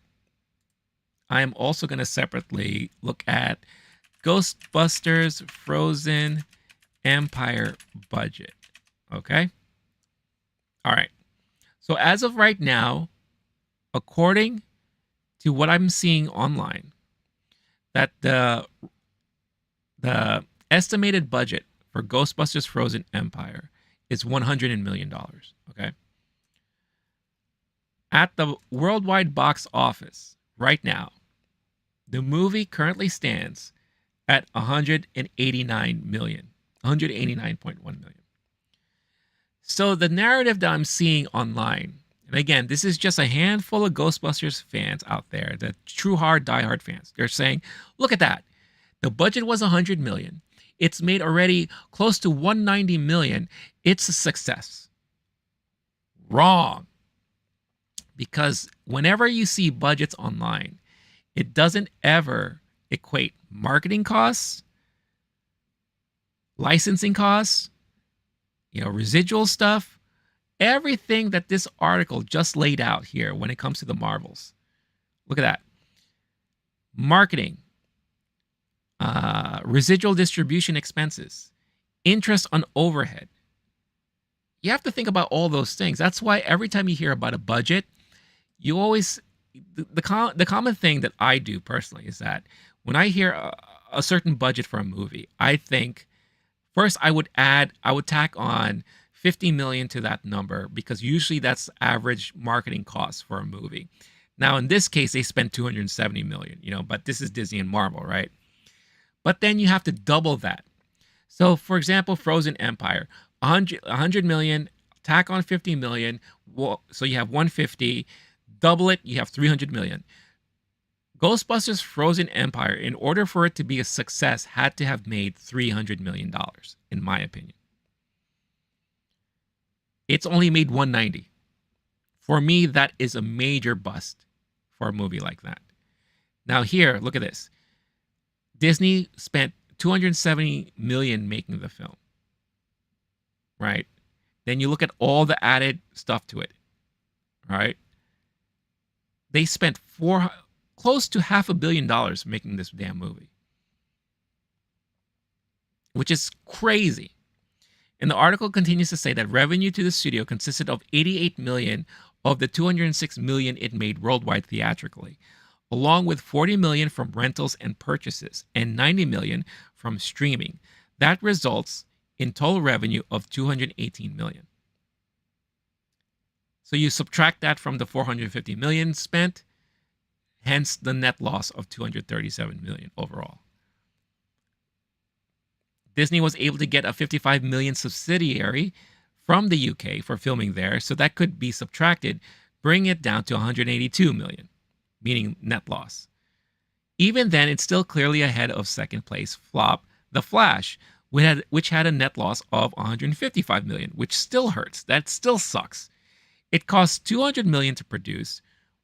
I am also going to separately look at Ghostbusters Frozen Empire budget. Okay. All right. So as of right now, according to what I'm seeing online, that the estimated budget for Ghostbusters Frozen Empire is $100 million. Okay. At the worldwide box office right now, the movie currently stands at 189 million, 189.1 million. So the narrative that I'm seeing online, and again, this is just a handful of Ghostbusters fans out there, the true hard, diehard fans. They're saying, look at that. The budget was 100 million. It's made already close to 190 million. It's a success. Wrong. Because whenever you see budgets online, it doesn't ever equate marketing costs, licensing costs, residual stuff, everything that this article just laid out here when it comes to the Marvels. Look at that. Marketing, residual distribution expenses, interest on overhead. You have to think about all those things. That's why every time you hear about a budget, you always, the common thing that I do personally is that when I hear a certain budget for a movie, I think first I would tack on 50 million to that number, because usually that's average marketing costs for a movie. Now, in this case, they spent 270 million, but this is Disney and Marvel, right? But then you have to double that. So, for example, Frozen Empire, 100 million, tack on 50 million, so you have 150, double it, you have 300 million. Ghostbusters Frozen Empire, in order for it to be a success, had to have made $300 million, in my opinion. It's only made 190. For me, that is a major bust for a movie like that. Now here, look at this. Disney spent 270 million making the film, right? Then you look at all the added stuff to it, right? They spent close to $500 million making this damn movie, which is crazy. And the article continues to say that revenue to the studio consisted of 88 million of the 206 million it made worldwide theatrically, along with 40 million from rentals and purchases and 90 million from streaming. That results in total revenue of 218 million. So you subtract that from the 450 million spent, hence the net loss of 237 million overall. Disney was able to get a 55 million subsidiary from the UK for filming there, so that could be subtracted, bringing it down to 182 million, meaning net loss. Even then, it's still clearly ahead of second place flop, The Flash, which had a net loss of 155 million, which still hurts. That still sucks. It cost 200 million to produce,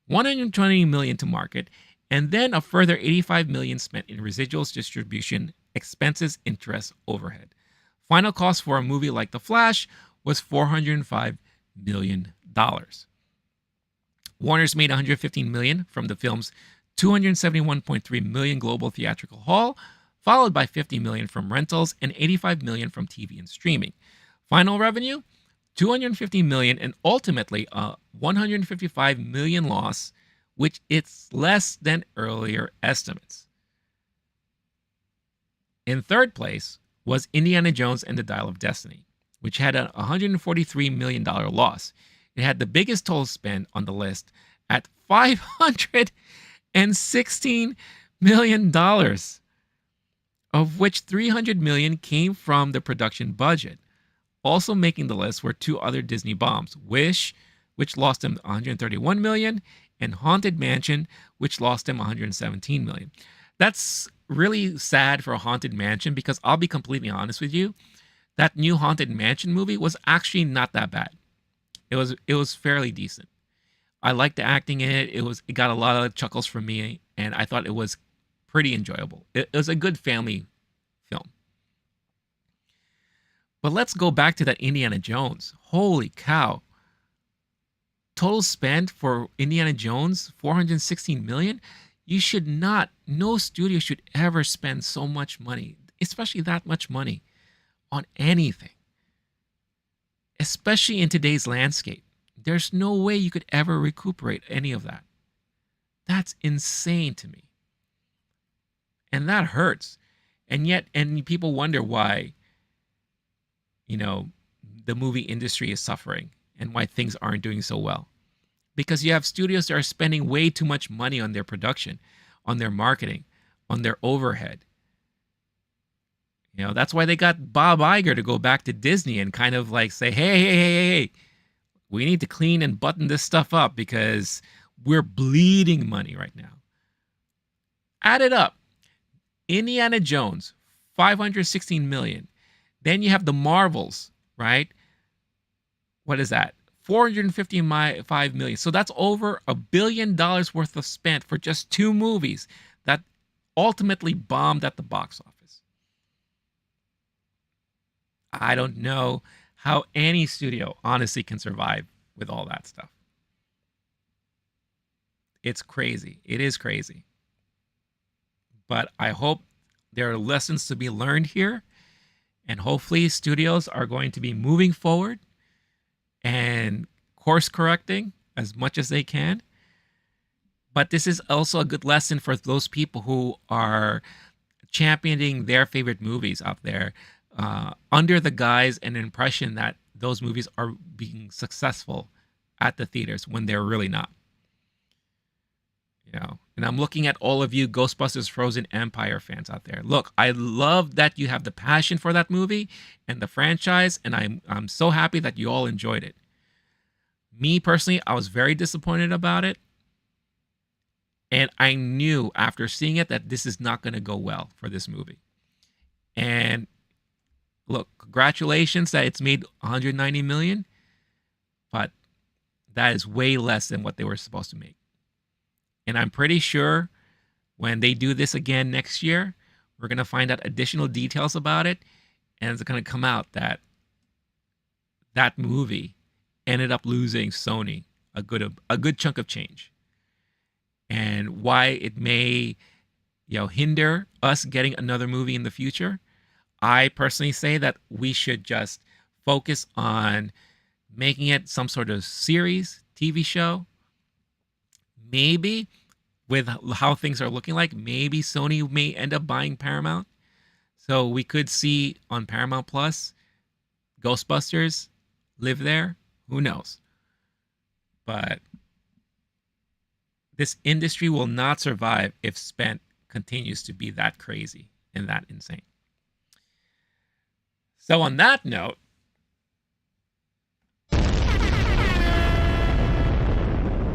120 million to market, and then a further 85 million spent in residuals, distribution, expenses, interest, overhead. Final cost for a movie like The Flash was $405 million. Warner's made 115 million from the film's 271.3 million global theatrical haul, followed by 50 million from rentals and 85 million from TV and streaming. Final revenue, 250 million, and ultimately a 155 million loss, which is less than earlier estimates. In third place was Indiana Jones and the Dial of Destiny, which had a $143 million loss. It had the biggest total spend on the list at $516 million, of which 300 million came from the production budget. Also making the list were two other Disney bombs, Wish, which lost them 131 million, and Haunted Mansion, which lost them 117 million. That's really sad for Haunted Mansion, because I'll be completely honest with you, that new Haunted Mansion movie was actually not that bad. It was fairly decent. I liked the acting in it. It got a lot of chuckles from me, and I thought it was pretty enjoyable. It was a good family film. But let's go back to that Indiana Jones. Holy cow. Total spend for Indiana Jones, 416 million. You should not, no studio should ever spend so much money, especially that much money, on anything. Especially in today's landscape. There's no way you could ever recuperate any of that. That's insane to me. And that hurts. And yet, and people wonder why, the movie industry is suffering and why things aren't doing so well. Because you have studios that are spending way too much money on their production, on their marketing, on their overhead. That's why they got Bob Iger to go back to Disney and kind of like say, hey, we need to clean and button this stuff up because we're bleeding money right now. Add it up. Indiana Jones, 516 million. Then you have the Marvels, right? What is that? $455 million. So that's over $1 billion worth of spent for just 2 movies that ultimately bombed at the box office. I don't know how any studio honestly can survive with all that stuff. It's crazy. It is crazy. But I hope there are lessons to be learned here. And hopefully studios are going to be moving forward and course correcting as much as they can. But this is also a good lesson for those people who are championing their favorite movies out there under the guise and impression that those movies are being successful at the theaters when they're really not. You know, and I'm looking at all of you Ghostbusters Frozen Empire fans out there. Look, I love that you have the passion for that movie and the franchise, and I'm so happy that you all enjoyed it. Me personally, I was very disappointed about it. And I knew after seeing it that this is not going to go well for this movie. And look, congratulations that it's made $190 million, but that is way less than what they were supposed to make. And I'm pretty sure when they do this again next year, we're going to find out additional details about it. And it's going to come out that that movie ended up losing Sony a good chunk of change. And why it may, hinder us getting another movie in the future. I personally say that we should just focus on making it some sort of series, TV show. Maybe with how things are looking like, maybe Sony may end up buying Paramount. So we could see on Paramount Plus, Ghostbusters live there. Who knows? But this industry will not survive if spent continues to be that crazy and that insane. So on that note,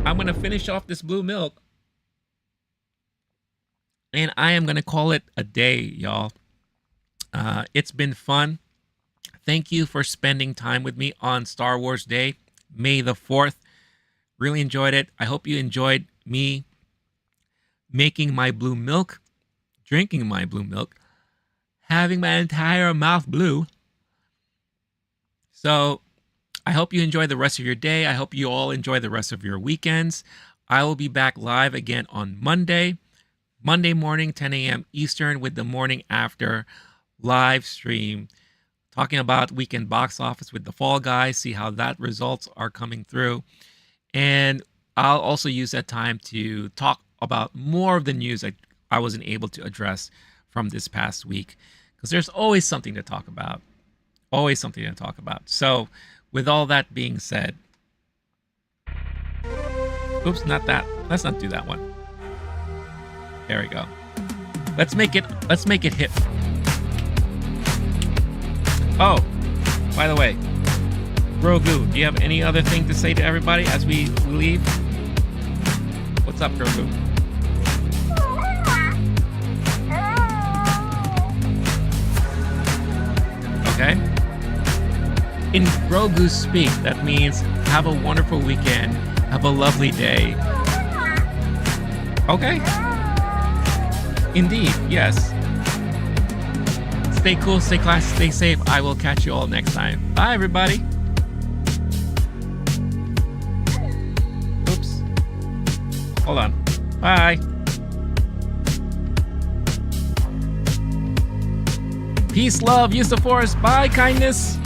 I'm going to finish off this blue milk. And I am going to call it a day, y'all. It's been fun. Thank you for spending time with me on Star Wars Day, May the 4th. Really enjoyed it. I hope you enjoyed me making my blue milk, drinking my blue milk, having my entire mouth blue. So I hope you enjoy the rest of your day. I hope you all enjoy the rest of your weekends. I will be back live again on Monday morning, 10 a.m. Eastern, with the morning after live stream, talking about weekend box office with the Fall Guys, see how that results are coming through. And I'll also use that time to talk about more of the news that I wasn't able to address from this past week, because there's always something to talk about. Always something to talk about. So with all that being said, oops, not that. Let's not do that one. There we go. Let's make it hip. Oh, by the way, Grogu, do you have any other thing to say to everybody as we leave? What's up, Grogu? Okay. In Grogu speak, that means have a wonderful weekend, have a lovely day. Okay. Indeed, yes. Stay cool, stay classy, stay safe. I will catch you all next time. Bye, everybody. Oops. Hold on. Bye. Peace, love, use the force. Bye, kindness.